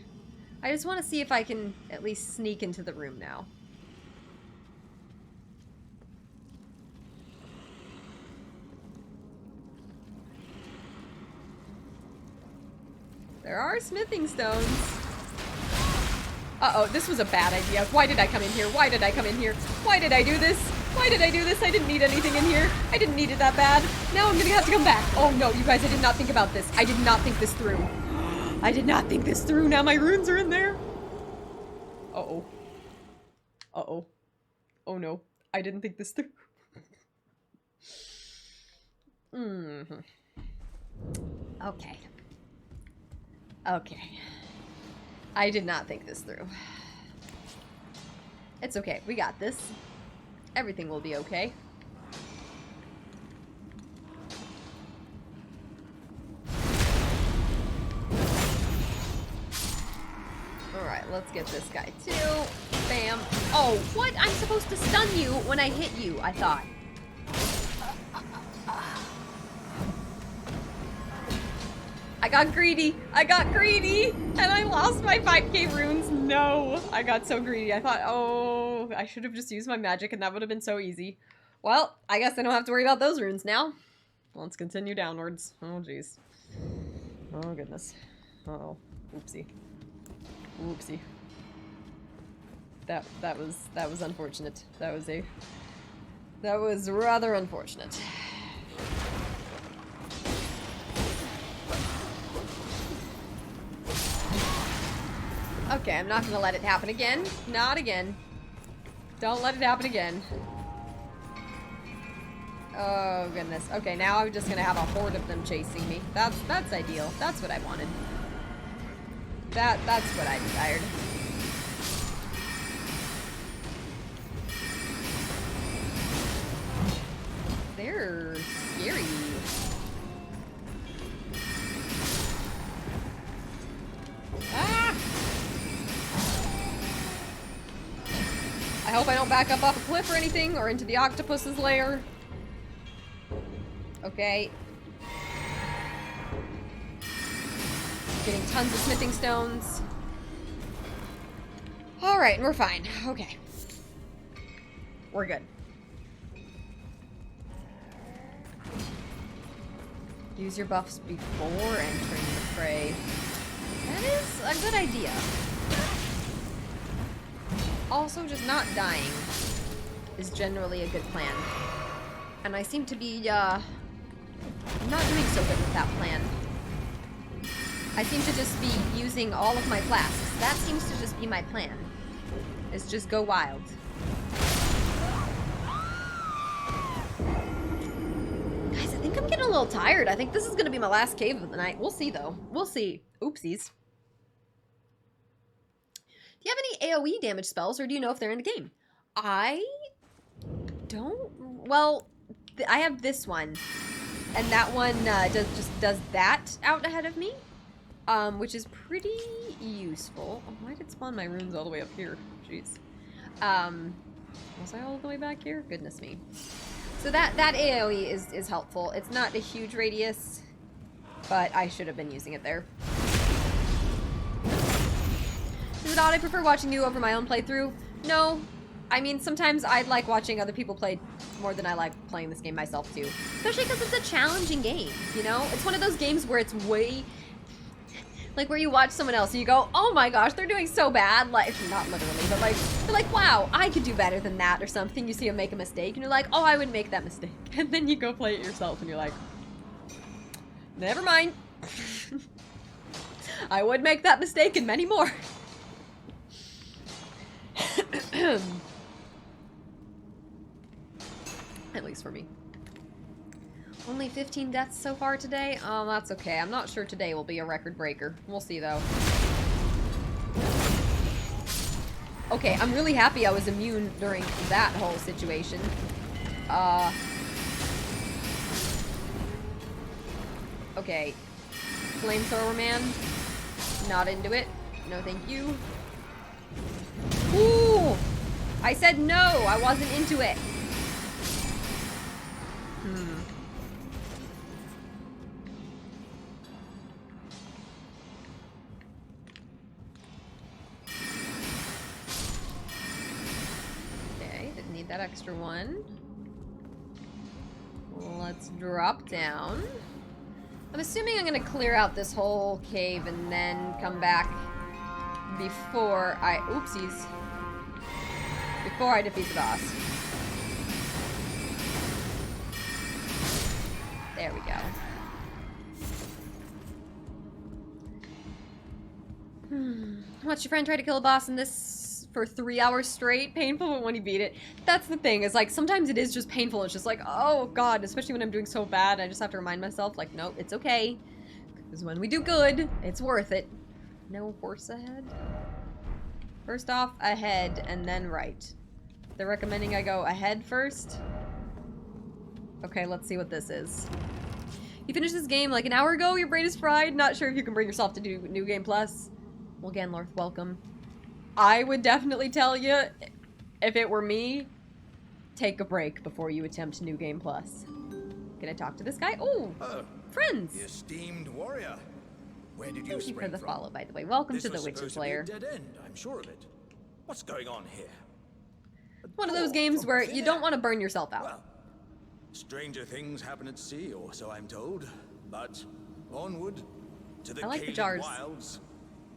Speaker 1: I just want to see if I can at least sneak into the room now. There are smithing stones. Uh-oh, this was a bad idea. Why did I come in here? Why did I come in here? Why did I do this? Why did I do this? I didn't need anything in here. I didn't need it that bad. Now I'm gonna have to come back. Oh no, you guys, I did not think about this. I did not think this through. I did not think this through. Now my runes are in there. Uh-oh. Uh-oh. Oh no, I didn't think this through. Okay. Okay. I did not think this through. It's okay. We got this. Everything will be okay. Alright, let's get this guy too. Bam. Oh, what? I'm supposed to stun you when I hit you, I thought. I got greedy. I got greedy. And I lost my 5k runes. No. I got so greedy. I thought, oh, I should have just used my magic and that would have been so easy. Well, I guess I don't have to worry about those runes now. Let's continue downwards. Oh, jeez. Oh, goodness. Uh-oh. Oopsie. Oopsie. That was unfortunate. That was rather unfortunate. Okay, I'm not gonna let it happen again. Not again. Don't let it happen again. Oh goodness. Okay, now I'm just gonna have a horde of them chasing me. That's ideal. That's what I wanted. That's what I desired. They're scary. Ah! I hope I don't back up off a cliff or anything, or into the octopus's lair. Okay. Getting tons of smithing stones. Alright, we're fine. Okay. We're good. Use your buffs before entering the fray. That is a good idea. Also, just not dying is generally a good plan. And I seem to be, not doing so good with that plan. I seem to just be using all of my flasks. That seems to just be my plan. Is just go wild. Guys, I think I'm getting a little tired. I think this is gonna be my last cave of the night. We'll see, though. We'll see. Oopsies. Do you have any AoE damage spells, or do you know if they're in the game? I don't... Well, I have this one. And that one does that out ahead of me. Which is pretty useful. Oh, why did it spawn my runes all the way up here? Jeez. Was I all the way back here? Goodness me. So that AoE is helpful. It's not a huge radius, but I should have been using it there. Is it odd I prefer watching you over my own playthrough? No. I mean, sometimes I like watching other people play more than I like playing this game myself, too. Especially because it's a challenging game, you know? It's one of those games where it's way... Like, where you watch someone else and you go, oh my gosh, they're doing so bad. Like, not literally, but like, you're like, wow, I could do better than that or something. You see them make a mistake and you're like, oh, I would make that mistake. And then you go play it yourself and you're like, never mind. I would make that mistake and many more. At least for me. Only 15 deaths so far today? Oh, that's okay. I'm not sure today will be a record breaker. We'll see, though. Okay, I'm really happy I was immune during that whole situation. Okay. Flamethrower man. Not into it. No, thank you. Ooh! I said no! I wasn't into it. Okay, didn't need that extra one. Let's drop down. I'm assuming I'm gonna clear out this whole cave and then come back before I... Oopsies. Before I defeat the boss. There we go. Watch your friend try to kill a boss in this for 3 hours straight. Painful, but when you beat it. That's the thing, is like, sometimes it is just painful. It's just like, oh god, especially when I'm doing so bad. I just have to remind myself, like, nope, it's okay. Because when we do good, it's worth it. No horse ahead? First off, ahead, and then right. They're recommending I go ahead first. Okay, let's see what this is. You finished this game like an hour ago, your brain is fried, not sure if you can bring yourself to do New Game Plus. Well, Ganlorth, welcome. I would definitely tell you, if it were me, take a break before you attempt New Game Plus. Can I talk to this guy? Oh, friends!
Speaker 4: The esteemed warrior. Where did you
Speaker 1: Thank you for
Speaker 4: spring
Speaker 1: the
Speaker 4: from?
Speaker 1: follow, by the way. Welcome
Speaker 4: This
Speaker 1: to the
Speaker 4: was
Speaker 1: Witch's
Speaker 4: supposed to be a
Speaker 1: Lair.
Speaker 4: dead end, I'm sure of it. What's going on here?
Speaker 1: One of those
Speaker 4: Oh,
Speaker 1: games
Speaker 4: from
Speaker 1: where
Speaker 4: thin
Speaker 1: you don't
Speaker 4: air.
Speaker 1: want to burn yourself out.
Speaker 4: Well, stranger things happen at sea, or so I'm told. But onward to the
Speaker 1: I like the
Speaker 4: Caelid
Speaker 1: jars.
Speaker 4: wilds.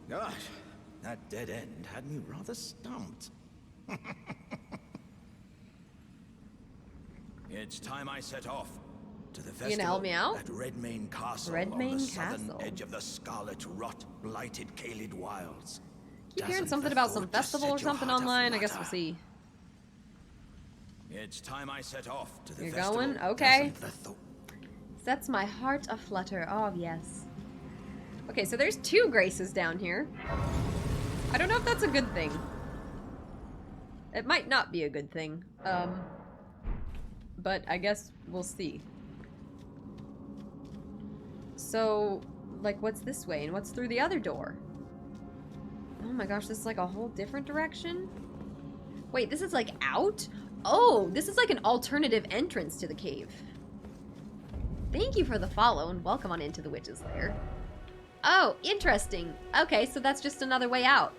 Speaker 4: Gosh, that dead end had me rather stumped. It's time I set off to the festival
Speaker 1: You gonna help me out?
Speaker 4: at Redmane Castle on
Speaker 1: Redmane
Speaker 4: the southern
Speaker 1: Castle.
Speaker 4: edge of the scarlet rot blighted Caelid wilds.
Speaker 1: Keep hearing
Speaker 4: Doesn't
Speaker 1: something
Speaker 4: the
Speaker 1: about some
Speaker 4: thought just
Speaker 1: festival or
Speaker 4: set your
Speaker 1: something
Speaker 4: heart
Speaker 1: online. I guess we'll
Speaker 4: aflutter?
Speaker 1: see.
Speaker 4: It's time I set off to the
Speaker 1: You're
Speaker 4: festival.
Speaker 1: going? Okay.
Speaker 4: Doesn't the thought-
Speaker 1: Sets my heart aflutter. Oh, yes. Okay, so there's 2 graces down here. I don't know if that's a good thing. It might not be a good thing. But I guess we'll see. So, like, what's this way and what's through the other door? Oh my gosh, this is like a whole different direction? Wait, this is like out? Oh, this is like an alternative entrance to the cave. Thank you for the follow and welcome on into the Witch's Lair. Oh, interesting. Okay, so that's just another way out.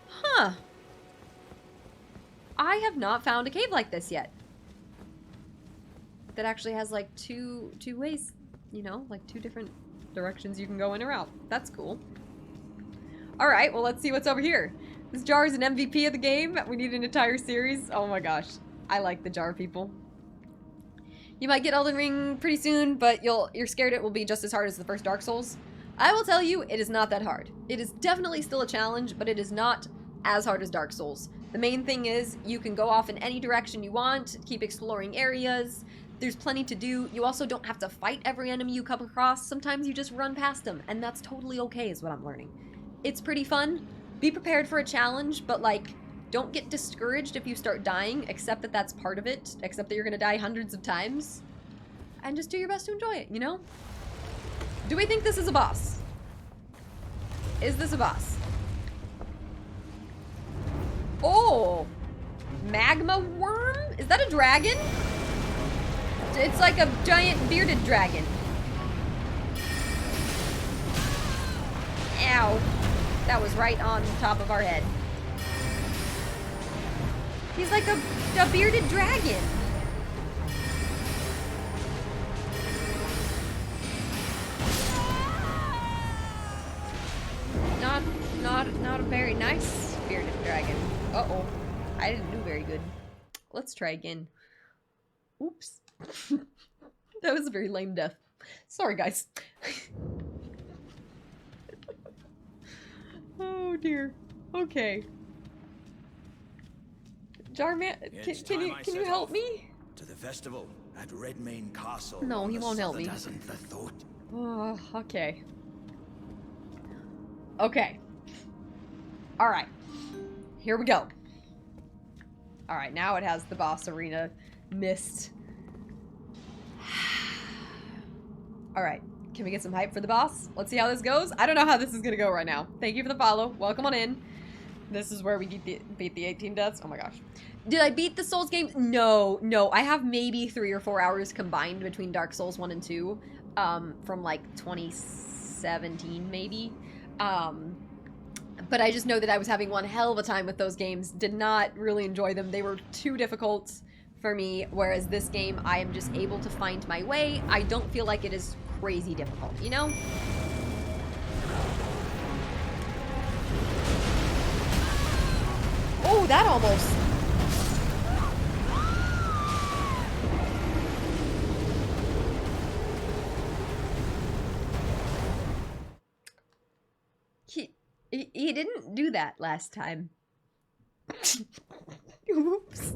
Speaker 1: Huh. I have not found a cave like this yet. That actually has like two ways, you know, like 2 different directions you can go in or out. That's cool. Alright, well let's see what's over here. This jar is an MVP of the game. We need an entire series. Oh my gosh. I like the jar people. You might get Elden Ring pretty soon, but you're scared it will be just as hard as the first Dark Souls. I will tell you, it is not that hard. It is definitely still a challenge, but it is not as hard as Dark Souls. The main thing is, you can go off in any direction you want, keep exploring areas. There's plenty to do. You also don't have to fight every enemy you come across. Sometimes you just run past them, and that's totally okay is what I'm learning. It's pretty fun. Be prepared for a challenge, but like, don't get discouraged if you start dying, accept that that's part of it, accept that you're gonna die hundreds of times, and just do your best to enjoy it, you know? Do we think this is a boss? Is this a boss? Oh! Magma Wyrm? Is that a dragon? It's like a giant bearded dragon. Ow. That was right on top of our head. He's like a bearded dragon. Not a very nice bearded dragon. Uh-oh. I didn't do very good. Let's try again. Oops. That was a very lame death. Sorry, guys. Oh dear. Okay. Jarman, can you help me?
Speaker 4: To the festival at Redmane Castle.
Speaker 1: No,
Speaker 4: on
Speaker 1: he
Speaker 4: the
Speaker 1: won't help me.
Speaker 4: southern- Doesn't the thought?
Speaker 1: Oh, okay. Okay. Alright. Here we go. Alright, now it has the boss arena mist. Alright. Can we get some hype for the boss? Let's see how this goes. I don't know how this is gonna go right now. Thank you for the follow. Welcome on in. This is where we beat the 18 deaths. Oh my gosh. Did I beat the Souls games? No. I have maybe 3 or 4 hours combined between Dark Souls 1 and 2. From like 2017 maybe. But I just know that I was having one hell of a time with those games. Did not really enjoy them. They were too difficult for me. Whereas this game, I am just able to find my way. I don't feel like it is crazy difficult, you know? Oh, that almost. He didn't do that last time. Oops.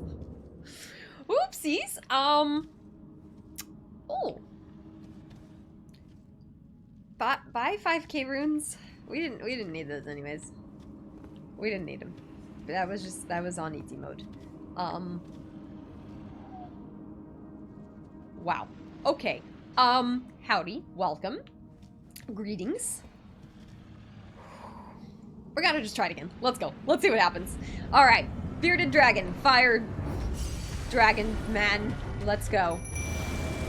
Speaker 1: Oopsies. Oh. Buy 5k runes. We didn't need those anyways. We didn't need them. That was on easy mode. Wow. Okay. Howdy. Welcome. Greetings. We're gonna just try it again. Let's go. Let's see what happens. Alright. Bearded dragon. Fire dragon man. Let's go.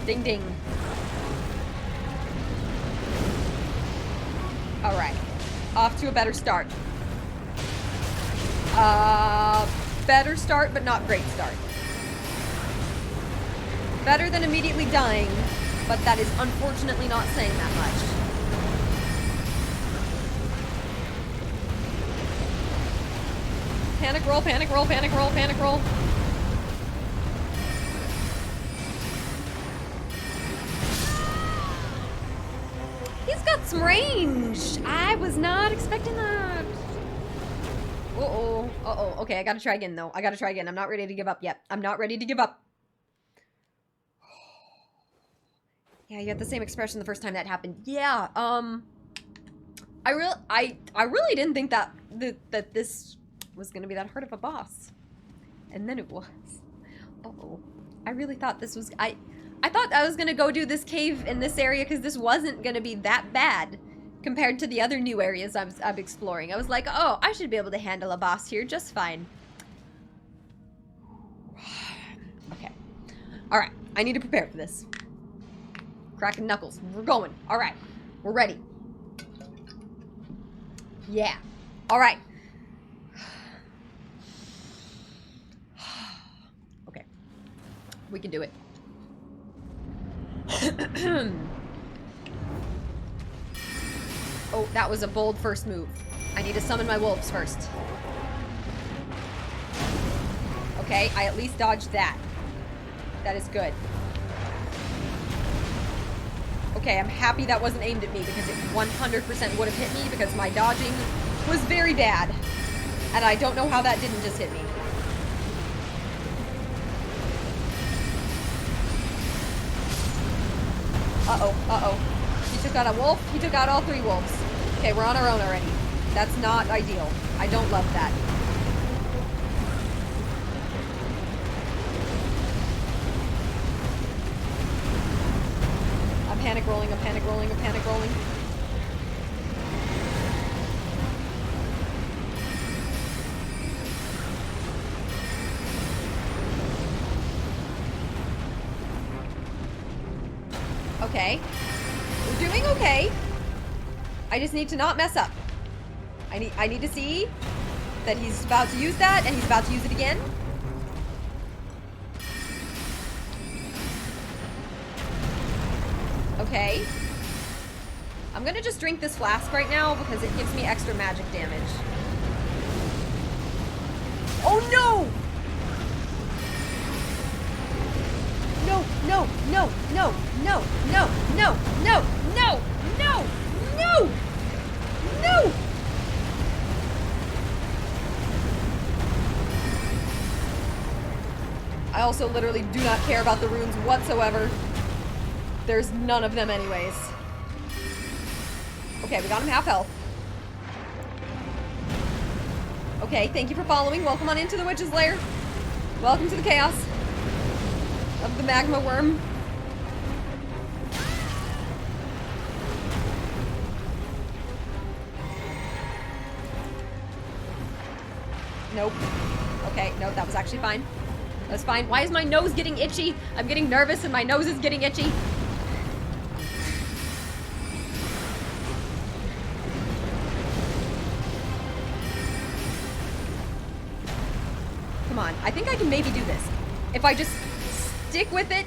Speaker 1: Ding ding. Alright. Off to a better start. Better start, but not great start. Better than immediately dying, but that is unfortunately not saying that much. Panic roll, panic roll, panic roll, panic roll. He's got some range. I was not expecting that. Uh-oh. Uh-oh. Okay, I gotta try again, though. I gotta try again. I'm not ready to give up yet. I'm not ready to give up. Yeah, you had the same expression the first time that happened. Yeah, I really didn't think that this was gonna be that hard of a boss. And then it was. Uh-oh. I really thought this was... I thought I was gonna go do this cave in this area because this wasn't gonna be that bad compared to the other new areas I'm exploring. I was like, oh, I should be able to handle a boss here just fine. Okay. Alright, I need to prepare for this. Cracking knuckles. We're going. Alright. We're ready. Yeah. Alright. Okay. We can do it. Oh, that was a bold first move. I need to summon my wolves first. Okay, I at least dodged that. That is good. Okay, I'm happy that wasn't aimed at me because it 100% would have hit me because my dodging was very bad. And I don't know how that didn't just hit me. Uh-oh, uh-oh. He took out a wolf. He took out all 3 wolves. Okay, we're on our own already. That's not ideal. I don't love that. I'm panic rolling, I'm panic rolling, I'm panic rolling. Okay. We're doing okay. I just need to not mess up. I need to see that he's about to use that and he's about to use it again. Okay. I'm gonna just drink this flask right now because it gives me extra magic damage. Oh no! No, no, no, no, no, no, no, no, no, no, no, no! I also literally do not care about the runes whatsoever. There's none of them anyways. Okay, we got him half health. Okay, thank you for following. Welcome on into the Witch's Lair. Welcome to the chaos of the Magma Wyrm. Nope. Okay, no, that was actually fine. That's fine. Why is my nose getting itchy? I'm getting nervous and my nose is getting itchy. Come on. I think I can maybe do this. If I just stick with it.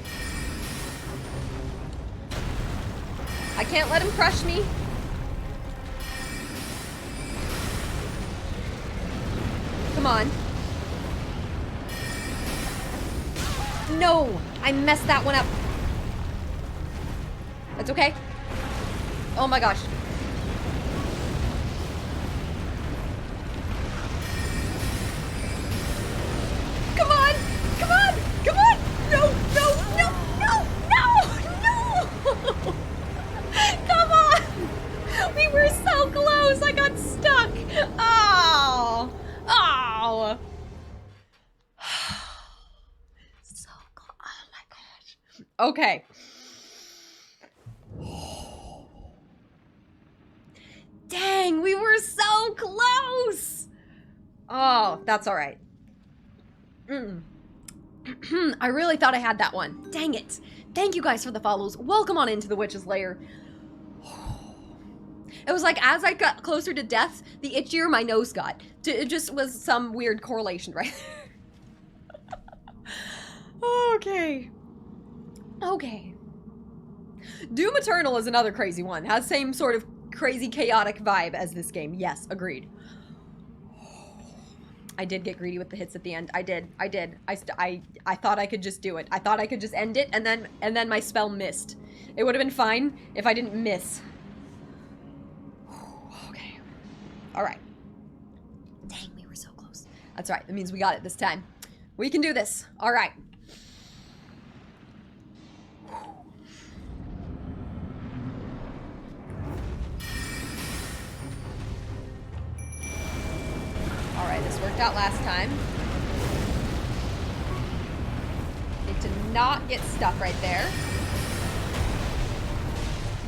Speaker 1: I can't let him crush me. Come on. No! I messed that one up. That's okay. Oh my gosh. Come on! Come on! Come on! No! No! No! No! No! No! Come on! We were so close! I got stuck! Oh! Oh! Okay. Dang, we were so close! Oh, that's alright. I really thought I had that one. Dang it. Thank you guys for the follows. Welcome on into the Witch's Lair. It was like, as I got closer to death, the itchier my nose got. It just was some weird correlation right there. Okay. Okay. Doom Eternal is another crazy one. Has same sort of crazy chaotic vibe as this game. Yes, agreed. I did get greedy with the hits at the end. I did. I thought I could just do it. I thought I could just end it, and then my spell missed. It would have been fine if I didn't miss. Okay. All right. Dang, we were so close. That's right. That means we got it this time. We can do this. All right. Alright, this worked out last time. Need to not get stuck right there.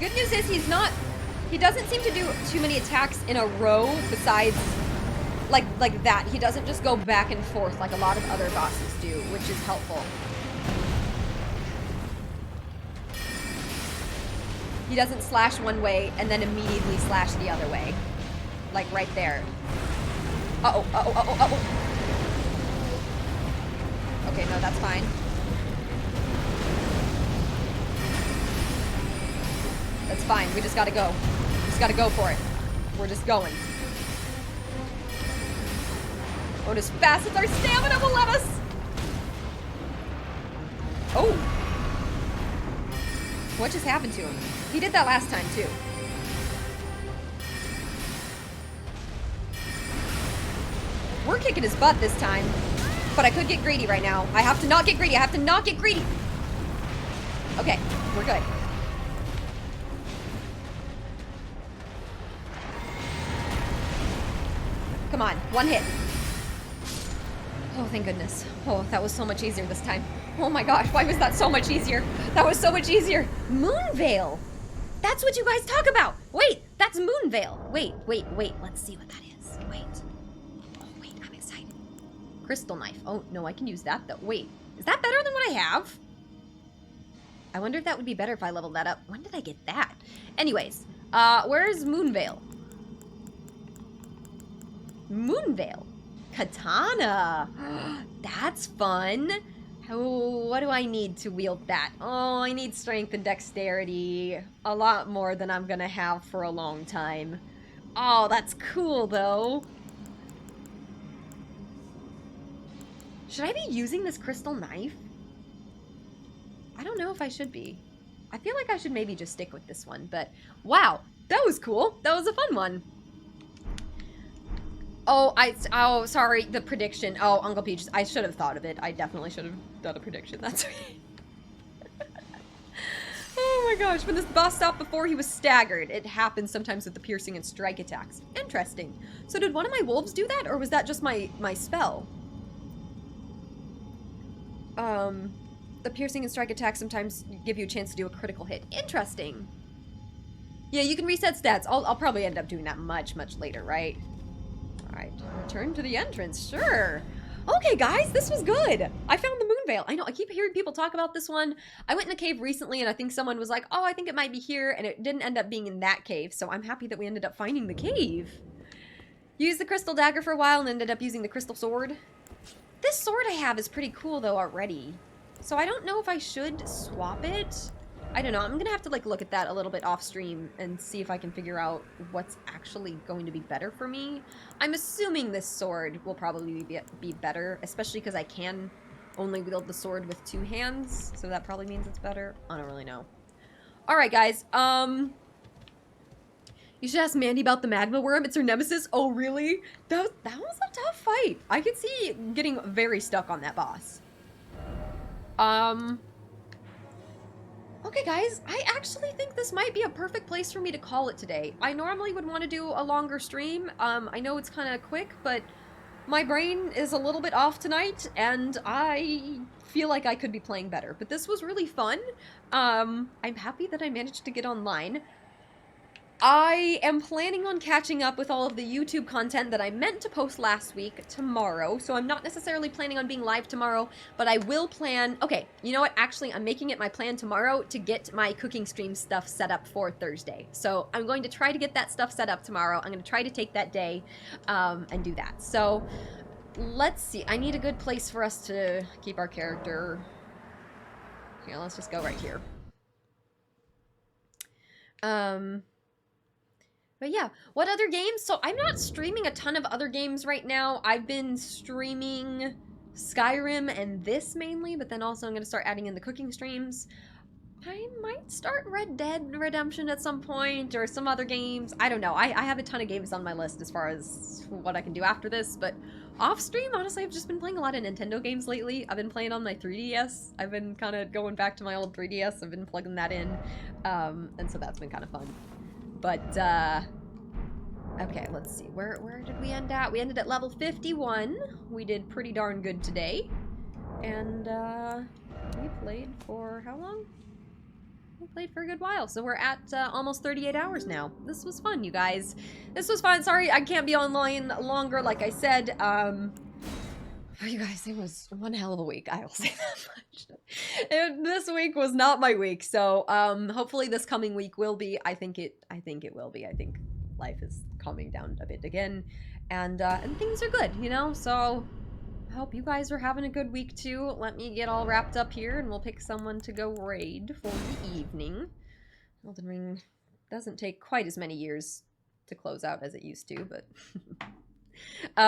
Speaker 1: Good news is he doesn't seem to do too many attacks in a row besides like that. He doesn't just go back and forth like a lot of other bosses do, which is helpful. He doesn't slash one way and then immediately slash the other way. Like right there. Uh-oh, uh-oh, uh-oh, uh-oh. Okay, no, that's fine. That's fine. We just gotta go. Just gotta go for it. We're just going. Going as fast as our stamina will let us. Oh. What just happened to him? He did that last time, too. We're kicking his butt this time. But I could get greedy right now. I have to not get greedy. I have to not get greedy. Okay, we're good. Come on, one hit. Oh, thank goodness. Oh, that was so much easier this time. Oh my gosh, why was that so much easier? That was so much easier. Moonveil. That's what you guys talk about. Wait, that's Moonveil. Wait. Let's see what that is. Wait. Oh, wait, I'm excited. Crystal knife. Oh, no, I can use that though. Wait, is that better than what I have? I wonder if that would be better if I leveled that up. When did I get that? Anyways, where's Moonveil? Moonveil. Katana. That's fun. Oh, what do I need to wield that? Oh, I need strength and dexterity. A lot more than I'm gonna have for a long time. Oh, that's cool though. Should I be using this crystal knife? I don't know if I should be. I feel like I should maybe just stick with this one, but wow, that was cool. That was a fun one. Oh, sorry, the prediction. Oh, Uncle Peach, I should have thought of it. I definitely should have done a prediction. That's right. Oh my gosh, when this boss stopped before, he was staggered. It happens sometimes with the piercing and strike attacks. Interesting. So did one of my wolves do that, or was that just my spell? The piercing and strike attacks sometimes give you a chance to do a critical hit. Interesting. Yeah, you can reset stats. I'll probably end up doing that much later, right? Alright, return to the entrance, sure. Okay, guys, this was good. I found the Moonveil. I know, I keep hearing people talk about this one. I went in a cave recently, and I think someone was like, oh, I think it might be here, and it didn't end up being in that cave, so I'm happy that we ended up finding the cave. Used the crystal dagger for a while, and ended up using the crystal sword. This sword I have is pretty cool, though, already. So I don't know if I should swap it. I don't know. I'm gonna have to like look at that a little bit off stream and see if I can figure out what's actually going to be better for me. I'm assuming this sword will probably be better, especially because I can only wield the sword with 2 hands, so that probably means it's better. I don't really know. All right, guys. You should ask Mandy about the Magma Wyrm. It's her nemesis. Oh, really? That was a tough fight. I could see getting very stuck on that boss. Okay, guys, I actually think this might be a perfect place for me to call it today. I normally would want to do a longer stream. I know it's kind of quick, but My brain is a little bit off tonight, and I feel like I could be playing better. But this was really fun. I'm happy that I managed to get online. I am planning on catching up with all of the YouTube content that I meant to post last week tomorrow, so I'm not necessarily planning on being live tomorrow, but I will plan... Okay, you know what? Actually, I'm making it my plan tomorrow to get my cooking stream stuff set up for Thursday. So I'm going to try to get that stuff set up tomorrow. I'm going to try to take that day and do that. So let's see. I need a good place for us to keep our character. Yeah, let's just go right here. But yeah, what other games? So I'm not streaming a ton of other games right now. I've been streaming Skyrim and this mainly, but then also I'm going to start adding in the cooking streams. I might start Red Dead Redemption at some point, or some other games. I don't know. I have a ton of games on my list as far as what I can do after this, but off stream, honestly, I've just been playing a lot of Nintendo games lately. I've been playing on my 3DS. I've been kind of going back to my old 3DS. I've been plugging that in, and so that's been kind of fun. But, okay, let's see. Where did we end at? We ended at level 51. We did pretty darn good today. And, we played for how long? We played for a good while. So we're at almost 38 hours now. This was fun, you guys. This was fun. Sorry I can't be online longer, like I said. You guys, it was one hell of a week, I will say that much. This week was not my week, so hopefully this coming week will be. I think it will be. I think life is calming down a bit again, and things are good, you know. So I hope you guys are having a good week too. Let me get all wrapped up here, and we'll pick someone to go raid for the evening. Elden Ring doesn't take quite as many years to close out as it used to, but